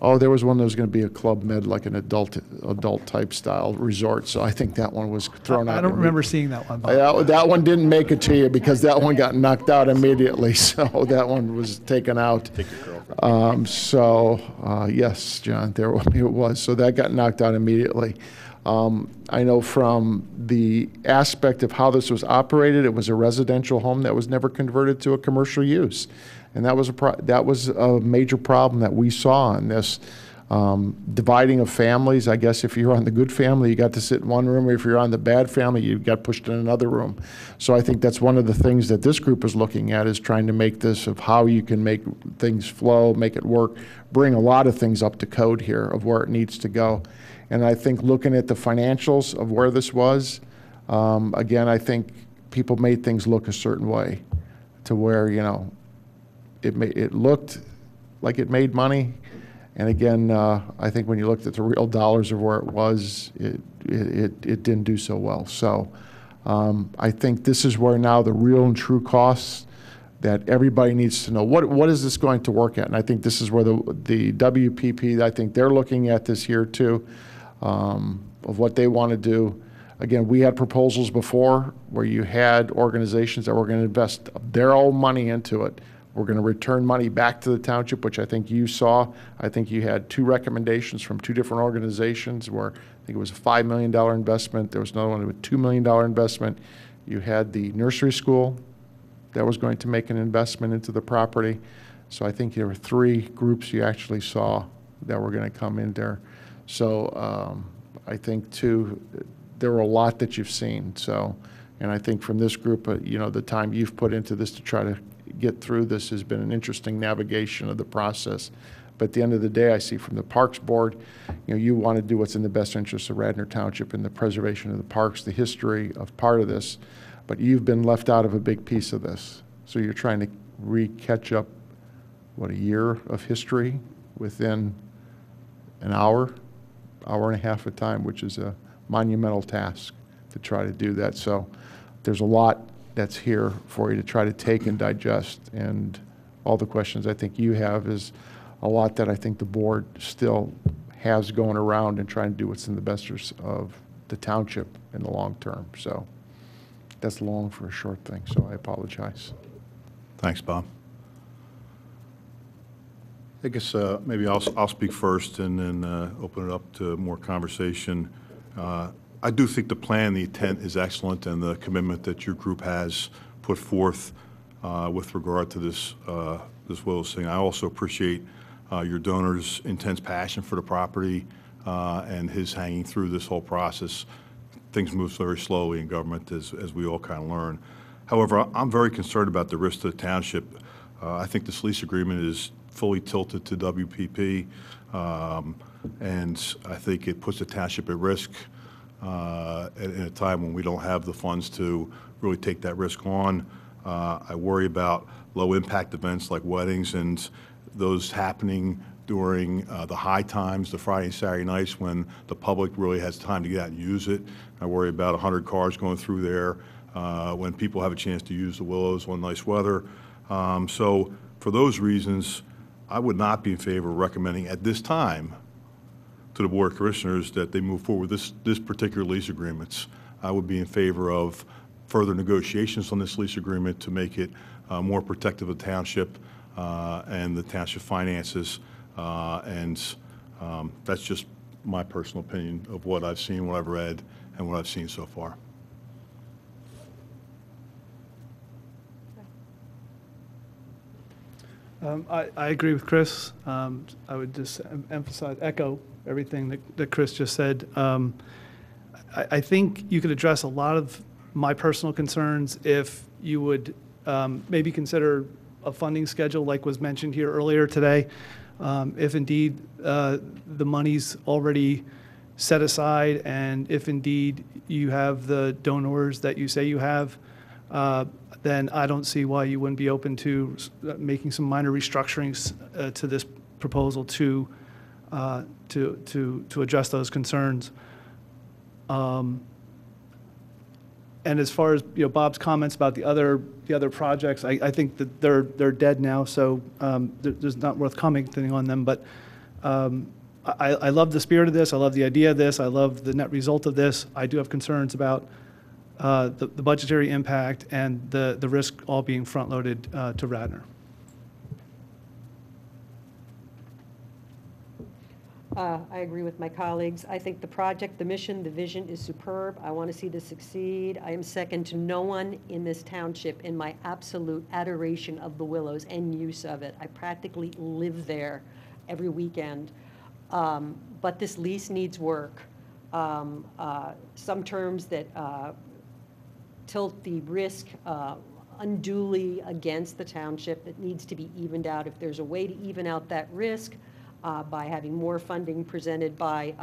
Oh, there was one that was going to be a Club Med, like an adult type style resort. So I think that one was thrown out. I don't remember seeing that one. That one didn't make it to you because that one got knocked out immediately. So that one was taken out. Take your girlfriend. Yes, John, there it was. So that got knocked out immediately. I know from the aspect of how this was operated, it was a residential home that was never converted to a commercial use. And that was a major problem that we saw in this. Dividing of families, I guess if you're on the good family, you got to sit in one room. If you're on the bad family, you got pushed in another room. So I think that's one of the things that this group is looking at, is trying to make this of how you can make things flow, make it work, bring a lot of things up to code here of where it needs to go. And I think looking at the financials of where this was, again, I think people made things look a certain way to where, you know, it looked like it made money. And again, I think when you looked at the real dollars of where it was, it didn't do so well. So I think this is where now the real and true costs that everybody needs to know, what is this going to work at? And I think this is where the WPP, I think they're looking at this here too, of what they want to do. Again, we had proposals before where you had organizations that were going to invest their own money into it. We're going to return money back to the township, which I think you saw. I think you had 2 recommendations from 2 different organizations where I think it was a $5 million investment. There was another one with a $2 million investment. You had the nursery school that was going to make an investment into the property. So I think there were 3 groups you actually saw that were going to come in there. So I think, too, there were a lot that you've seen. So, and I think from this group, you know, the time you've put into this to try to get through this has been an interesting navigation of the process. But at the end of the day, I see from the Parks Board, you know, you want to do what's in the best interest of Radnor Township and the preservation of the parks, the history of part of this, but you've been left out of a big piece of this. So you're trying to catch up, what, a year of history within an hour and a half of time, which is a monumental task to try to do that. So there's a lot that's here for you to try to take and digest. And all the questions I think you have is a lot that I think the board still has going around and trying to do what's in the best interest of the township in the long term. So that's long for a short thing, so I apologize. Thanks, Bob. I guess maybe I'll speak first and then open it up to more conversation. I do think the plan, the intent is excellent, and the commitment that your group has put forth with regard to this Willows thing. I also appreciate your donor's intense passion for the property and his hanging through this whole process. Things move very slowly in government, as we all kind of learn. However, I'm very concerned about the risk to the township. I think this lease agreement is fully tilted to WPP, and I think it puts the township at risk in a time when we don't have the funds to really take that risk on. I worry about low-impact events like weddings and those happening during the high times, the Friday and Saturday nights when the public really has time to get out and use it. I worry about 100 cars going through there when people have a chance to use the Willows on nice weather. So for those reasons, I would not be in favor of recommending at this time to the Board of Commissioners that they move forward with this particular lease agreements. I would be in favor of further negotiations on this lease agreement to make it more protective of the township and the township finances. That's just my personal opinion of what I've seen, what I've read, and what I've seen so far. I agree with Chris. I would just echo everything that Chris just said. I think you could address a lot of my personal concerns if you would maybe consider a funding schedule like was mentioned here earlier today. If indeed the money's already set aside and if indeed you have the donors that you say you have, then I don't see why you wouldn't be open to making some minor restructurings to this proposal to address those concerns. And as far as Bob's comments about the other projects, I think that they're dead now, so there's not worth commenting on them. But I love the spirit of this. I love the idea of this. I love the net result of this. I do have concerns about the budgetary impact and the risk all being front-loaded to Radnor. I agree with my colleagues. I think the project, the mission, the vision is superb. I want to see this succeed. I am second to no one in this township in my absolute adoration of the Willows and use of it. I practically live there every weekend. But this lease needs work. Some terms that tilt the risk unduly against the township that needs to be evened out. If there's a way to even out that risk by having more funding presented by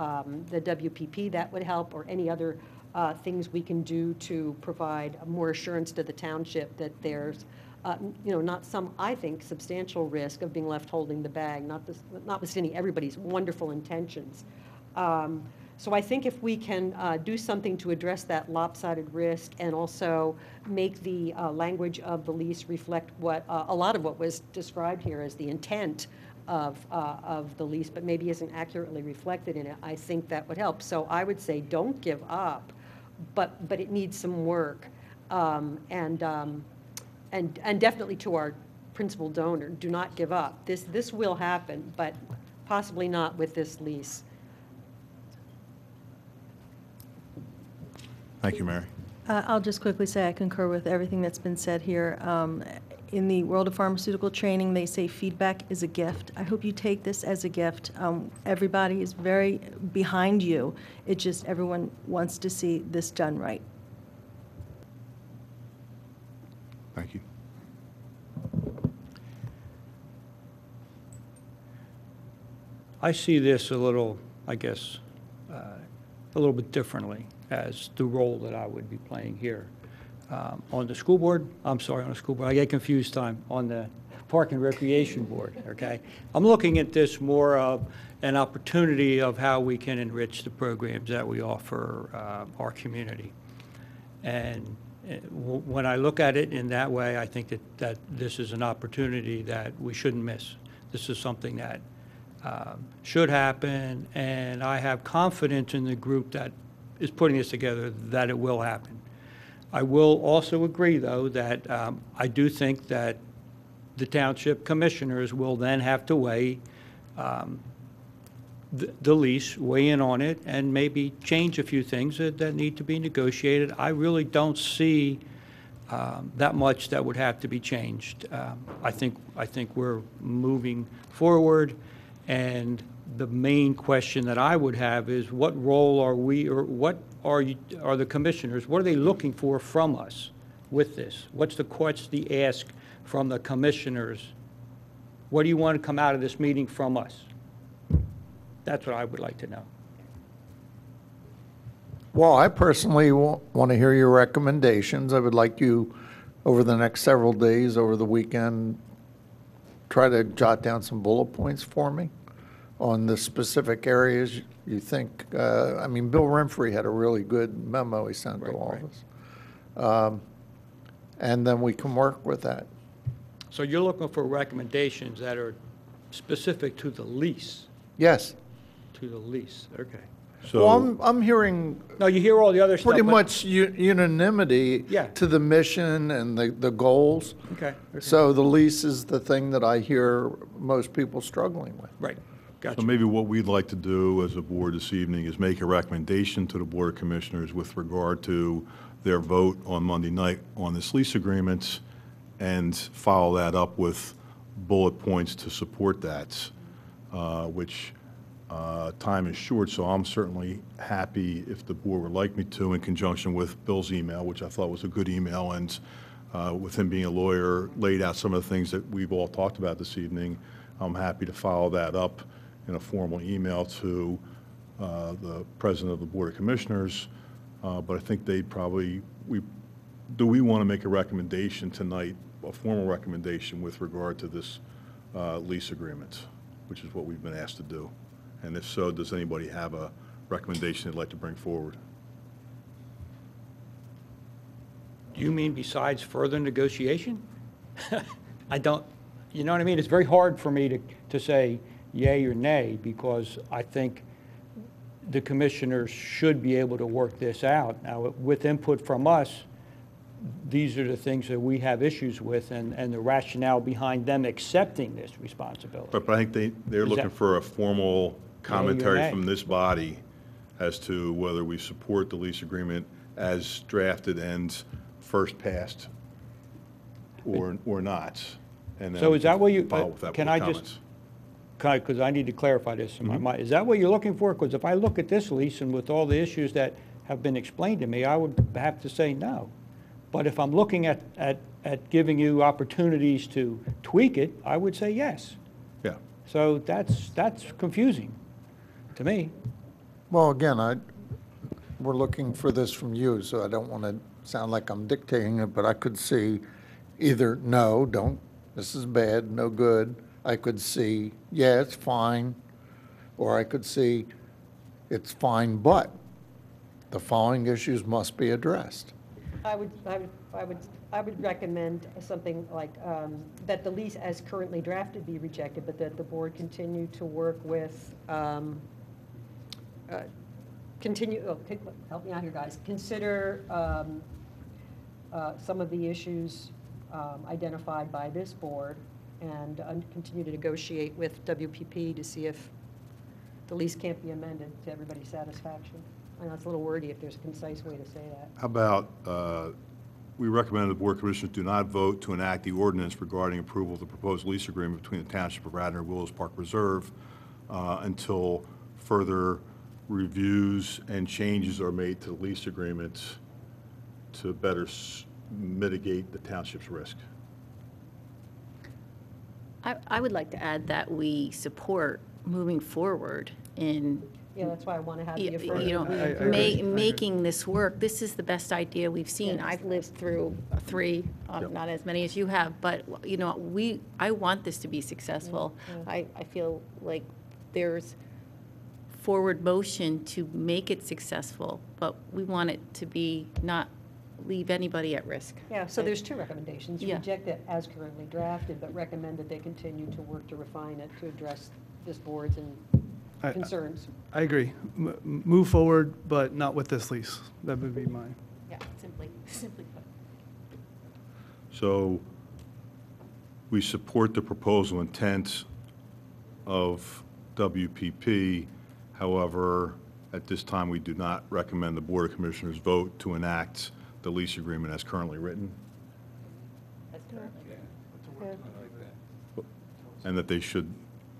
the WPP, that would help, or any other things we can do to provide more assurance to the township that there's not some, I think, substantial risk of being left holding the bag, notwithstanding everybody's wonderful intentions. So I think if we can do something to address that lopsided risk and also make the language of the lease reflect what a lot of what was described here as the intent of the lease, but maybe isn't accurately reflected in it, I think that would help. So I would say don't give up, but it needs some work. And definitely to our principal donor, do not give up. This will happen, but possibly not with this lease. Thank you, Mary. I'll just quickly say I concur with everything that's been said here. In the world of pharmaceutical training, they say feedback is a gift. I hope you take this as a gift. Everybody is very behind you. It just, everyone wants to see this done right. Thank you. I see this a little, I guess, a little bit differently as the role that I would be playing here. On the school board, on the school board, I get confused on the Park and Recreation Board, okay? I'm looking at this more of an opportunity of how we can enrich the programs that we offer our community. And when I look at it in that way, I think that this is an opportunity that we shouldn't miss. This is something that should happen, and I have confidence in the group that is putting this together that it will happen. I will also agree, though, that I do think that the township commissioners will then have to weigh the lease, weigh in on it, and maybe change a few things that need to be negotiated. I really don't see that much that would have to be changed. I think we're moving forward, and the main question that I would have is what role are we, or what are the commissioners, what are they looking for from us with this? What's the ask from the commissioners? What do you want to come out of this meeting from us? That's what I would like to know. Well, I personally want to hear your recommendations. I would like you, over the next several days, over the weekend, try to jot down some bullet points for me on the specific areas you think. I mean, Bill Renfrey had a really good memo he sent to all of us. And then we can work with that. So you're looking for recommendations that are specific to the lease? Yes. To the lease, okay. So, well, I'm hearing no, you hear all the other stuff. Pretty much unanimity to the mission and the goals. Okay. So the lease is the thing that I hear most people struggling with. Right. Gotcha. So maybe what we'd like to do as a board this evening is make a recommendation to the Board of Commissioners with regard to their vote on Monday night on this lease agreement, and follow that up with bullet points to support that, which time is short, so I'm certainly happy if the board would like me to, in conjunction with Bill's email, which I thought was a good email, and with him being a lawyer, laid out some of the things that we've all talked about this evening. I'm happy to follow that up in a formal email to the President of the Board of Commissioners, but I think they'd probably, do we want to make a recommendation tonight, a formal recommendation with regard to this lease agreement, which is what we've been asked to do? And if so, does anybody have a recommendation they'd like to bring forward? Do you mean besides further negotiation? I don't, you know what I mean? It's very hard for me to say yay or nay, because I think the commissioners should be able to work this out. Now, with input from us, these are the things that we have issues with, and the rationale behind them accepting this responsibility. But I think they're looking for a formal commentary nay? from this body as to whether we support the lease agreement as drafted and first passed or not. And So is that what you, follow with that can with I comments. just, because I need to clarify this in my mind. Is that what you're looking for? Because if I look at this lease and with all the issues that have been explained to me, I would have to say no. But if I'm looking at giving you opportunities to tweak it, I would say yes. Yeah. So that's confusing to me. Well, again, we're looking for this from you, so I don't want to sound like I'm dictating it, but I could see either, no, don't, this is bad, no good. I could see, yeah, it's fine, or I could see, it's fine, but the following issues must be addressed. I would recommend something like that the lease as currently drafted be rejected, but that the board continue to work with, help me out here, guys. Consider some of the issues identified by this board and continue to negotiate with WPP to see if the lease can't be amended to everybody's satisfaction. I know it's a little wordy if there's a concise way to say that. How about, we recommend the Board of Commissioners do not vote to enact the ordinance regarding approval of the proposed lease agreement between the Township of Radnor and Willows Park Reserve until further reviews and changes are made to the lease agreement to better mitigate the township's risk. I would like to add that we support moving forward in, Yeah, that's why I want to have the you know, affirmative. making this work. This is the best idea we've seen. I've lived through three, not as many as you have, but, you know, I want this to be successful. I feel like there's forward motion to make it successful, but we want it to be not leave anybody at risk. Yeah, so there's two recommendations. Yeah. Reject it as currently drafted, but recommend that they continue to work to refine it to address this board's concerns. I agree. Move forward, but not with this lease. That would be mine. Yeah, simply put. So we support the proposal intent of WPP. However, at this time, we do not recommend the Board of Commissioners vote to enact the lease agreement as currently written, and that they should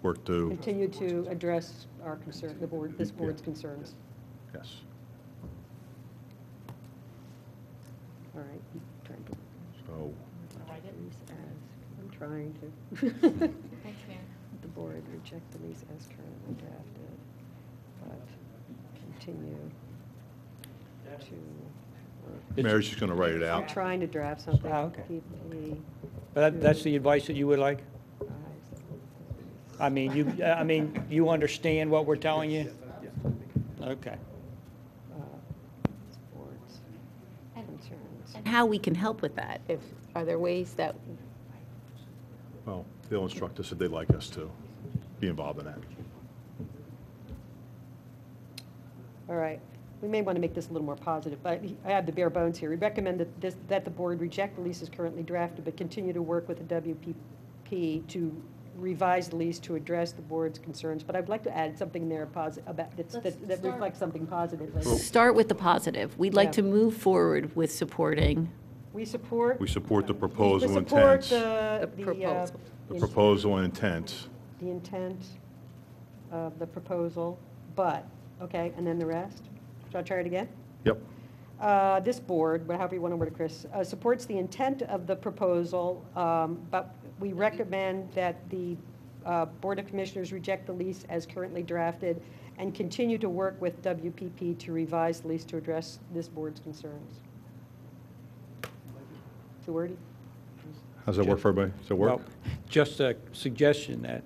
work to, Continue to address our concern, this board's concerns. yes. All right. So, I'm trying to. Thanks, Mayor. The board reject the lease as currently drafted, but continue to work. Mary's just going to write it I'm out. trying to draft something. Okay. PP, But that's the advice that you would like? rise. I mean, you understand what we're telling you? Okay. Board's concerns. And how we can help with that. Are there ways that, Well, they'll instruct us if they'd like us to be involved in that. All right. We may want to make this a little more positive, but I have the bare bones here. We recommend that the board reject the lease as currently drafted, but continue to work with the WPP to revise the lease to address the board's concerns. But I'd like to add something there that reflects something positive. start with the positive. We'd like Yeah. to move forward with supporting We support. We support the We proposal support intent. the proposal. The proposal and intent. The intent of the proposal, but, okay, and then the rest? Shall I try it again? Yep. This board, however you want to word it, Chris, supports the intent of the proposal, but we recommend that the Board of Commissioners reject the lease as currently drafted and continue to work with WPP to revise the lease to address this board's concerns. Too wordy? How's that work for everybody? Does that work? Well, just a suggestion that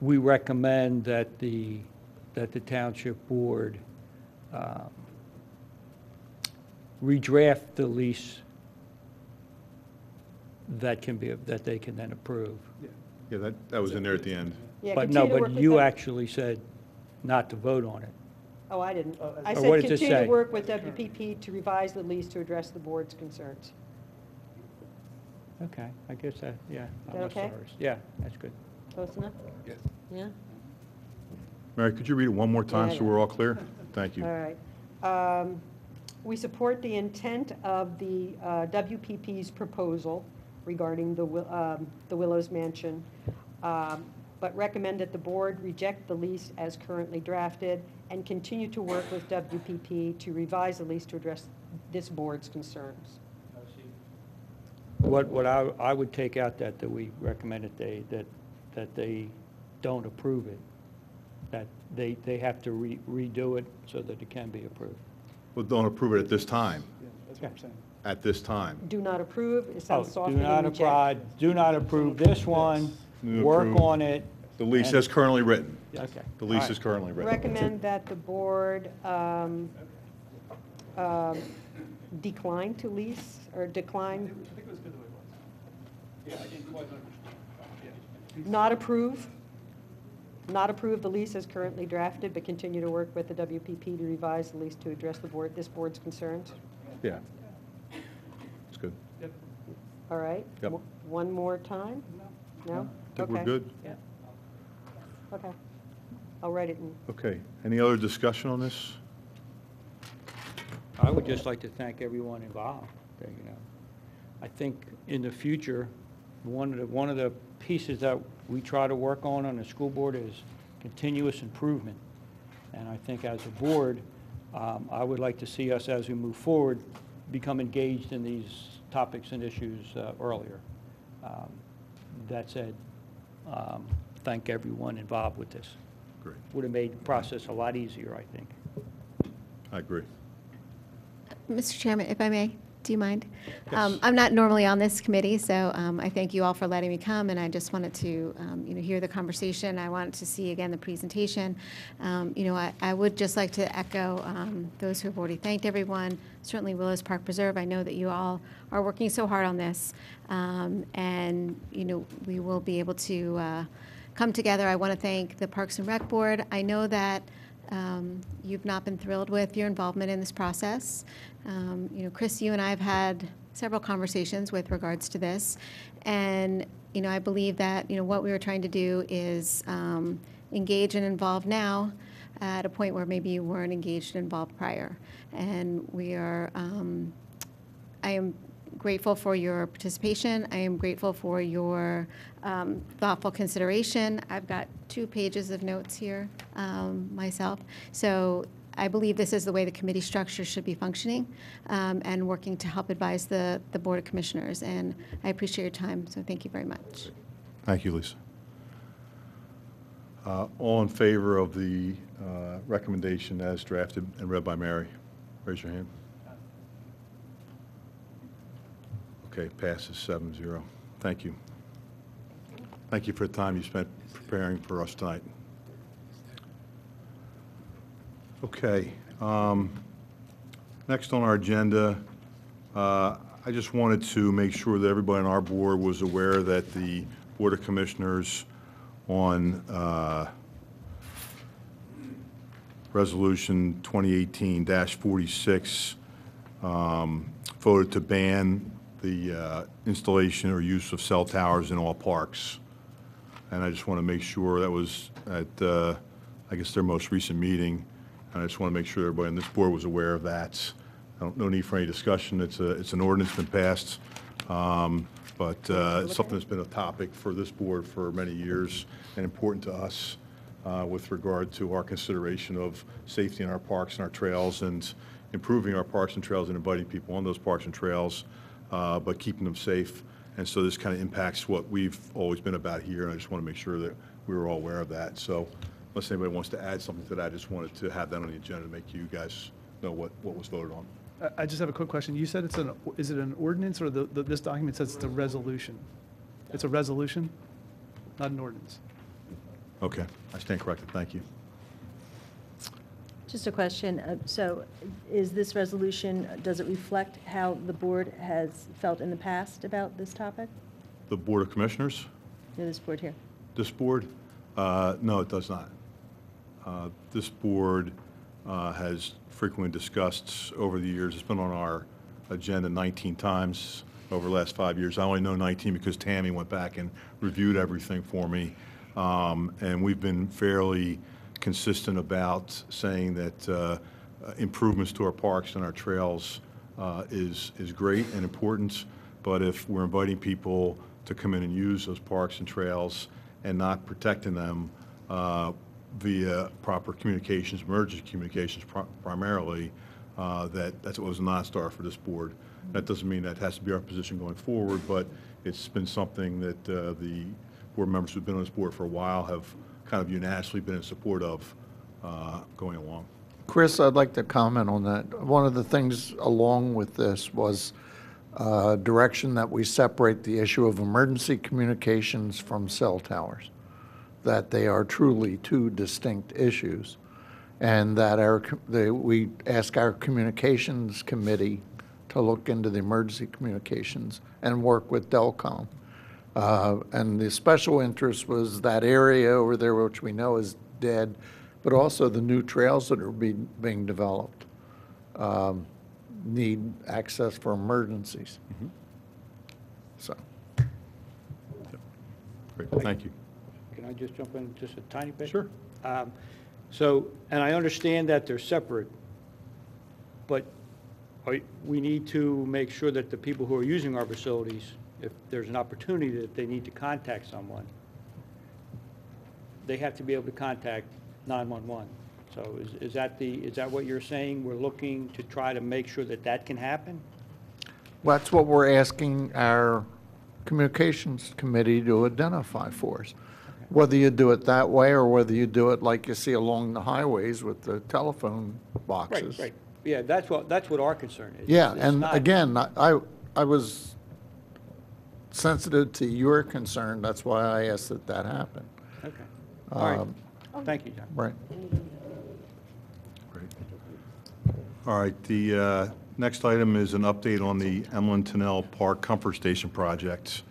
we recommend that the Township Board redraft the lease that they can then approve. Yeah, that was in there at the end. Yeah, But continue no, to work but with you them. actually said not to vote on it. Oh, I didn't. I Or said what did it continue to say? work with WPP to revise the lease to address the board's concerns. Okay, I guess that, yeah. that okay? Yeah, that's good. Close enough? Yes. Yeah? Mary, could you read it one more time Yeah, so yeah. we're all clear? Thank you. All right. We support the intent of the WPP's proposal, regarding the Willows Mansion, but recommend that the board reject the lease as currently drafted and continue to work with WPP to revise the lease to address this board's concerns. What I would take out that we recommend that they don't approve it, that they have to redo it so that it can be approved. Well, don't approve it at this time, That's what I'm saying. at this time. Do not approve, it sounds softer Do than not reject. apply, do not approve this one, Do work approve on it. The lease and- as currently written. Okay. The lease All is right. currently written. Recommend that the board decline to lease, or decline, I think it was good the way it was. Yeah, I didn't quite understand. not approve, not approve the lease as currently drafted, but continue to work with the WPP to revise the lease to address this board's concerns. Yeah. It's good. All right? Yep. One more time? No? I think we're Okay. good. Okay. I'll write it in. Okay. Any other discussion on this? I would just like to thank everyone involved. I think in the future, one of the pieces that we try to work on the school board is continuous improvement. And I think as a board, I would like to see us, as we move forward, become engaged in these topics and issues earlier. That said, thank everyone involved with this. Great. Would have made the process a lot easier, I think. I agree. Mr. Chairman, if I may, do you mind? Yes. I'm not normally on this committee, so I thank you all for letting me come, and I just wanted to, hear the conversation. I wanted to see, again, the presentation. I would just like to echo those who have already thanked everyone, certainly Willows Park Preserve. I know that you all are working so hard on this, and, we will be able to come together. I want to thank the Parks and Rec Board. I know that you've not been thrilled with your involvement in this process. Chris, you and I have had several conversations with regards to this, and I believe that what we were trying to do is engage and involve now at a point where maybe you weren't engaged and involved prior. And we are. I am grateful for your participation. I am grateful for your thoughtful consideration. I've got 2 pages of notes here myself. So I believe this is the way the committee structure should be functioning and working to help advise the Board of Commissioners. And I appreciate your time, so thank you very much. Thank you, Lisa. All in favor of the recommendation as drafted and read by Mary? Raise your hand. Okay, passes 7-0. Thank you. Thank you for the time you spent preparing for us tonight. Okay. Next on our agenda, I just wanted to make sure that everybody on our board was aware that the Board of Commissioners on Resolution 2018-46 voted to ban the installation or use of cell towers in all parks. And I just want to make sure that was at, I guess, their most recent meeting. And I just want to make sure everybody on this board was aware of that. No need for any discussion. It's an ordinance been passed, but it's something that's been a topic for this board for many years and important to us with regard to our consideration of safety in our parks and our trails and improving our parks and trails and inviting people on those parks and trails, but keeping them safe. And so this kind of impacts what we've always been about here, and I just want to make sure that we were all aware of that. So unless anybody wants to add something to that, I just wanted to have that on the agenda to make you guys know what was voted on. I just have a quick question. You said is it an ordinance, or this document says it's a resolution? It's a resolution, not an ordinance. Okay, I stand corrected. Thank you. Just a question. So is this resolution, does it reflect how the board has felt in the past about this topic? The Board of Commissioners? This board here? This board? No, it does not. This board has frequently discussed over the years. It's been on our agenda 19 times over the last 5 years. I only know 19 because Tammy went back and reviewed everything for me. And we've been fairly consistent about saying that improvements to our parks and our trails is great and important, but if we're inviting people to come in and use those parks and trails and not protecting them via proper communications, emergency communications primarily, that's what was a non-starter for this board. That doesn't mean that has to be our position going forward, but it's been something that the board members who've been on this board for a while have kind of unanimously been in support of going along. Chris, I'd like to comment on that. One of the things along with this was direction that we separate the issue of emergency communications from cell towers, that they are truly two distinct issues, and that we ask our communications committee to look into the emergency communications and work with Delcom. And the special interest was that area over there, which we know is dead, but also the new trails that are being developed need access for emergencies. Mm-hmm. So. Great, thank you. Can I just jump in just a tiny bit? Sure. So, and I understand that they're separate, but we need to make sure that the people who are using our facilities, if there's an opportunity that they need to contact someone, they have to be able to contact 911. So is that what you're saying? We're looking to try to make sure that that can happen? Well, that's what we're asking our communications committee to identify for us. Whether you do it that way or whether you do it like you see along the highways with the telephone boxes. Right. Yeah, that's what our concern is. Yeah, It's and not- again, I was sensitive to your concern. That's why I asked that happen. Okay. All right. Thank you, John. Right. Great. All right, the next item is an update on the Emlyn-Tunnel Park Comfort Station project.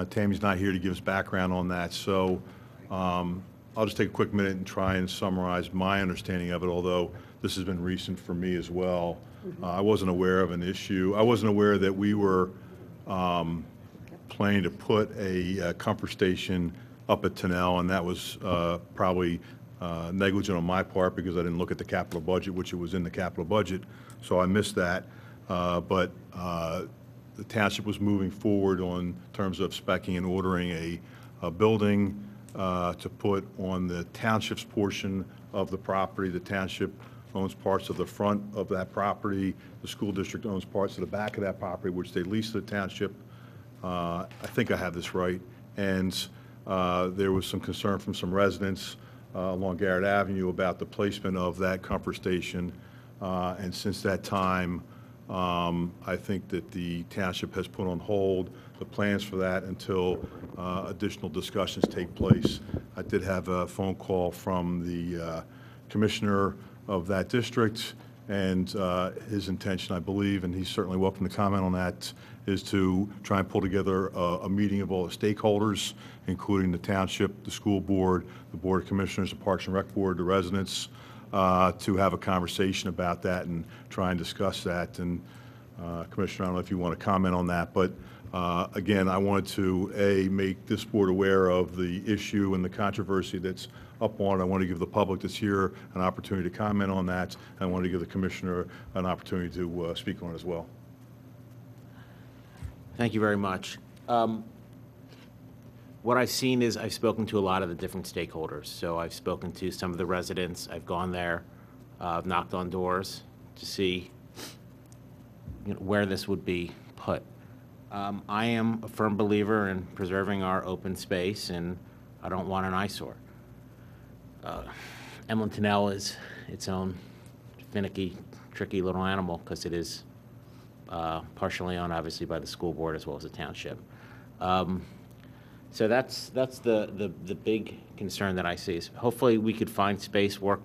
Tammy's not here to give us background on that, so I'll just take a quick minute and try and summarize my understanding of it, although this has been recent for me as well. I wasn't aware of an issue. I wasn't aware that we were planning to put a comfort station up at Tunnel, and that was probably negligent on my part because I didn't look at the capital budget, which it was in the capital budget, so I missed that. But the township was moving forward on terms of speccing and ordering a building to put on the township's portion of the property. The township owns parts of the front of that property. The school district owns parts of the back of that property, which they lease to the township. I think I have this right. And there was some concern from some residents along Garrett Avenue about the placement of that comfort station. And since that time, I think that the township has put on hold the plans for that until additional discussions take place. I did have a phone call from the commissioner of that district, and his intention, I believe, and he's certainly welcome to comment on that, is to try and pull together a meeting of all the stakeholders, including the township, the school board, the board of commissioners, the Parks and Rec board, the residents, to have a conversation about that and try and discuss that. And Commissioner, I don't know if you want to comment on that, but again, I wanted to, make this board aware of the issue and the controversy that's up on it. I want to give the public that's here an opportunity to comment on that. I want to give the commissioner an opportunity to speak on it as well. Thank you very much. What I've seen is I've spoken to a lot of the different stakeholders. So I've spoken to some of the residents. I've gone there, knocked on doors to see where this would be put. I am a firm believer in preserving our open space, and I don't want an eyesore. Emlyn-Tunnel is its own finicky, tricky little animal because it is partially owned, obviously, by the school board as well as the township. So that's the big concern that I see. Is hopefully we could find space, work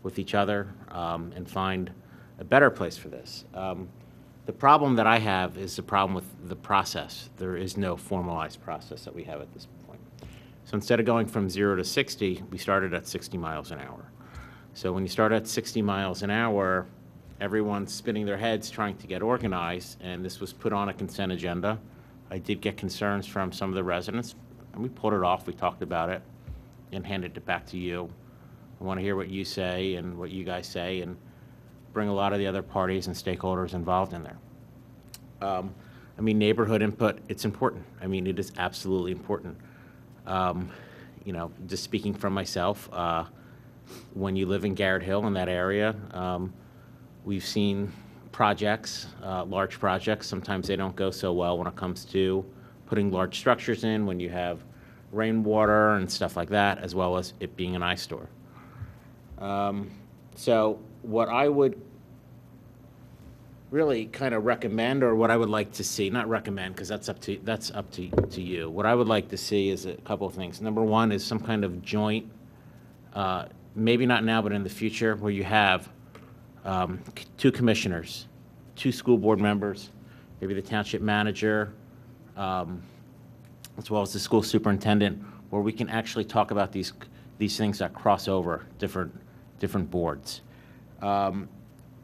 with each other, and find a better place for this. The problem that I have is the problem with the process. There is no formalized process that we have at this point. So instead of going from 0 to 60, we started at 60 miles an hour. So when you start at 60 miles an hour, everyone's spinning their heads trying to get organized, and this was put on a consent agenda. I did get concerns from some of the residents, and we pulled it off. We talked about it and handed it back to you. I want to hear what you say and what you guys say and bring a lot of the other parties and stakeholders involved in there. I mean, neighborhood input, it's important. I mean, it is absolutely important. You know, just speaking from myself, when you live in Garrett Hill in that area, we've seen projects, large projects. Sometimes they don't go so well when it comes to putting large structures in, when you have rainwater and stuff like that, as well as it being an eyesore. So what I would really kind of recommend, or what I would like to see, not recommend, because that's up to you. What I would like to see is a couple of things. Number one is some kind of joint, maybe not now, but in the future, where you have two commissioners, two school board members, maybe the township manager, as well as the school superintendent, where we can actually talk about these things that cross over different boards.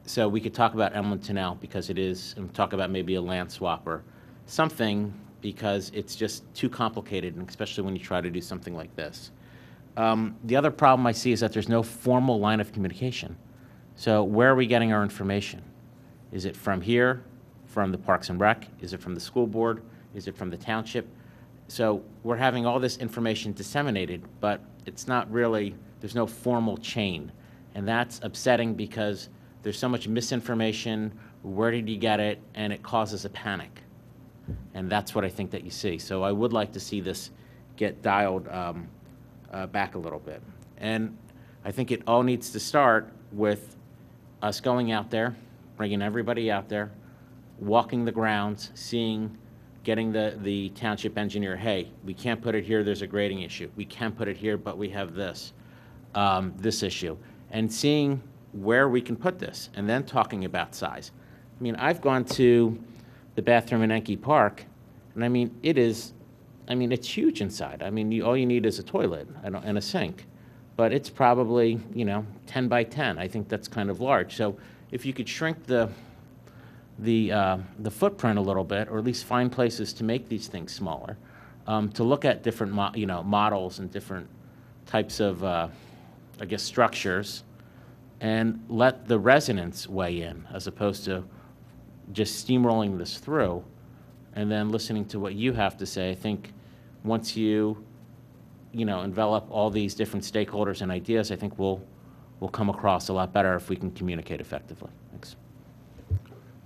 So we could talk about Emlyn Tunnel because it is, and talk about maybe a land swap or something, because it's just too complicated, and especially when you try to do something like this. The other problem I see is that there's no formal line of communication. So where are we getting our information? Is it from here, from the Parks and Rec? Is it from the school board? Is it from the township? So we're having all this information disseminated, but it's not really, there's no formal chain. And that's upsetting because there's so much misinformation, where did you get it, and it causes a panic. And that's what I think that you see. So I would like to see this get dialed back a little bit. And I think it all needs to start with us going out there, bringing everybody out there, walking the grounds, seeing, getting the township engineer, hey, we can't put it here, there's a grading issue. We can put it here, but we have this issue. And seeing where we can put this, and then talking about size. I mean, I've gone to the bathroom in Enke Park, and I mean, it's huge inside. I mean, all you need is a toilet and a sink, but it's probably, 10 by 10. I think that's kind of large. So if you could shrink the footprint a little bit, or at least find places to make these things smaller, to look at different, models and different types of, structures, and let the residents weigh in, as opposed to just steamrolling this through and then listening to what you have to say. I think once you, envelop all these different stakeholders and ideas, I think we'll come across a lot better if we can communicate effectively. Thanks.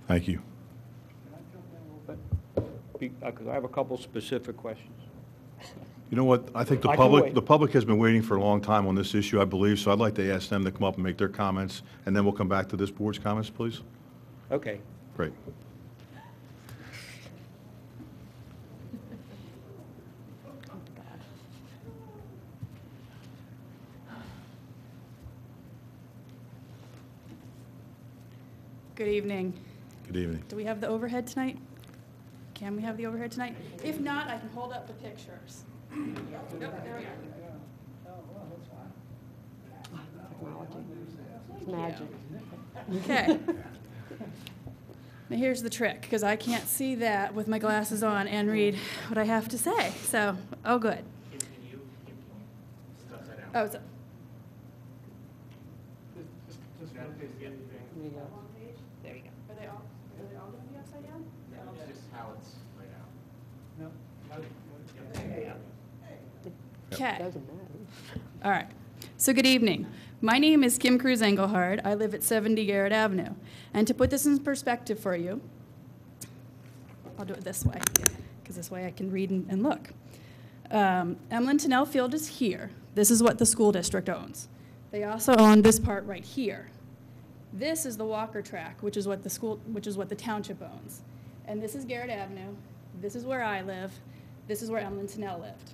Thank you. Can I jump in a little bit? Because I have a couple specific questions. You know what? I think I can wait. the public has been waiting for a long time on this issue, I believe, so I'd like to ask them to come up and make their comments, and then we'll come back to this board's comments, please. Okay. Great. Good evening. Good evening. Do we have the overhead tonight? Can we have the overhead tonight? If not, I can hold up the pictures. Yep, there we go. Magic. Okay. Now here's the trick, because I can't see that with my glasses on and read what I have to say. So, oh, good. Oh, it's up. There you go. Are they all going to be upside down? That's just how it's laid out. Okay. Doesn't matter. All right. So good evening. My name is Kim Cruz Engelhard. I live at 70 Garrett Avenue. And to put this in perspective for you, I'll do it this way, because this way I can read and look. Emlyn Tunnel Field is here. This is what the school district owns. They also own this part right here. This is the Walker track, which is what the township owns. And this is Garrett Avenue. This is where I live. This is where Emlyn Tunnel lived.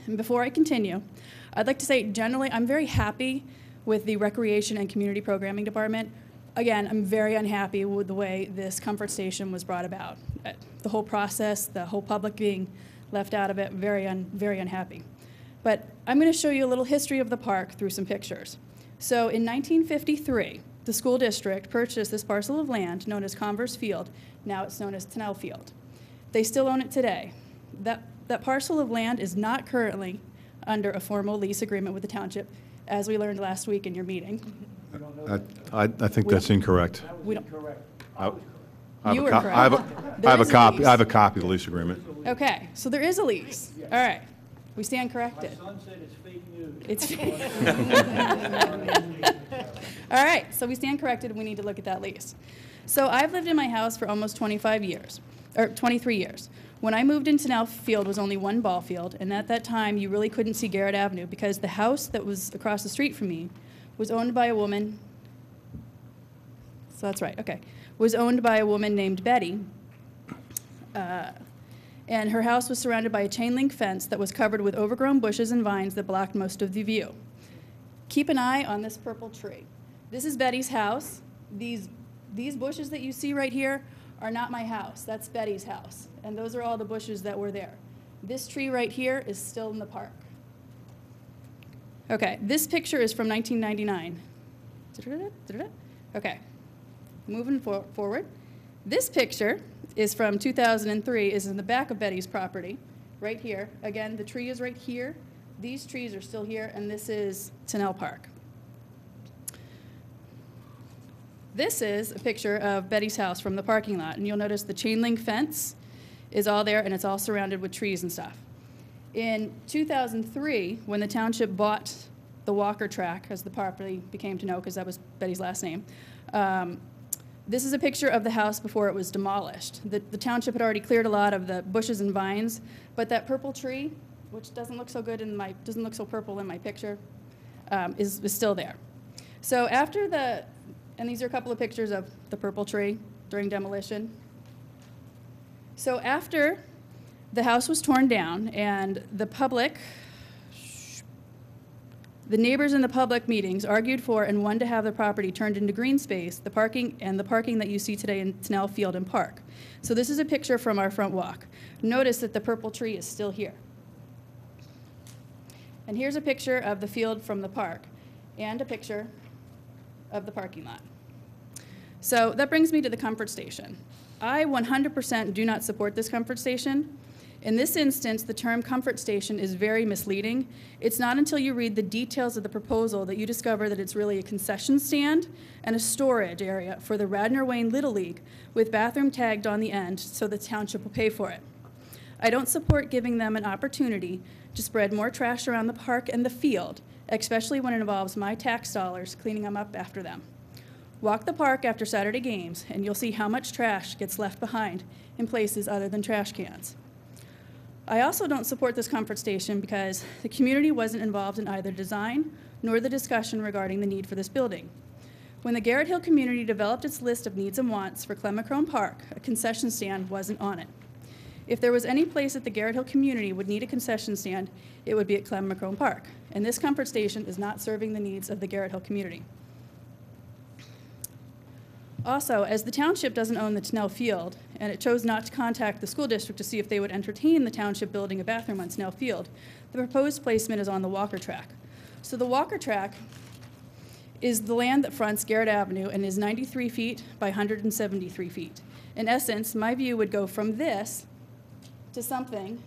And before I continue, I'd like to say generally I'm very happy with the Recreation and Community Programming Department. Again, I'm very unhappy with the way this comfort station was brought about. The whole process, the whole public being left out of it, very unhappy. But I'm going to show you a little history of the park through some pictures. So in 1953, the school district purchased this parcel of land known as Converse Field. Now it's known as Tunnel Field. They still own it today. That parcel of land is not currently under a formal lease agreement with the township, as we learned last week in your meeting. I think that's incorrect. We don't. You were correct. I have There a is a copy. lease. I have a copy of the lease agreement. Okay, so there is a lease. All right, we stand corrected. My son said it's fake news. It's all right, so we stand corrected. We need to look at that lease. So I've lived in my house for almost 25 years, or 23 years. When I moved into Nell Field was only one ball field, and at that time you really couldn't see Garrett Avenue because the house that was across the street from me was owned by a woman. So that's right. Okay, was owned by a woman named Betty. And her house was surrounded by a chain link fence that was covered with overgrown bushes and vines that blocked most of the view. Keep an eye on this purple tree. This is Betty's house. These bushes that you see right here are not my house. That's Betty's house. And those are all the bushes that were there. This tree right here is still in the park. Okay, this picture is from 1999. Okay, moving forward. This picture is from 2003, is in the back of Betty's property, right here. Again, the tree is right here. These trees are still here, and this is Tennell Park. This is a picture of Betty's house from the parking lot, and you'll notice the chain link fence is all there, and it's all surrounded with trees and stuff. In 2003, when the township bought the Walker track, as the property became to know, because that was Betty's last name, this is a picture of the house before it was demolished. The township had already cleared a lot of the bushes and vines, but that purple tree, which doesn't look so good doesn't look so purple in my picture, is still there. So after and these are a couple of pictures of the purple tree during demolition. So after the house was torn down and the neighbors in the public meetings argued for and wanted to have the property turned into green space, the parking that you see today in Tennell Field and Park. So this is a picture from our front walk. Notice that the purple tree is still here. And here's a picture of the field from the park and a picture of the parking lot. So that brings me to the comfort station. I 100% do not support this comfort station. In this instance, the term comfort station is very misleading. It's not until you read the details of the proposal that you discover that it's really a concession stand and a storage area for the Radnor Wayne Little League with bathroom tagged on the end so the township will pay for it. I don't support giving them an opportunity to spread more trash around the park and the field, especially when it involves my tax dollars cleaning them up after them. Walk the park after Saturday games, and you'll see how much trash gets left behind in places other than trash cans. I also don't support this comfort station because the community wasn't involved in either design nor the discussion regarding the need for this building. When the Garrett Hill community developed its list of needs and wants for Clemacrone Park, a concession stand wasn't on it. If there was any place that the Garrett Hill community would need a concession stand, it would be at Clemacrone Park. And this comfort station is not serving the needs of the Garrett Hill community. Also, as the township doesn't own the Tennell Field, and it chose not to contact the school district to see if they would entertain the township building a bathroom on Tennell Field, the proposed placement is on the Walker track. So the Walker track is the land that fronts Garrett Avenue and is 93 feet by 173 feet. In essence, my view would go from this to something,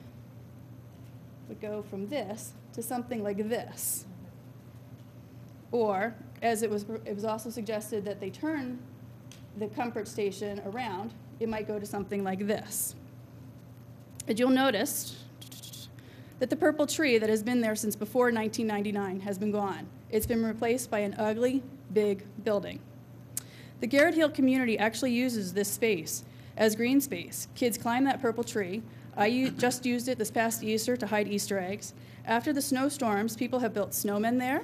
like this. Or, as it was also suggested that they turn the comfort station around, it might go to something like this. And you'll notice that the purple tree that has been there since before 1999 has been gone. It's been replaced by an ugly, big building. The Garrett Hill community actually uses this space as green space. Kids climb that purple tree. I just used it this past Easter to hide Easter eggs. After the snowstorms, people have built snowmen there.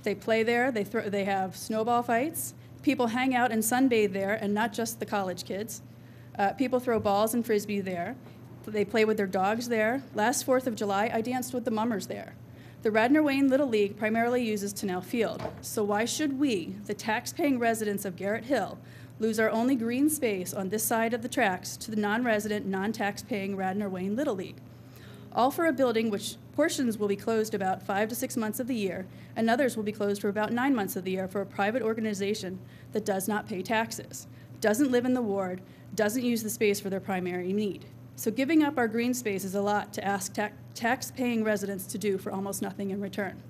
They play there. They have snowball fights. People hang out and sunbathe there, and not just the college kids. People throw balls and frisbee there. They play with their dogs there. Last 4th of July, I danced with the mummers there. The Radnor Wayne Little League primarily uses Tennell Field. So why should we, the tax-paying residents of Garrett Hill, lose our only green space on this side of the tracks to the non-resident, non-tax-paying Radnor Wayne Little League? All for a building which portions will be closed about 5 to 6 months of the year, and others will be closed for about 9 months of the year for a private organization that does not pay taxes, doesn't live in the ward, doesn't use the space for their primary need. So giving up our green space is a lot to ask tax-paying residents to do for almost nothing in return.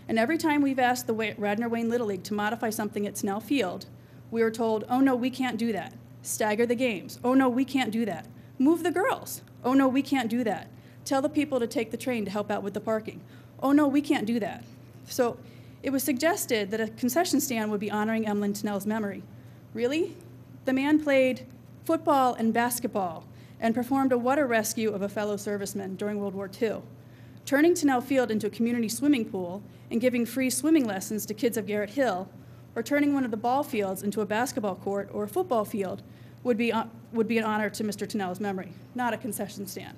And every time we've asked the Radnor Wayne Little League to modify something at Tennell Field, we were told, oh no, we can't do that. Stagger the games. Oh no, we can't do that. Move the girls. Oh no, we can't do that. Tell the people to take the train to help out with the parking. Oh no, we can't do that. So it was suggested that a concession stand would be honoring Emlyn Tennell's memory. Really? The man played football and basketball and performed a water rescue of a fellow serviceman during World War II. Turning Tennell Field into a community swimming pool and giving free swimming lessons to kids of Garrett Hill, or turning one of the ball fields into a basketball court or a football field would be an honor to Mr. Tennell's memory, not a concession stand.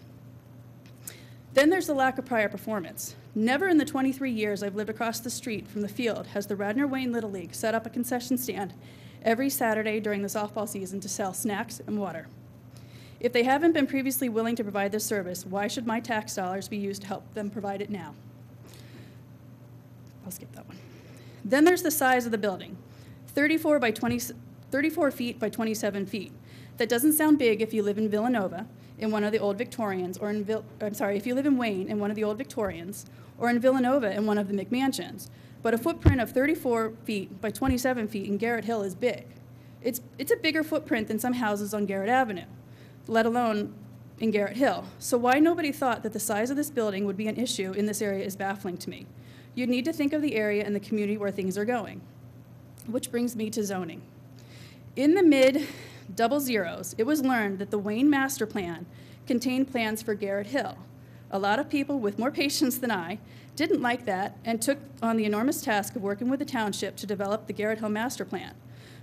Then there's the lack of prior performance. Never in the 23 years I've lived across the street from the field has the Radnor Wayne Little League set up a concession stand every Saturday during the softball season to sell snacks and water. If they haven't been previously willing to provide this service, why should my tax dollars be used to help them provide it now? I'll skip that one. Then there's the size of the building, 34 feet by 27 feet. That doesn't sound big if you live in Villanova, in one of the old Victorians, or if you live in Wayne in one of the old Victorians, or in Villanova in one of the McMansions. But a footprint of 34 feet by 27 feet in Garrett Hill is big. It's a bigger footprint than some houses on Garrett Avenue, let alone in Garrett Hill. So why nobody thought that the size of this building would be an issue in this area is baffling to me. You'd need to think of the area and the community where things are going. Which brings me to zoning. In the mid-double zeros, it was learned that the Wayne Master Plan contained plans for Garrett Hill. A lot of people with more patience than I didn't like that and took on the enormous task of working with the township to develop the Garrett Hill Master Plan.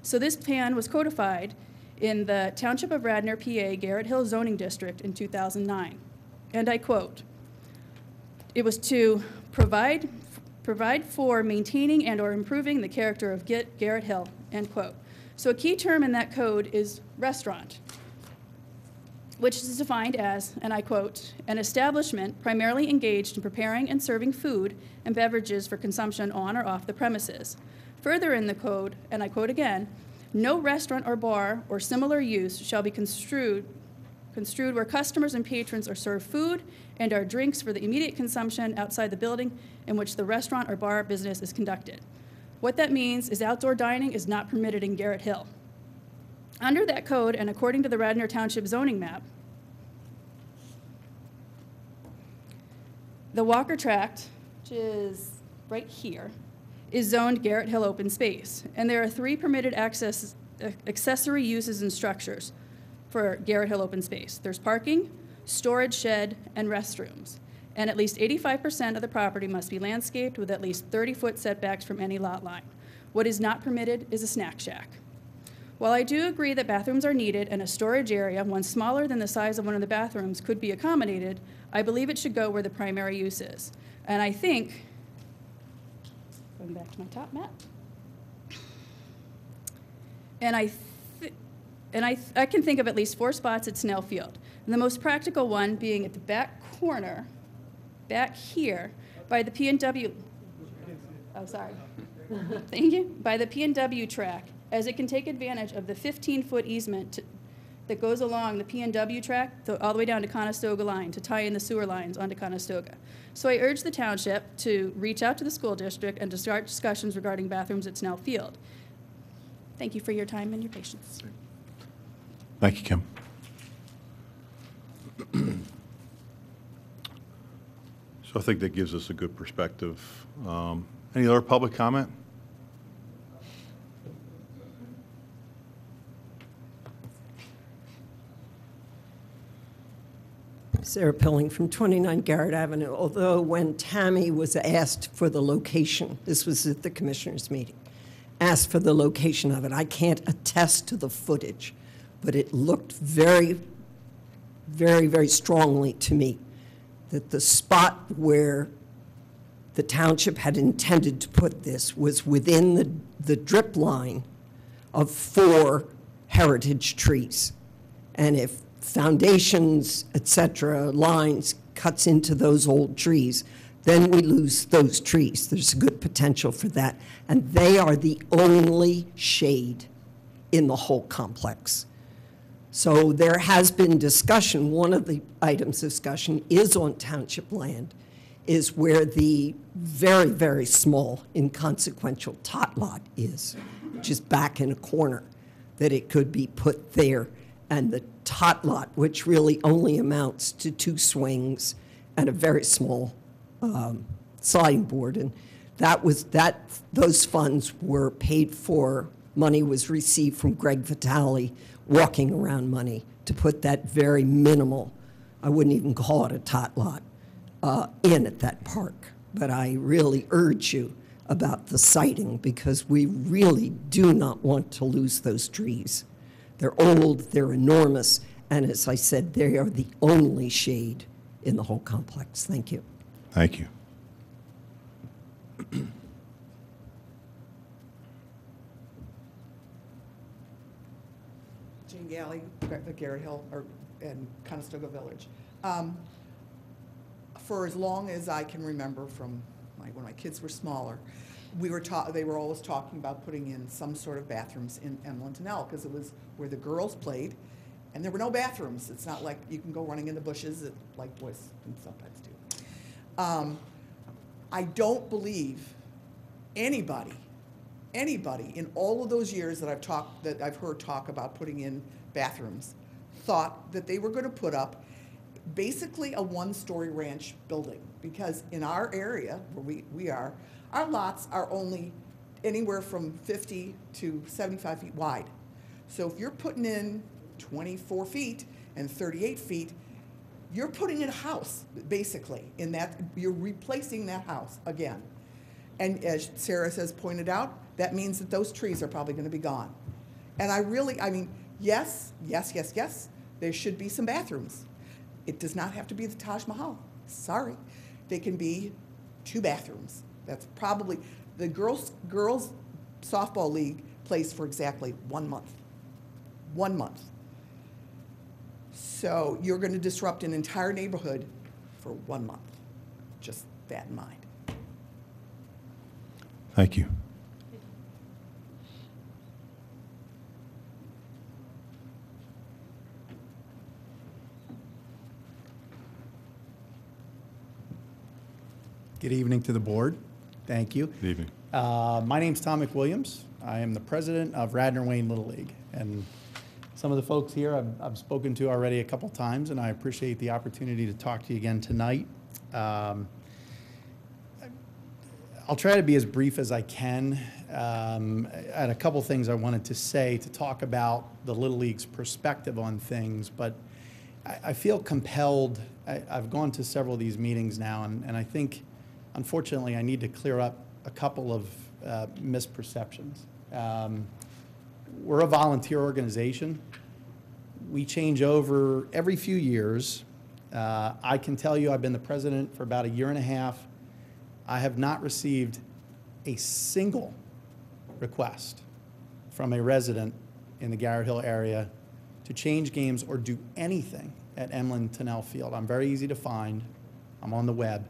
So this plan was codified in the Township of Radnor, PA, Garrett Hill Zoning District in 2009. And I quote, it was to provide for maintaining and or improving the character of Garrett Hill, end quote. So a key term in that code is restaurant, which is defined as, and I quote, an establishment primarily engaged in preparing and serving food and beverages for consumption on or off the premises. Further in the code, and I quote again, no restaurant or bar or similar use shall be construed where customers and patrons are served food and or drinks for the immediate consumption outside the building in which the restaurant or bar business is conducted. What that means is outdoor dining is not permitted in Garrett Hill. Under that code, and according to the Radnor Township zoning map, the Walker Tract, which is right here, is zoned Garrett Hill open space. And there are 3 permitted accessory uses and structures for Garrett Hill open space. There's parking, storage shed, and restrooms. And at least 85% of the property must be landscaped with at least 30-foot setbacks from any lot line. What is not permitted is a snack shack. While I do agree that bathrooms are needed and a storage area, one smaller than the size of one of the bathrooms, could be accommodated, I believe it should go where the primary use is. And I think, going back to my top map, and I can think of at least 4 spots at Snell Field. And the most practical one being at the back corner, back here, by the P&W, oh, sorry. Thank you. By the P&W track, as it can take advantage of the 15-foot easement that goes along the P&W track all the way down to Conestoga line to tie in the sewer lines onto Conestoga. So I urge the township to reach out to the school district and to start discussions regarding bathrooms at Snell Field. Thank you for your time and your patience. Thank you, Kim. So I think that gives us a good perspective. Any other public comment? Sarah Pilling from 29 Garrett Avenue. Although when Tammy was asked for the location, this was at the commissioners' meeting, asked for the location of it, I can't attest to the footage, but it looked very, very, very strongly to me that the spot where the township had intended to put this was within the drip line of 4 heritage trees. And if foundations, et cetera, lines cuts into those old trees, then we lose those trees. There's a good potential for that. And they are the only shade in the whole complex. So there has been discussion. One of the items of discussion is on township land, is where the very, very small, inconsequential tot lot is, which is back in a corner. that it could be put there. And the tot lot, which really only amounts to 2 swings and a very small siding board. And those funds were paid for, money was received from Greg Vitale, walking around money, to put that very minimal, I wouldn't even call it a tot lot, in at that park. But I really urge you about the siting, because we really do not want to lose those trees. They're old, they're enormous, and as I said, they are the only shade in the whole complex. Thank you. Thank you. Jane Galley, Garrett Hill, and Conestoga Village. For as long as I can remember, from when my kids were smaller, they were always talking about putting in some sort of bathrooms in Emlyn Tunnel, because it was where the girls played, and there were no bathrooms. It's not like you can go running in the bushes like boys can sometimes do. I don't believe anybody in all of those years that I've heard talk about putting in bathrooms thought that they were going to put up basically a 1-story ranch building, because in our area where we are, our lots are only anywhere from 50 to 75 feet wide. So if you're putting in 24 feet and 38 feet, you're putting in a house, basically, in that you're replacing that house again. And as Sarah has pointed out, that means that those trees are probably going to be gone. And I mean, yes, there should be some bathrooms. It does not have to be the Taj Mahal. Sorry. They can be 2 bathrooms. That's probably, the girls softball league plays for exactly 1 month. 1 month. So you're going to disrupt an entire neighborhood for 1 month. Just that in mind. Thank you. Good evening to the board. Thank you. Good evening. My name's Tom McWilliams. I am the president of Radnor Wayne Little League. And some of the folks here I've spoken to already a couple times, and I appreciate the opportunity to talk to you again tonight. I'll try to be as brief as I can. I had a couple things I wanted to say to talk about the Little League's perspective on things, but I feel compelled. I've gone to several of these meetings now, and I think, unfortunately, I need to clear up a couple of misperceptions. We're a volunteer organization. We change over every few years. I can tell you I've been the president for about 1.5 years. I have not received a single request from a resident in the Garrett Hill area to change games or do anything at Emlyn Tunnel Field. I'm very easy to find. I'm on the web.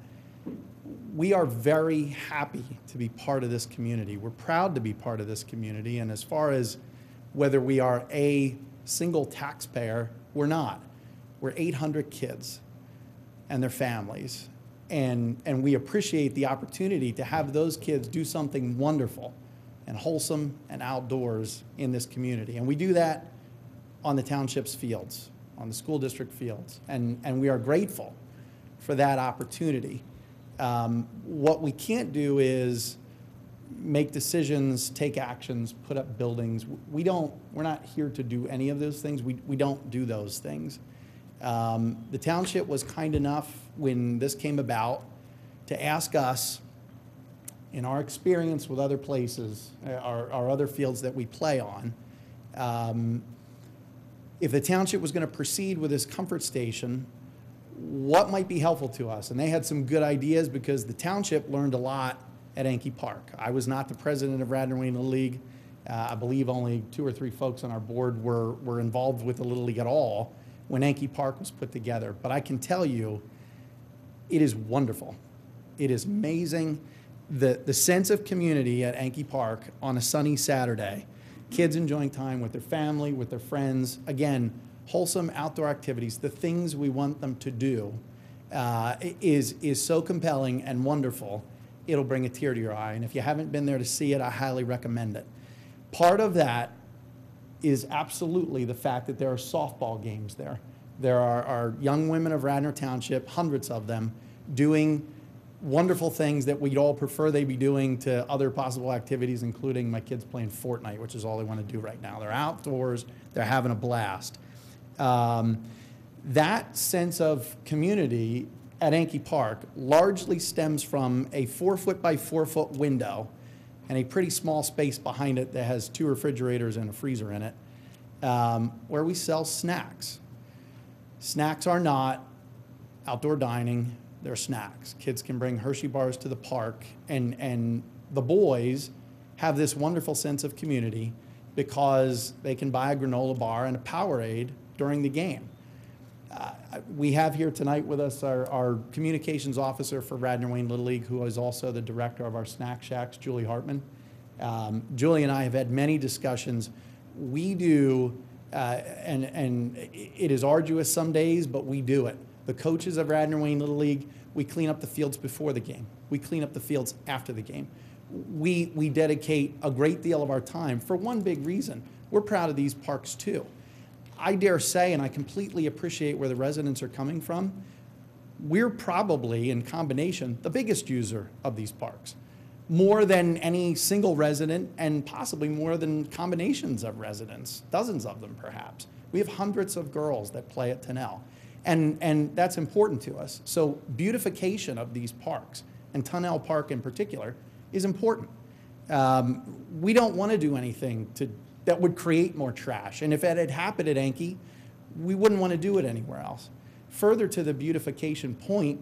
We are very happy to be part of this community. We're proud to be part of this community, and as far as whether we are a single taxpayer, we're not. We're 800 kids and their families, and we appreciate the opportunity to have those kids do something wonderful and wholesome and outdoors in this community. And we do that on the township's fields, on the school district fields, and we are grateful for that opportunity. What we can't do is make decisions, take actions, put up buildings. We're not here to do any of those things. We don't do those things. The township was kind enough when this came about to ask us, in our experience with other places, our other fields that we play on, if the township was going to proceed with this comfort station, what might be helpful to us? And they had some good ideas, because the township learned a lot at Yankee Park. I was not the president of Radnor Wayne Little League. I believe only 2 or 3 folks on our board were involved with the Little League at all when Yankee Park was put together. But I can tell you, it is wonderful. It is amazing. The sense of community at Yankee Park on a sunny Saturday, kids enjoying time with their family, with their friends, again, wholesome outdoor activities, the things we want them to do, is so compelling and wonderful, it'll bring a tear to your eye. And if you haven't been there to see it, I highly recommend it. Part of that is absolutely the fact that there are softball games there. There are young women of Radnor Township, hundreds of them, doing wonderful things that we'd all prefer they be doing to other possible activities, including my kids playing Fortnite, which is all they want to do right now. They're outdoors, they're having a blast. That sense of community at Yankee Park largely stems from a 4-foot by 4-foot window and a pretty small space behind it that has 2 refrigerators and a freezer in it, where we sell snacks. Snacks are not outdoor dining, they're snacks. Kids can bring Hershey bars to the park, and the boys have this wonderful sense of community because they can buy a granola bar and a Powerade during the game. We have here tonight with us our communications officer for Radnor Wayne Little League, who is also the director of our snack shacks, Julie Hartman. Julie and I have had many discussions. We do, and it is arduous some days, but we do it. The coaches of Radnor Wayne Little League, we clean up the fields before the game. We clean up the fields after the game. We dedicate a great deal of our time for one big reason. We're proud of these parks too. I dare say, and I completely appreciate where the residents are coming from, we're probably, in combination, the biggest user of these parks. More than any single resident, and possibly more than combinations of residents, dozens of them perhaps. We have hundreds of girls that play at Tunnell, and that's important to us. So beautification of these parks, and Tunnell Park in particular, is important. We don't want to do anything that would create more trash. And if it had happened at Yankee, we wouldn't want to do it anywhere else. Further to the beautification point,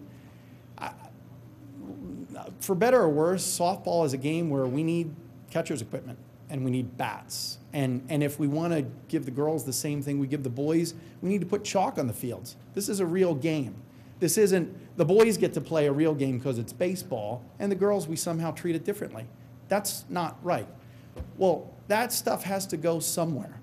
for better or worse, softball is a game where we need catcher's equipment and we need bats. And if we want to give the girls the same thing we give the boys, we need to put chalk on the fields. This is a real game. This isn't, the boys get to play a real game because it's baseball, and the girls, we somehow treat it differently. That's not right. Well, that stuff has to go somewhere.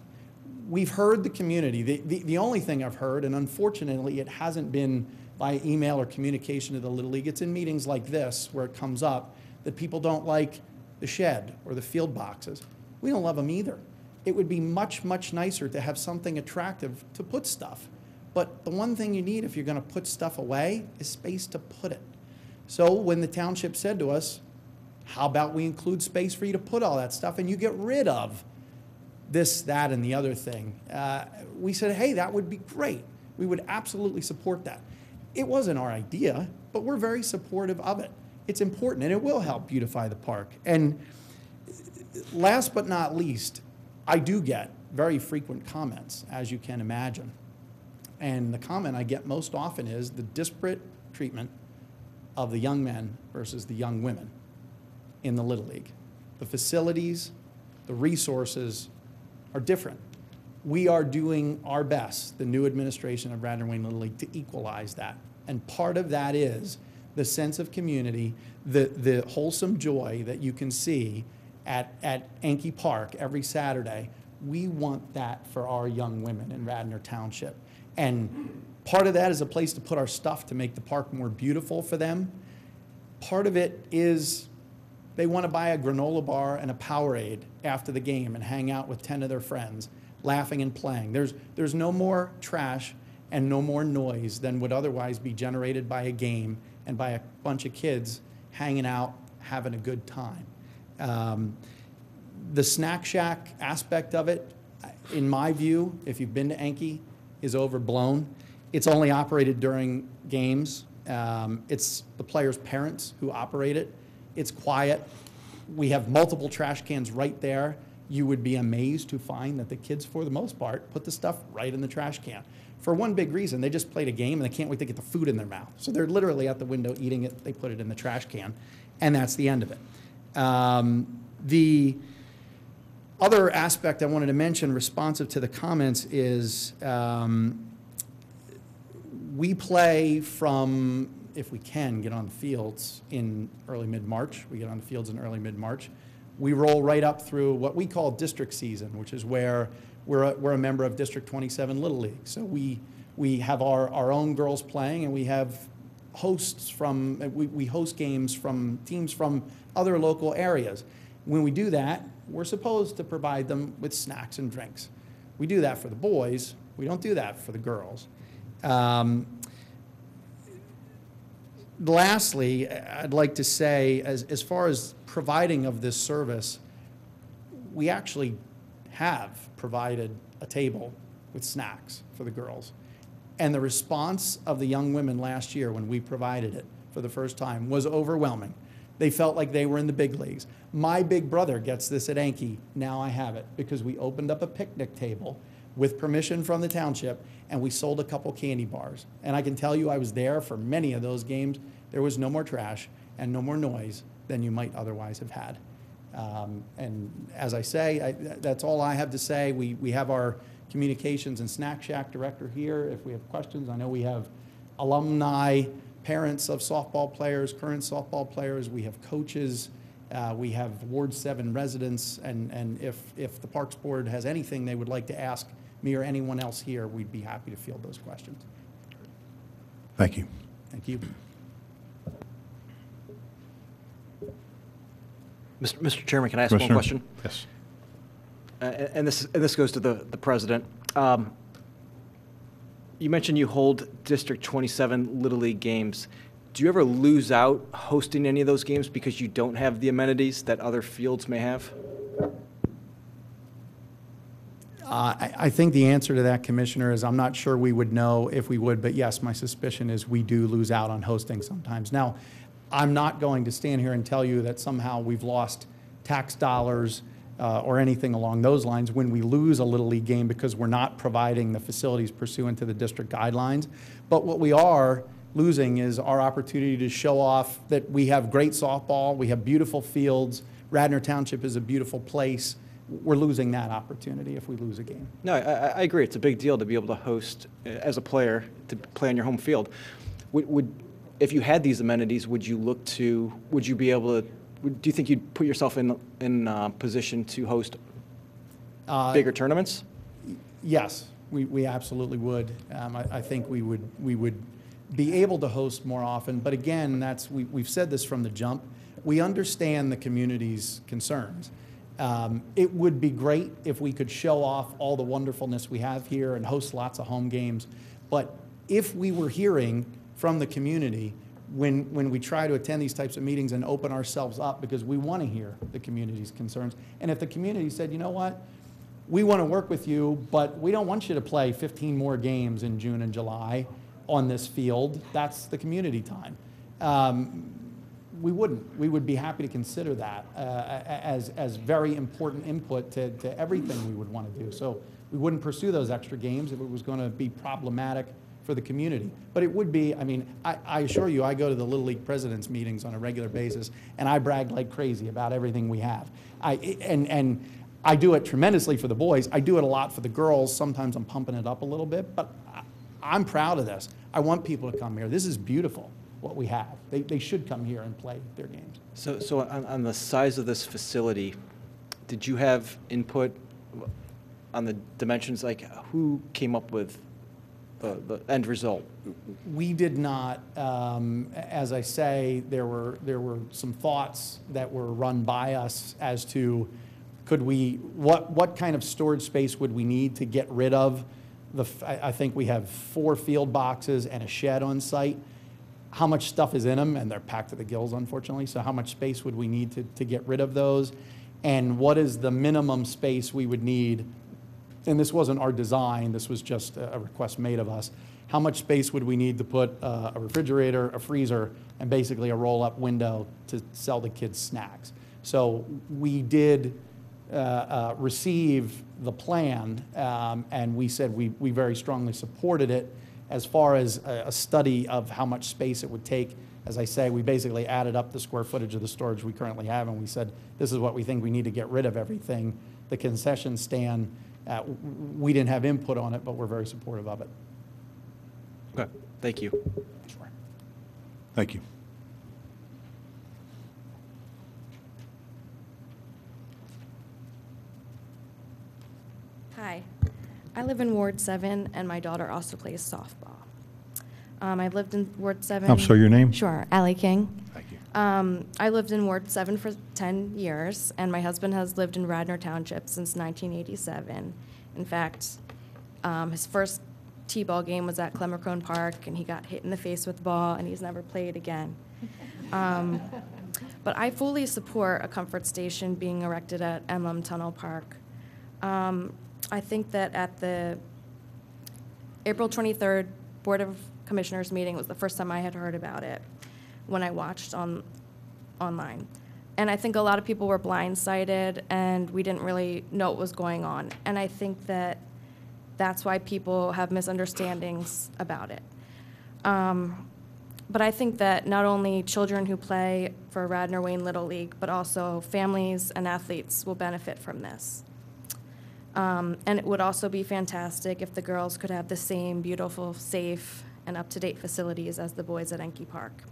We've heard the community. The only thing I've heard, and unfortunately it hasn't been by email or communication to the Little League, it's in meetings like this where it comes up that people don't like the shed or the field boxes. We don't love them either. It would be much, much nicer to have something attractive to put stuff. But the one thing you need if you're going to put stuff away is space to put it. So when the township said to us, how about we include space for you to put all that stuff and you get rid of this, that, and the other thing? We said, hey, that would be great. We would absolutely support that. It wasn't our idea, but we're very supportive of it. It's important, and it will help beautify the park. And last but not least, I do get very frequent comments, as you can imagine. And the comment I get most often is the disparate treatment of the young men versus the young women in the Little League. The facilities, the resources are different. We are doing our best, the new administration of Radnor Wayne Little League, to equalize that. And part of that is the sense of community, the wholesome joy that you can see at Yankee Park every Saturday. We want that for our young women in Radnor Township. And part of that is a place to put our stuff to make the park more beautiful for them. Part of it is they want to buy a granola bar and a Powerade after the game and hang out with 10 of their friends, laughing and playing. There's no more trash and no more noise than would otherwise be generated by a game and by a bunch of kids hanging out, having a good time. The snack shack aspect of it, in my view, if you've been to Yankee, is overblown. It's only operated during games. It's the players' parents who operate it. It's quiet. We have multiple trash cans right there. You would be amazed to find that the kids, for the most part, put the stuff right in the trash can. For one big reason, they just played a game and they can't wait to get the food in their mouth. So they're literally at the window eating it, they put it in the trash can, and that's the end of it. The other aspect I wanted to mention, responsive to the comments, is we play from, if we can, get on the fields in early mid-March. We get on the fields in early mid-March. We roll right up through what we call district season, which is where we're a member of District 27 Little League. So we have our own girls playing, and we have hosts from, we host games from teams from other local areas. When we do that, we're supposed to provide them with snacks and drinks. We do that for the boys. We don't do that for the girls. Lastly, I'd like to say, as far as providing of this service, we actually have provided a table with snacks for the girls. And the response of the young women last year when we provided it for the first time was overwhelming. They felt like they were in the big leagues. My big brother gets this at Anki. Now I have it because we opened up a picnic table with permission from the township, and we sold a couple candy bars. And I can tell you I was there for many of those games. There was no more trash and no more noise than you might otherwise have had. And as I say, that's all I have to say. We have our Communications and Snack Shack director here if we have questions. I know we have alumni, parents of softball players, current softball players. We have coaches. We have Ward 7 residents. And if the Parks Board has anything they would like to ask me or anyone else here, we'd be happy to field those questions. Thank you. Thank you. Mr. Chairman, can I ask one question? Yes. And this goes to the president. You mentioned you hold District 27 Little League games. Do you ever lose out hosting any of those games because you don't have the amenities that other fields may have? I think the answer to that, Commissioner, is I'm not sure we would know if we would, but yes, my suspicion is we do lose out on hosting sometimes. Now, I'm not going to stand here and tell you that somehow we've lost tax dollars or anything along those lines when we lose a Little League game because we're not providing the facilities pursuant to the district guidelines. But what we are losing is our opportunity to show off that we have great softball, we have beautiful fields, Radnor Township is a beautiful place. We're losing that opportunity if we lose a game. No, I agree. It's a big deal to be able to host as a player, to play on your home field. If you had these amenities, would you be able to, do you think you'd put yourself in position to host bigger tournaments? Yes, we absolutely would. I think we would be able to host more often. But again, we've said this from the jump. We understand the community's concerns. It would be great if we could show off all the wonderfulness we have here and host lots of home games. But if we were hearing from the community when we try to attend these types of meetings and open ourselves up, because we want to hear the community's concerns, and if the community said, you know what, we want to work with you, but we don't want you to play 15 more games in June and July on this field, that's the community time. We wouldn't. We would be happy to consider that as very important input to everything we would want to do. So we wouldn't pursue those extra games if it was going to be problematic for the community. But it would be, I mean, I assure you, I go to the Little League presidents' meetings on a regular basis, and I brag like crazy about everything we have. And I do it tremendously for the boys. I do it a lot for the girls. Sometimes I'm pumping it up a little bit, but I'm proud of this. I want people to come here. This is beautiful, what we have. They should come here and play their games. So on the size of this facility, did you have input on the dimensions? Like, who came up with the end result? We did not. As I say, there were some thoughts that were run by us as to what kind of storage space would we need to get rid of I think we have 4 field boxes and a shed on site. How much stuff is in them? And they're packed to the gills, unfortunately. So how much space would we need to get rid of those? And what is the minimum space we would need? And this wasn't our design. This was just a request made of us. How much space would we need to put a refrigerator, a freezer, and basically a roll-up window to sell the kids snacks? So we did receive the plan, and we said we very strongly supported it. As far as a study of how much space it would take, as I say, we basically added up the square footage of the storage we currently have, and we said, this is what we think we need to get rid of everything. The concession stand, we didn't have input on it, but we're very supportive of it. Okay, thank you. Sure. Thank you. Hi, I live in Ward 7, and my daughter also plays softball. I lived in Ward 7. I'm sorry, your name? Sure, Allie King. Thank you. I lived in Ward 7 for 10 years, and my husband has lived in Radnor Township since 1987. In fact, his first T-ball game was at Clemacrone Park, and he got hit in the face with the ball, and he's never played again. But I fully support a comfort station being erected at Emblem Tunnel Park. I think that at the April 23rd Board of Commissioners meeting was the first time I had heard about it when I watched online. And I think a lot of people were blindsided, and we didn't really know what was going on. And I think that that's why people have misunderstandings about it. But I think that not only children who play for Radnor Wayne Little League, but also families and athletes will benefit from this. And it would also be fantastic if the girls could have the same beautiful, safe, and up-to-date facilities as the boys at Enke Park.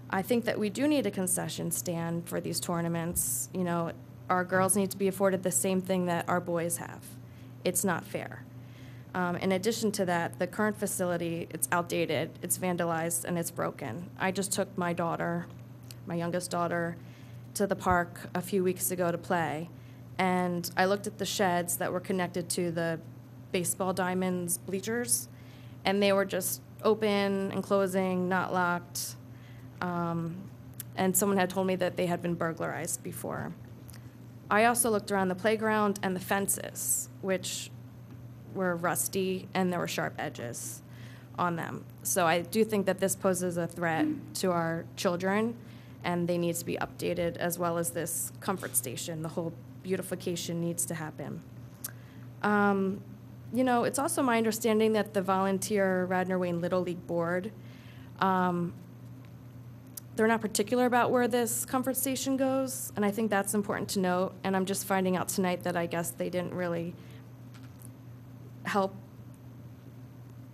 I think that we do need a concession stand for these tournaments. You know, our girls need to be afforded the same thing that our boys have. It's not fair. In addition to that, the current facility, it's outdated, it's vandalized, and it's broken. I just took my daughter, my youngest daughter, to the park a few weeks ago to play, and I looked at the sheds that were connected to the baseball diamonds bleachers, and they were just open and closing, not locked, and someone had told me that they had been burglarized before. I also looked around the playground and the fences, which were rusty and there were sharp edges on them. So I do think that this poses a threat to our children, and they need to be updated, as well as this comfort station. The whole beautification needs to happen. You know, it's also my understanding that the volunteer Radnor Wayne Little League Board, they're not particular about where this comfort station goes, and I think that's important to note. And I'm just finding out tonight that I guess they didn't really help,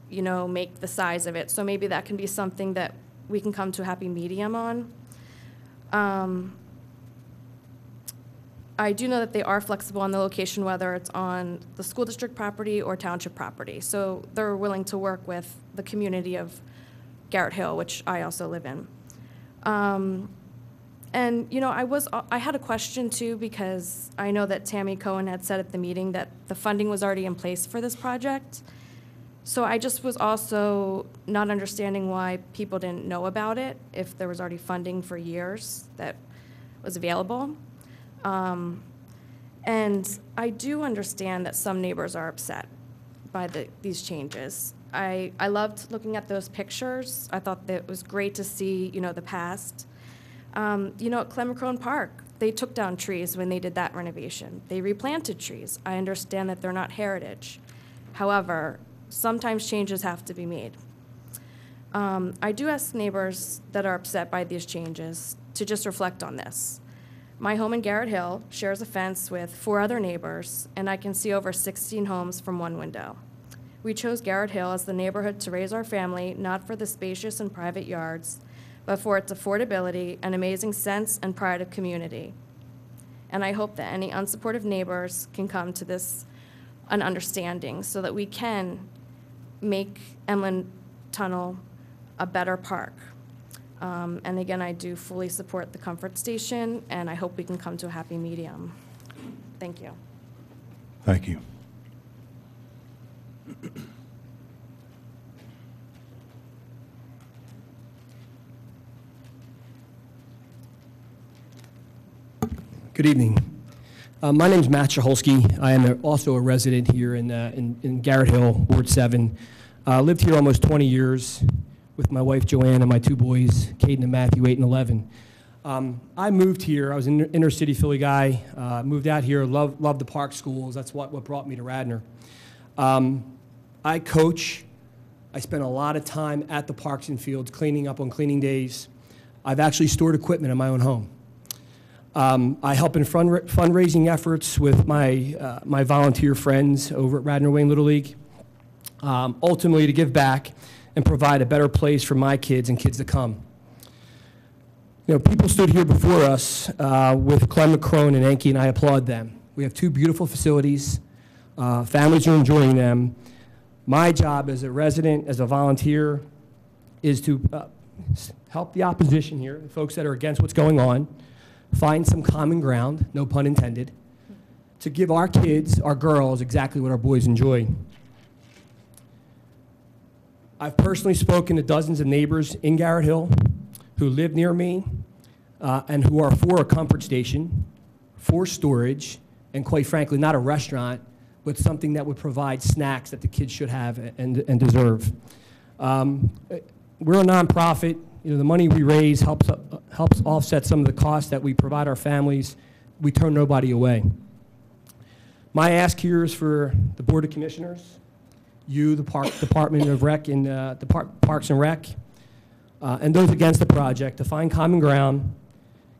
you know, make the size of it. So maybe that can be something that we can come to a happy medium on. I do know that they are flexible on the location, whether it's on the school district property or township property. So they're willing to work with the community of Garrett Hill, which I also live in. And, you know, I had a question too, because I know that Tammy Cohen had said at the meeting that the funding was already in place for this project. So I just was also not understanding why people didn't know about it, if there was already funding for years that was available. And I do understand that some neighbors are upset by these changes. I loved looking at those pictures. I thought that it was great to see, you know, the past. You know, at Clemacrone Park, they took down trees when they did that renovation. They replanted trees. I understand that they're not heritage. However, sometimes changes have to be made. I do ask neighbors that are upset by these changes to just reflect on this. My home in Garrett Hill shares a fence with 4 other neighbors, and I can see over 16 homes from one window. We chose Garrett Hill as the neighborhood to raise our family, not for the spacious and private yards, but for its affordability and amazing sense and pride of community. And I hope that any unsupportive neighbors can come to an understanding so that we can make Emlyn Tunnel a better park. And again, I do fully support the comfort station, and I hope we can come to a happy medium. Thank you. Thank you. Good evening. My name is Matt Chahulski. I am also a resident here in Garrett Hill, Ward 7. Lived here almost 20 years with my wife Joanne and my 2 boys, Caden and Matthew, 8 and 11. I moved here. I was an inner city Philly guy. Moved out here. Loved the park schools. That's what brought me to Radnor. I coach. I spend a lot of time at the parks and fields, cleaning up on cleaning days. I've actually stored equipment in my own home. I help in fundraising efforts with my volunteer friends over at Radnor Wayne Little League, ultimately to give back and provide a better place for my kids and kids to come. You know, people stood here before us with Clemacrone and Enke, and I applaud them. We have 2 beautiful facilities. Families are enjoying them. My job as a resident, as a volunteer, is to help the opposition here, the folks that are against what's going on, find some common ground, no pun intended, to give our kids, our girls, exactly what our boys enjoy. I've personally spoken to dozens of neighbors in Garrett Hill who live near me and who are for a comfort station, for storage, and quite frankly, not a restaurant, but something that would provide snacks that the kids should have and deserve. We're a nonprofit. You know, the money we raise helps offset some of the costs that we provide our families. We turn nobody away. My ask here is for the Board of Commissioners, you, the Department of Rec and the Parks and Rec, and those against the project to find common ground,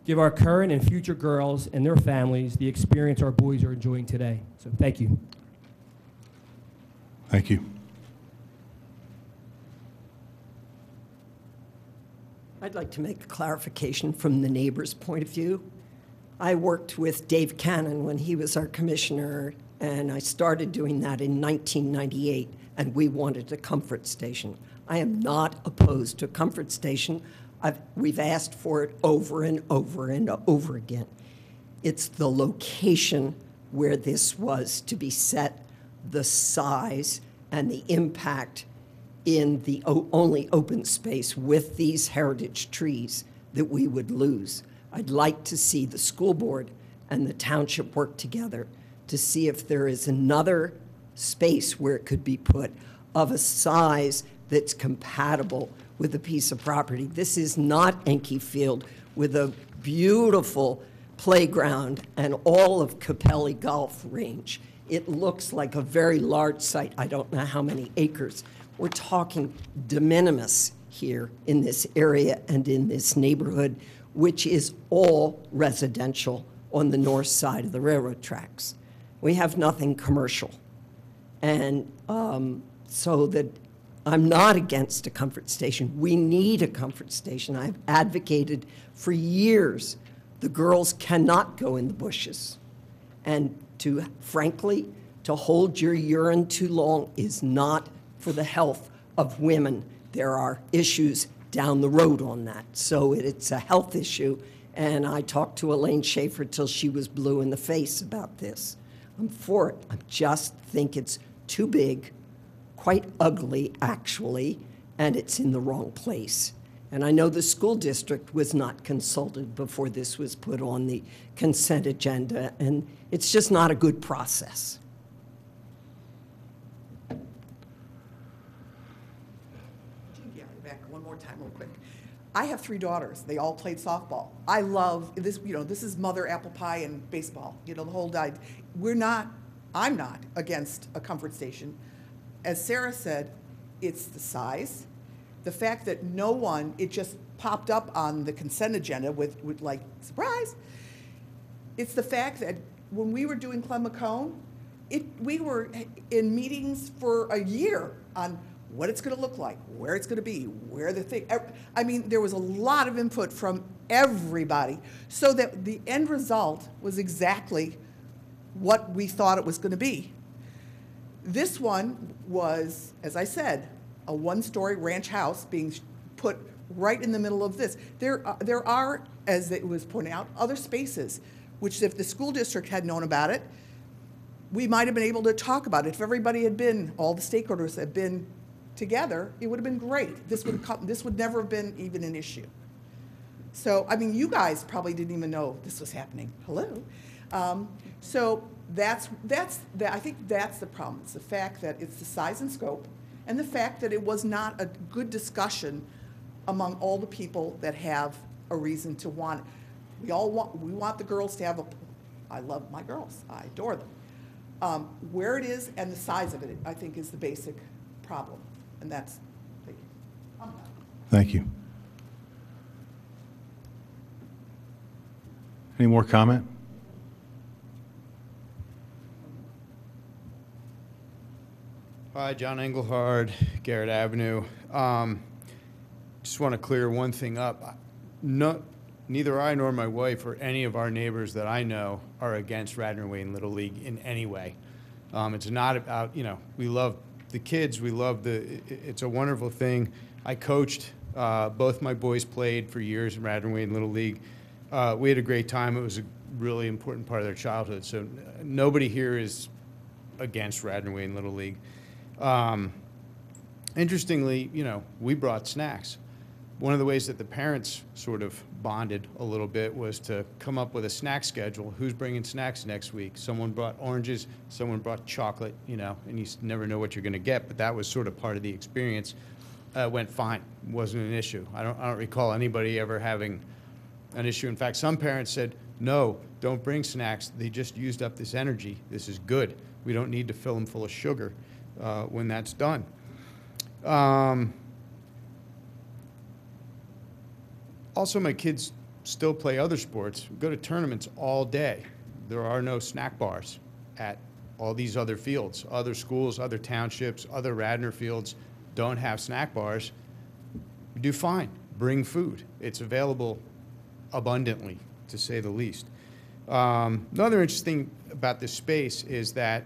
give our current and future girls and their families the experience our boys are enjoying today. So thank you. Thank you. I'd like to make a clarification from the neighbor's point of view. I worked with Dave Cannon when he was our commissioner, and I started doing that in 1998, and we wanted a comfort station. I am not opposed to a comfort station. We've asked for it over and over and over again. It's the location where this was to be set, the size, and the impact in the only open space with these heritage trees that we would lose. I'd like to see the school board and the township work together to see if there is another space where it could be put of a size that's compatible with a piece of property. This is not Enke Field with a beautiful playground and all of Capelli Golf Range. It looks like a very large site. I don't know how many acres. We're talking de minimis here in this area and in this neighborhood, which is all residential on the north side of the railroad tracks. We have nothing commercial. And so that I'm not against a comfort station. We need a comfort station. I've advocated for years the girls cannot go in the bushes. And frankly, to hold your urine too long is not for the health of women. There are issues down the road on that. So it's a health issue. And I talked to Elaine Schaefer till she was blue in the face about this. I'm for it. I just think it's too big, quite ugly, actually, and it's in the wrong place. And I know the school district was not consulted before this was put on the consent agenda, and it's just not a good process. Yeah, back one more time real quick. I have 3 daughters. They all played softball. I love this, you know, this is mother apple pie and baseball, you know, the whole diet. I'm not against a comfort station. As Sarah said, it's the size, the fact that it just popped up on the consent agenda with like, surprise. It's the fact that when we were doing Clem McCone, we were in meetings for a year on what it's going to look like, where it's going to be, where the thing. I mean, there was a lot of input from everybody so that the end result was exactly what we thought it was going to be. This one was, as I said, a one-story ranch house being put right in the middle of this. There are, as it was pointed out, other spaces, which if the school district had known about it, we might have been able to talk about it. If everybody had been, all the stakeholders had been together, it would have been great. This would never have been even an issue. So, I mean, you guys probably didn't even know this was happening. Hello. So I think that's the problem. It's the fact that it's the size and scope, and the fact that it was not a good discussion among all the people that have a reason to want it. We want the girls to have I love my girls. I adore them. Where it is and the size of it, I think, is the basic problem. And that's, thank you. Thank you. Any more comment? Hi, John Engelhard, Garrett Avenue. Just want to clear one thing up. Neither I nor my wife or any of our neighbors that I know are against Radnor Wayne Little League in any way. It's not about, you know, we love the kids, it's a wonderful thing. I coached, both my boys played for years in Radnor Wayne Little League. We had a great time. It was a really important part of their childhood. So nobody here is against Radnor Wayne Little League. Interestingly, you know, we brought snacks. One of the ways that the parents sort of bonded a little bit was to come up with a snack schedule. Who's bringing snacks next week? Someone brought oranges, someone brought chocolate, you know, and you never know what you're going to get, but that was sort of part of the experience. Went fine, wasn't an issue. I don't recall anybody ever having an issue. In fact, some parents said, no, don't bring snacks. They just used up this energy. This is good. We don't need to fill them full of sugar when that's done. Also, my kids still play other sports. We go to tournaments all day. There are no snack bars at all these other fields. Other schools, other townships, other Radnor fields don't have snack bars. We do fine. Bring food. It's available abundantly, to say the least. Another interesting about this space is that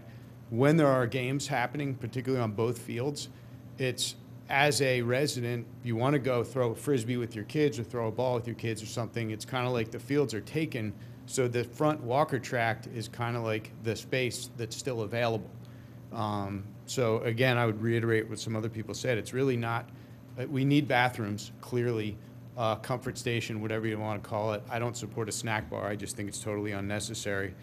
when there are games happening, particularly on both fields, it's, as a resident, you want to go throw a Frisbee with your kids or throw a ball with your kids or something, it's kind of like the fields are taken, so the front Walker tract is kind of like the space that's still available. So again, I would reiterate what some other people said. It's really not, we need bathrooms, clearly, comfort station, whatever you want to call it. I don't support a snack bar. I just think it's totally unnecessary.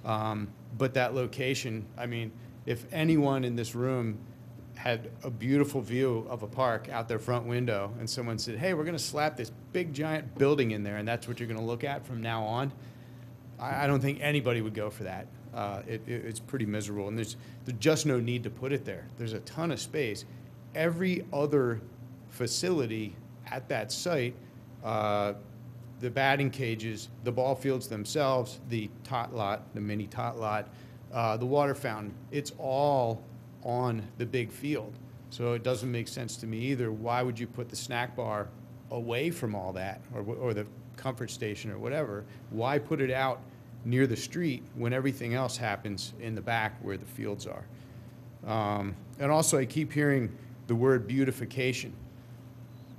But that location, I mean, if anyone in this room had a beautiful view of a park out their front window and someone said, hey, we're going to slap this big giant building in there and that's what you're going to look at from now on, I don't think anybody would go for that. It's pretty miserable, and there's just no need to put it there. There's a ton of space. Every other facility at that site, the batting cages, the ball fields themselves, the tot lot, the mini tot lot, the water fountain, it's all on the big field. So it doesn't make sense to me either. Why would you put the snack bar away from all that, or the comfort station or whatever? Why put it out near the street when everything else happens in the back where the fields are? And also, I keep hearing the word beautification.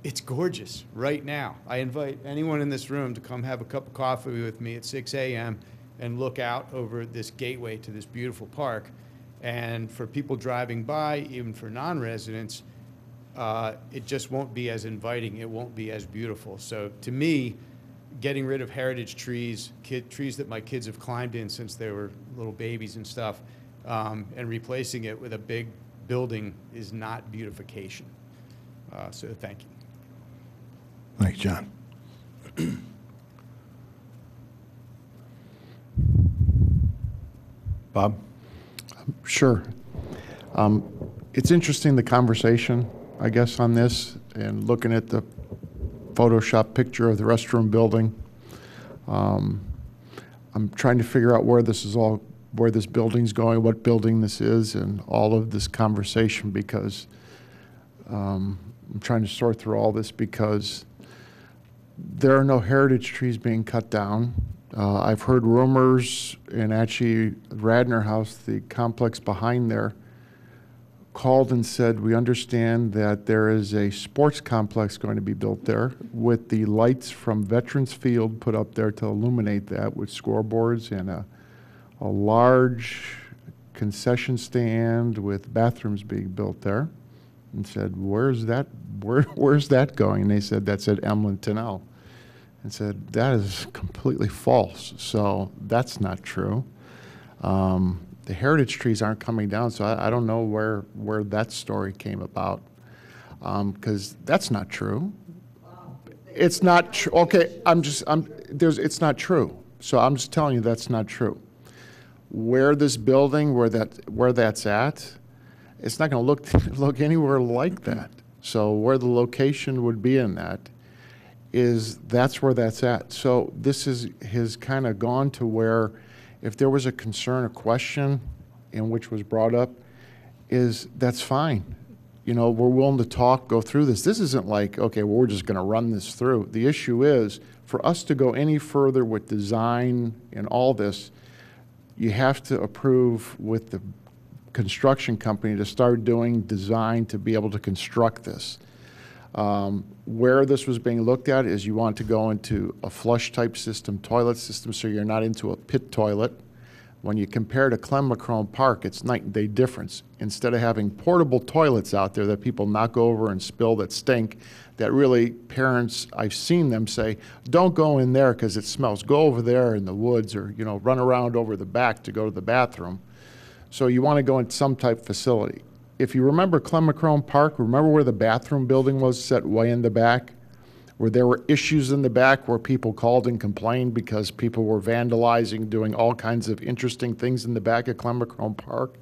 It's gorgeous right now. I invite anyone in this room to come have a cup of coffee with me at 6 a.m. and look out over this gateway to this beautiful park. And for people driving by, even for non-residents, it just won't be as inviting. It won't be as beautiful. So to me, getting rid of heritage trees, trees that my kids have climbed in since they were little babies and stuff, and replacing it with a big building is not beautification. So thank you. Thanks, John. Bob? Sure. It's interesting, the conversation, I guess, on this, and looking at the Photoshop picture of the restroom building. I'm trying to figure out where this building's going, what building this is, and all of this conversation, because I'm trying to sort through all this, because there are no heritage trees being cut down. I've heard rumors, and actually Radnor House, the complex behind there, called and said, we understand that there is a sports complex going to be built there with the lights from Veterans Field put up there to illuminate that, with scoreboards and a large concession stand with bathrooms being built there. And said, where's that going? And they said, that's at Emlyn Tunnel. And said, that is completely false. So that's not true. The heritage trees aren't coming down, so I don't know where that story came about, because that's not true. It's not true. Okay, it's not true. So I'm just telling you that's not true. Where this building, where that's at, it's not going to look anywhere like that. So where the location would be in that that's where that's at. So this has kind of gone to where, if there was a concern, a question, in which was brought up, that's fine. You know, we're willing to talk, go through this. This isn't like, okay, well, we're just going to run this through. The issue is, for us to go any further with design and all this, you have to approve with the construction company to start doing design to be able to construct this. Where this was being looked at is you want to go into a flush-type system, toilet system, so you're not into a pit toilet. When you compare to Clem-McCrone Park, it's night and day difference. Instead of having portable toilets out there that people knock over and spill that stink, that really parents, I've seen them say, don't go in there because it smells. Go over there in the woods or, you know, run around over the back to go to the bathroom. So you want to go in some type of facility. If you remember Clem-McCrone Park, remember where the bathroom building was set way in the back? Where there were issues in the back where people called and complained because people were vandalizing, doing all kinds of interesting things in the back of Clem-McCrone Park.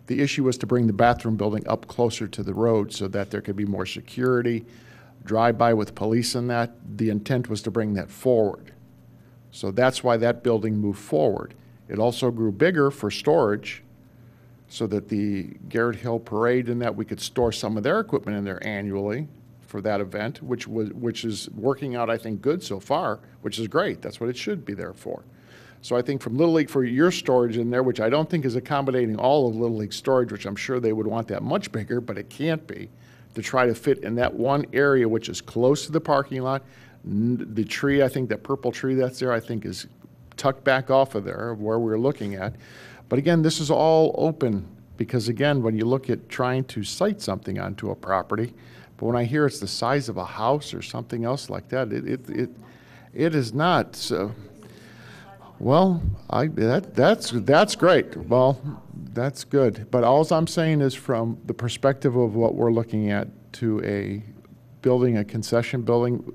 The issue was to bring the bathroom building up closer to the road so that there could be more security, drive-by with police and that. The intent was to bring that forward. So that's why that building moved forward. It also grew bigger for storage so that the Garrett Hill Parade and that we could store some of their equipment in there annually for that event, which is working out, I think, good so far, which is great. That's what it should be there for. So I think from Little League for your storage in there, which I don't think is accommodating all of Little League storage, which I'm sure they would want that much bigger, but it can't be, to try to fit in that one area which is close to the parking lot. The tree, I think that purple tree that's there, I think is tucked back off of there where we're looking at. But again, this is all open because, again, when you look at trying to site something onto a property, but when I hear it's the size of a house or something else like that, it is not. So, well, that's great. Well, that's good. But all I'm saying is from the perspective of what we're looking at to a building, a concession building,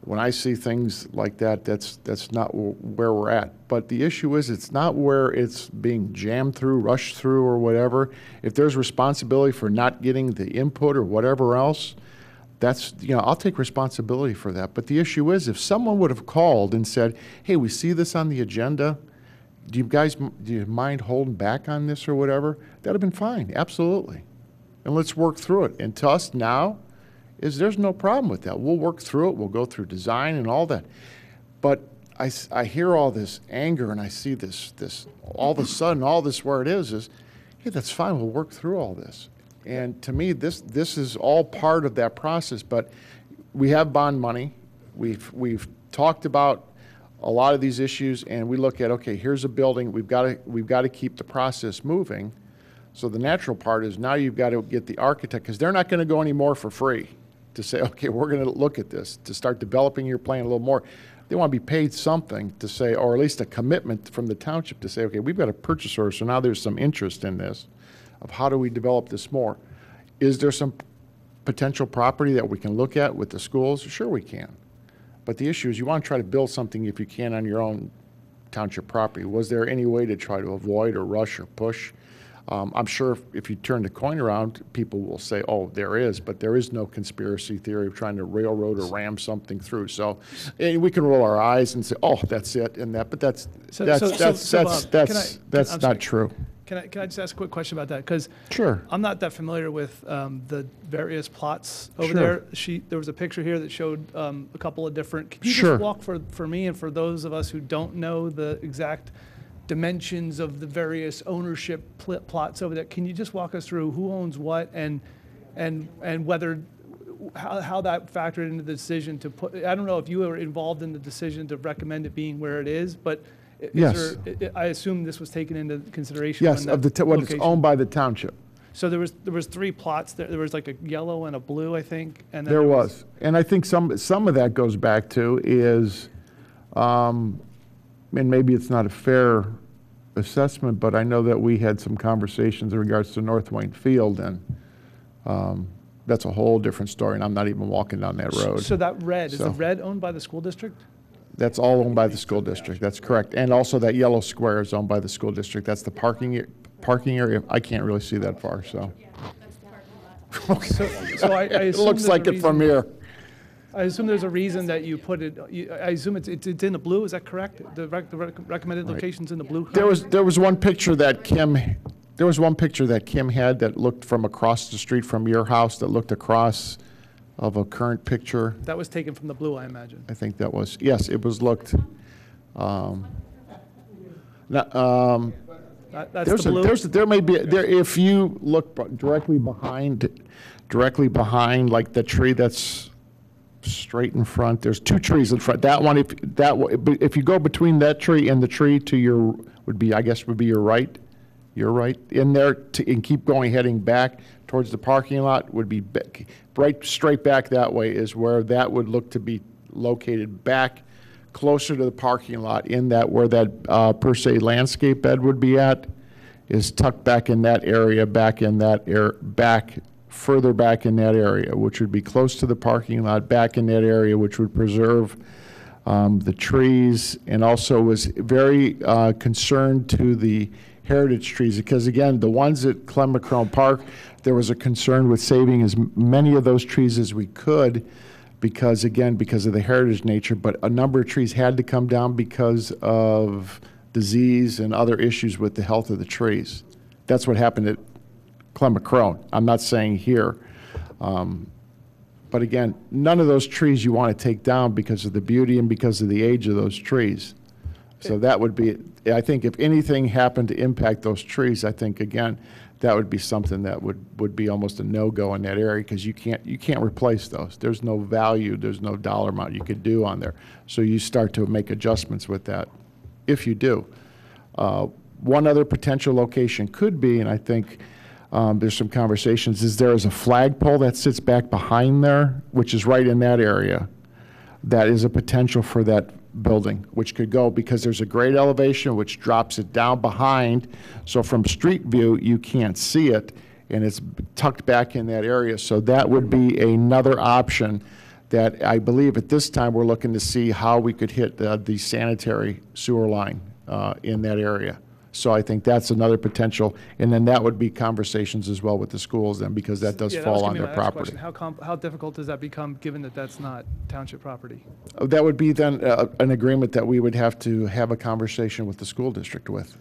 when I see things like that, that's not where we're at. But the issue is it's not where it's being jammed through, rushed through, or whatever. If there's responsibility for not getting the input or whatever else, that's, you know, I'll take responsibility for that. But the issue is if someone would have called and said, hey, we see this on the agenda, do you mind holding back on this or whatever? That'd have been fine, absolutely. And let's work through it. And to us now, there's no problem with that. We'll work through it. We'll go through design and all that. But I hear all this anger and I see this all of a sudden, all this where it is, hey, that's fine. We'll work through all this. And to me, this is all part of that process. But we have bond money. We've talked about a lot of these issues, and we look at, okay, here's a building. We've got to keep the process moving. So the natural part is now you've got to get the architect, because they're not going to go any more for free to say, okay, we're going to look at this, to start developing your plan a little more. They want to be paid something to say, or at least a commitment from the township to say, okay, we've got a purchase order, so now there's some interest in this, of how do we develop this more. Is there some potential property that we can look at with the schools? Sure we can. But the issue is you want to try to build something if you can on your own township property. Was there any way to try to avoid or rush or push? I'm sure if you turn the coin around, people will say, oh, there is, but there is no conspiracy theory of trying to railroad or ram something through. So we can roll our eyes and say, oh, that's it and that, but that's not true. Can I just ask a quick question about that? Because sure. I'm not that familiar with the various plots over Sure. there. There was a picture here that showed a couple of different. Can you Sure. just walk for me and for those of us who don't know the exact dimensions of the various ownership plots over there? Can you just walk us through who owns what and whether how that factored into the decision to put? I don't know if you were involved in the decision to recommend it being where it is, but. Yes. I assume this was taken into consideration. Yes, when of what it's owned by the township. So there was three plots. There was like a yellow and a blue, I think. And then There was. And I think some of that goes back to is, and maybe it's not a fair assessment, but I know that we had some conversations in regards to North Wayne Field, and that's a whole different story, and I'm not even walking down that road. So that red, is the red owned by the school district? That's all owned by the school district. That's correct. And also that yellow square is owned by the school district. That's the parking area. I can't really see that far, so. So I It assume looks there's like a it from reason- here. I assume there's a reason that you put it, I assume it's in the blue, is that correct? The recommended location's in the blue? There was one picture that Kim had that looked from across the street from your house, that looked across of a current picture. That was taken from the blue, I imagine. I think that was, yes, it was looked. That's the blue? There may be, if you look directly behind, like the tree that's straight in front, there's two trees in front. That one, if you go between that tree and the tree to your, would be your right. You're right. In there, and keep going, heading back towards the parking lot, would be right straight back that way is where that would look to be located, back closer to the parking lot, in that where that per se landscape bed would be at, is tucked back in that area, further back in that area, which would be close to the parking lot, back in that area, which would preserve the trees, and also was very concerned to the heritage trees, because again, the ones at Clemacrone Park, there was a concern with saving as many of those trees as we could, because of the heritage nature, but a number of trees had to come down because of disease and other issues with the health of the trees. That's what happened at Clemacrone. I'm not saying here. But again, none of those trees you want to take down because of the beauty and because of the age of those trees. So that would be, I think if anything happened to impact those trees, I think, again, that would be something that would be almost a no-go in that area, because you can't replace those. There's no value, there's no dollar amount you could do on there. So you start to make adjustments with that, if you do. One other potential location could be, and I think there's some conversations, is there is a flagpole that sits back behind there, which is right in that area. That is a potential for that building, which could go, because there's a grade elevation which drops it down behind, so from street view you can't see it, and it's tucked back in that area. So that would be another option that I believe at this time we're looking to see how we could hit the sanitary sewer line in that area. So I think that's another potential, and then that would be conversations as well with the schools then, because that does fall on their property. How difficult does that become, given that that's not township property? That would be then an agreement that we would have to have a conversation with the school district with.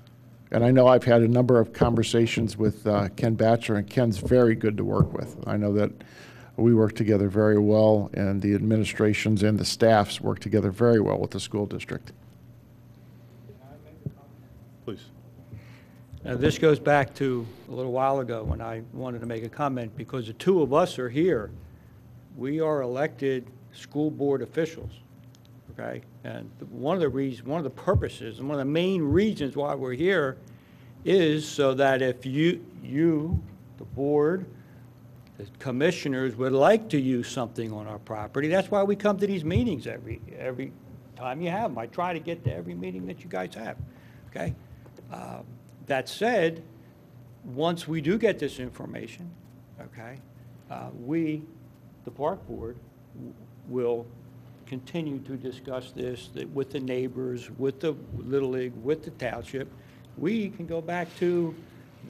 And I know I've had a number of conversations with Ken Batcher, and Ken's very good to work with. I know that we work together very well, and the administrations and the staffs work together very well with the school district. Please. Now, this goes back to a little while ago when I wanted to make a comment, because the two of us are here. We are elected school board officials, okay? And one of the purposes, and one of the main reasons why we're here is so that if you, the board, the commissioners would like to use something on our property, that's why we come to these meetings every time you have them. I try to get to every meeting that you guys have, okay? That said, once we do get this information, okay, we, the park board, will continue to discuss this with the neighbors, with the Little League, with the township. We can go back to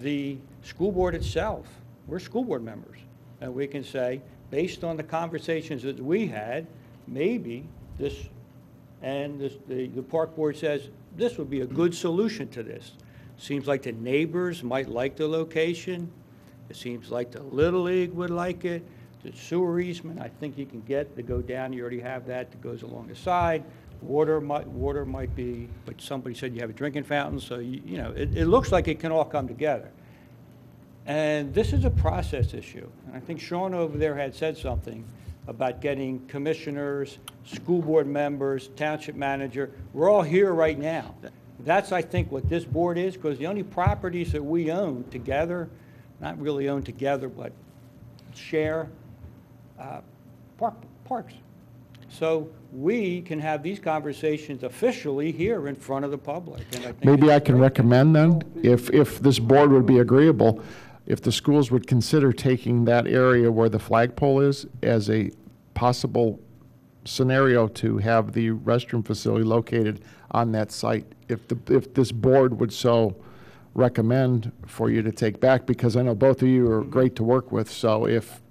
the school board itself. We're school board members. And we can say, based on the conversations that we had, maybe this, and the park board says, this would be a good solution to this. Seems like the neighbors might like the location. It seems like the Little League would like it. The sewer easement, I think you can get to go down. You already have that goes along the side. Water might be, but somebody said you have a drinking fountain, so you know, it looks like it can all come together. And this is a process issue. And I think Sean over there had said something about getting commissioners, school board members, township manager. We're all here right now. That's, I think, what this board is, because the only properties that we own together, not really own together, but share, parks. So we can have these conversations officially here in front of the public. And I think maybe I can recommend then, if this board would be agreeable, if the schools would consider taking that area where the flagpole is as a possible scenario to have the restroom facility located on that site, if this board would so recommend for you to take back, because I know both of you are great to work with, so if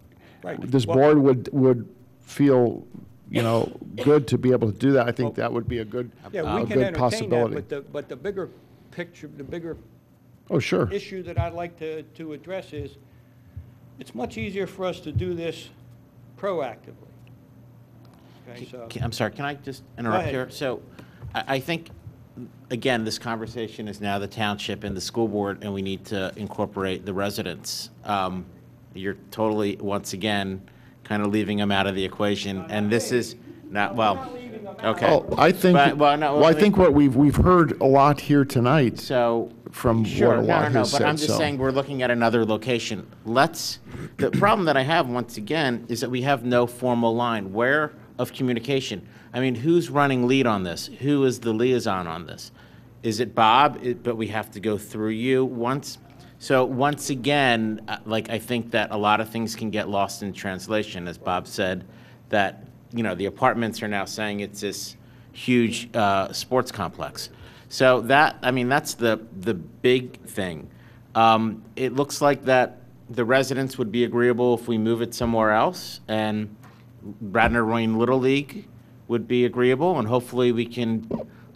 this board would feel, you know, good to be able to do that, I think that would be a good, yeah, we can good entertain possibility. that, but the bigger picture, the bigger issue that I'd like to address is, it's much easier for us to do this proactively. Okay, so. I'm sorry, can I just interrupt here? So I think again, this conversation is now the township and the school board, and we need to incorporate the residents. You're totally, once again, kind of leaving them out of the equation, and this is not, well, okay. Oh, I think, But- well, I think what we've heard a lot here tonight So, from sure, what a lot has but I'm said, just so. saying we're looking at another location. The problem that I have, once again, is that we have no formal line of communication. I mean, who's running lead on this? Who is the liaison on this? Is it Bob? But we have to go through you once. So once again, like, I think that a lot of things can get lost in translation, as Bob said, that, the apartments are now saying it's this huge sports complex. So that's the big thing. It looks like that the residents would be agreeable if we move it somewhere else, and Radnor Wayne Little League would be agreeable, and hopefully we can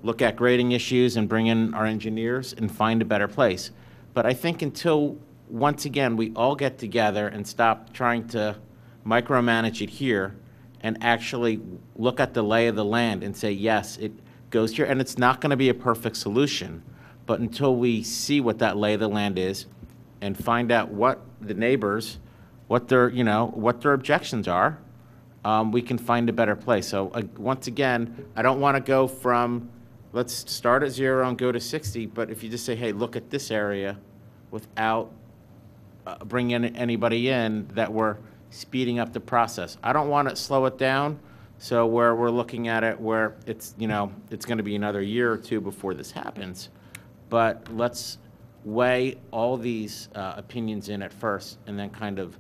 look at grading issues and bring in our engineers and find a better place. But I think until, once again, we all get together and stop trying to micromanage it here and actually look at the lay of the land and say, yes, it goes here, and it's not going to be a perfect solution, but until we see what that lay of the land is and find out what the neighbors, what their objections are, we can find a better place. So once again, I don't want to go from, let's start at 0 and go to 60, but if you just say, hey, look at this area without bringing anybody in, that we're speeding up the process. I don't want to slow it down, so where we're looking at it where it's, it's going to be another year or two before this happens. But let's weigh all these opinions in at first, and then kind of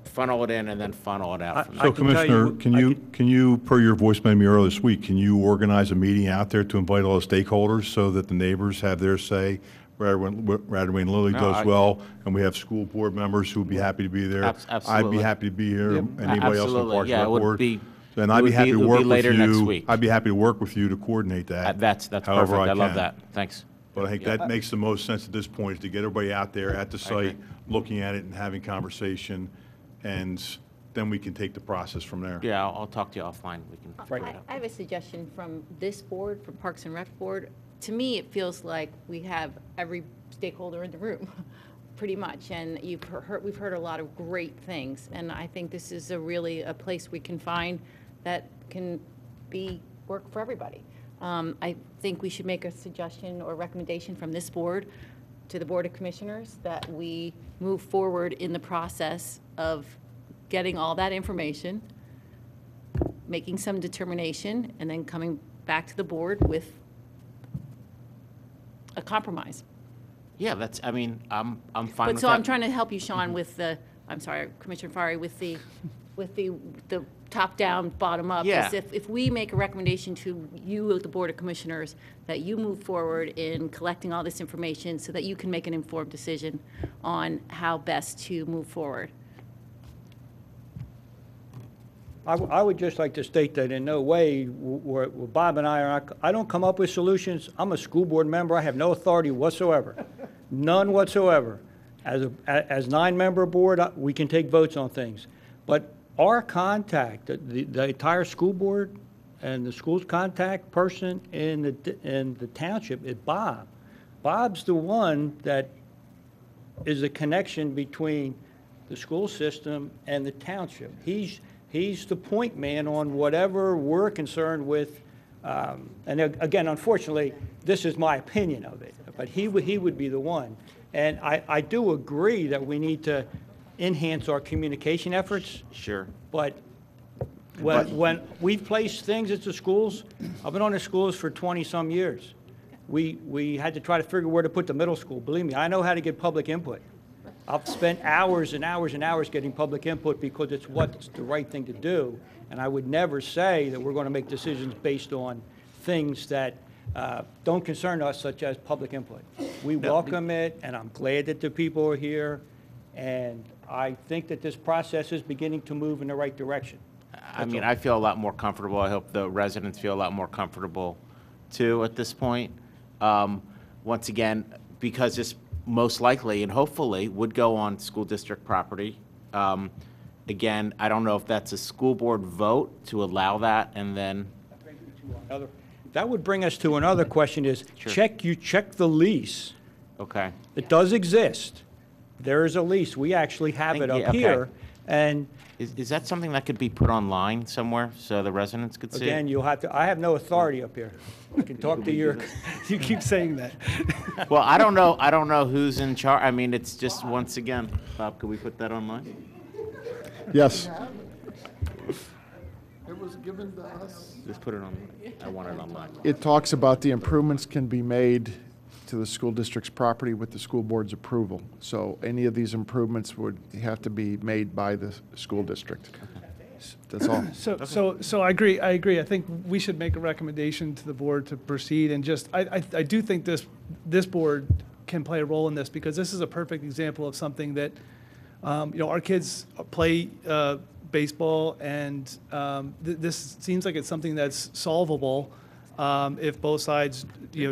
funnel it in and then funnel it out. So Commissioner, can you, per your voicemail to me earlier this week, can you organize a meeting out there to invite all the stakeholders so that the neighbors have their say? Radnor Wayne Little League does well, and we have school board members who would be happy to be there. Absolutely. I'd be happy to be here. Yep. Anybody else on the Parks and Rec board? And it I'd be would happy to work with later next you. week. I'd be happy to work with you to coordinate that. That's however perfect. I love can. that. Thanks. But I think that makes the most sense at this point, is to get everybody out there at the agree. site, looking at it and having conversation, and then we can take the process from there. Yeah, I'll talk to you offline. We can figure it out. I have a suggestion from this board, from Parks and Rec Board. To me, it feels like we have every stakeholder in the room, pretty much, and we've heard a lot of great things, and I think this is really a place we can find that can work for everybody. I think we should make a suggestion or recommendation from this board to the Board of Commissioners that we move forward in the process of getting all that information, making some determination, and then coming back to the board with a compromise. Yeah, I'm fine with that. But so I'm trying to help you, Sean, with Commissioner Farry, with the top-down, bottom-up. Yeah. If we make a recommendation to you, the Board of Commissioners, that you move forward in collecting all this information so that you can make an informed decision on how best to move forward. I would just like to state that in no way where Bob and I don't come up with solutions. I'm a school board member. I have no authority whatsoever, none whatsoever. As 9-member board, we can take votes on things. But our contact, the entire school board and the school's contact person in the township is Bob. Bob's the one that is the connection between the school system and the township. He's the point man on whatever we're concerned with. And again, unfortunately, this is my opinion of it, but he would be the one. And I do agree that we need to enhance our communication efforts. Sure. But when we've placed things at the schools, I've been on the schools for 20-some years. We had to try to figure where to put the middle school. Believe me, I know how to get public input. I've spent hours and hours and hours getting public input because it's what's the right thing to do. And I would never say that we're going to make decisions based on things that don't concern us, such as public input. We welcome it, and I'm glad that the people are here. And I think that this process is beginning to move in the right direction. I feel a lot more comfortable. I hope the residents feel a lot more comfortable, too, at this point. Once again, because this most likely and hopefully would go on school district property. Again, I don't know if that's a school board vote to allow that, and then... That would bring us to another question is, Sure. you check the lease. Okay. It does exist. There is a lease. We actually have it Yeah, up okay. here. And Is that something that could be put online somewhere so the residents could see? it? again, you'll have to, I have no authority up here. I can talk to your, You keep saying that. Well, I don't know who's in charge. I mean, it's just, once again, Bob, could we put that online? Yes. It was given to us. Just put it on, I want it online. It talks about the improvements can be made to the school district's property with the school board's approval. So any of these improvements would have to be made by the school district. That's all. So I agree. I think we should make a recommendation to the board to proceed, and just, I do think this board can play a role in this, because this is a perfect example of something that, our kids play baseball, and this seems like it's something that's solvable if both sides,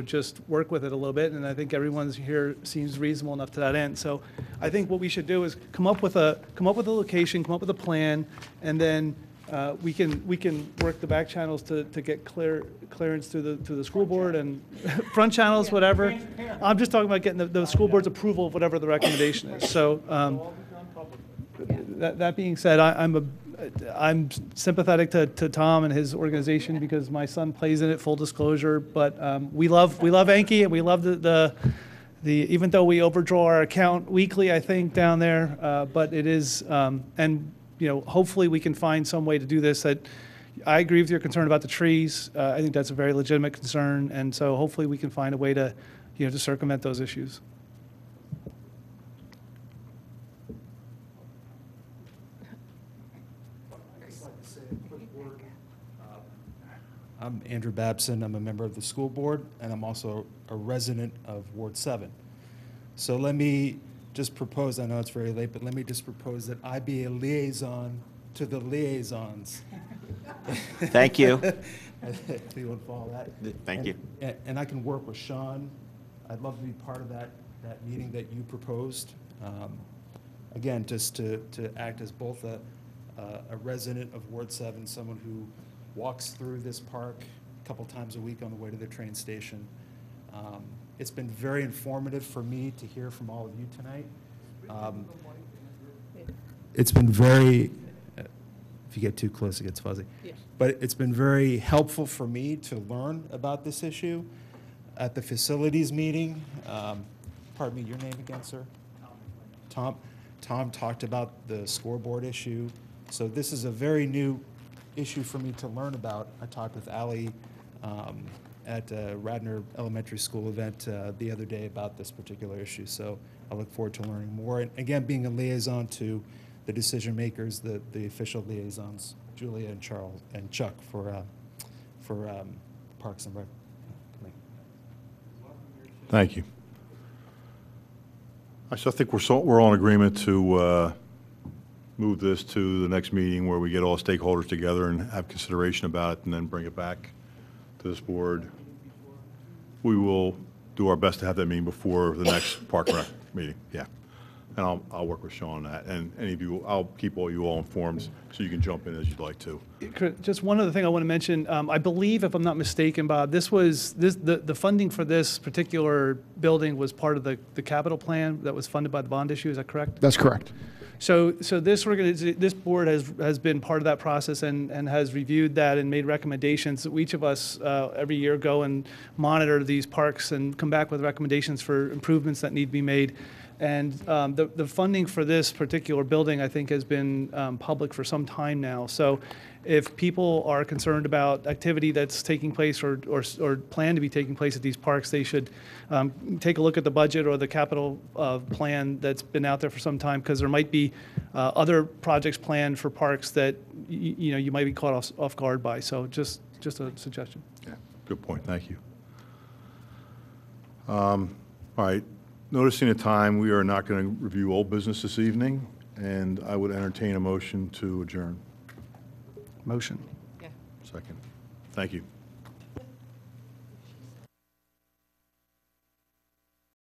just work with it a little bit. And I think everyone's here seems reasonable enough to that end. So I think what we should do is come up with a location, come up with a plan, and then we can work the back channels to get clearance through the school board, and front channels, whatever. I'm just talking about getting the school board's approval of whatever the recommendation is. So that being said, I'm sympathetic to Tom and his organization, because my son plays in it, full disclosure. But we love Enki, and we love the even though we overdraw our account weekly, I think, down there. But it is, and hopefully we can find some way to do this. That I agree with your concern about the trees. I think that's a very legitimate concern, and so hopefully we can find a way to to circumvent those issues. I'm Andrew Babson. I'm a member of the school board, and I'm also a resident of Ward 7. So let me just propose, I know it's very late, but let me just propose that I be a liaison to the liaisons. Thank you. If you would follow that. Thank you. And I can work with Sean. I'd love to be part of that meeting that you proposed. Again, just to act as both a resident of Ward 7, someone who walks through this park a couple times a week on the way to the train station. It's been very informative for me to hear from all of you tonight. It's been very, if you get too close, it gets fuzzy. Yes. But it's been very helpful for me to learn about this issue. At the facilities meeting, pardon me, your name again, sir? Tom. Tom talked about the scoreboard issue. So this is a very new issue for me to learn about. I talked with Allie at Radnor Elementary School event the other day about this particular issue. So I look forward to learning more. And again, being a liaison to the decision makers, the official liaisons, Julia and Charles and Chuck for Parks and Rec. Thank you. So I think we're all in agreement to move this to the next meeting where we get all stakeholders together and have consideration about it, and then bring it back to this board. We will do our best to have that meeting before the next Park and Rec meeting, yeah. And I'll work with Sean on that, and any of you, I'll keep you all informed so you can jump in as you'd like to. Just one other thing I want to mention. I believe, if I'm not mistaken, Bob, the funding for this particular building was part of the capital plan that was funded by the bond issue. Is that correct? That's correct. So this board has been part of that process and has reviewed that and made recommendations. Each of us every year go and monitor these parks and come back with recommendations for improvements that need to be made. And the funding for this particular building, I think, has been public for some time now. So if people are concerned about activity that's taking place or plan to be taking place at these parks, they should take a look at the budget or the capital plan that's been out there for some time, because there might be other projects planned for parks that you might be caught off guard by. So just a suggestion. Yeah, good point. Thank you. All right. Noticing the time, we are not going to review old business this evening, and I would entertain a motion to adjourn. Motion. Second. Thank you.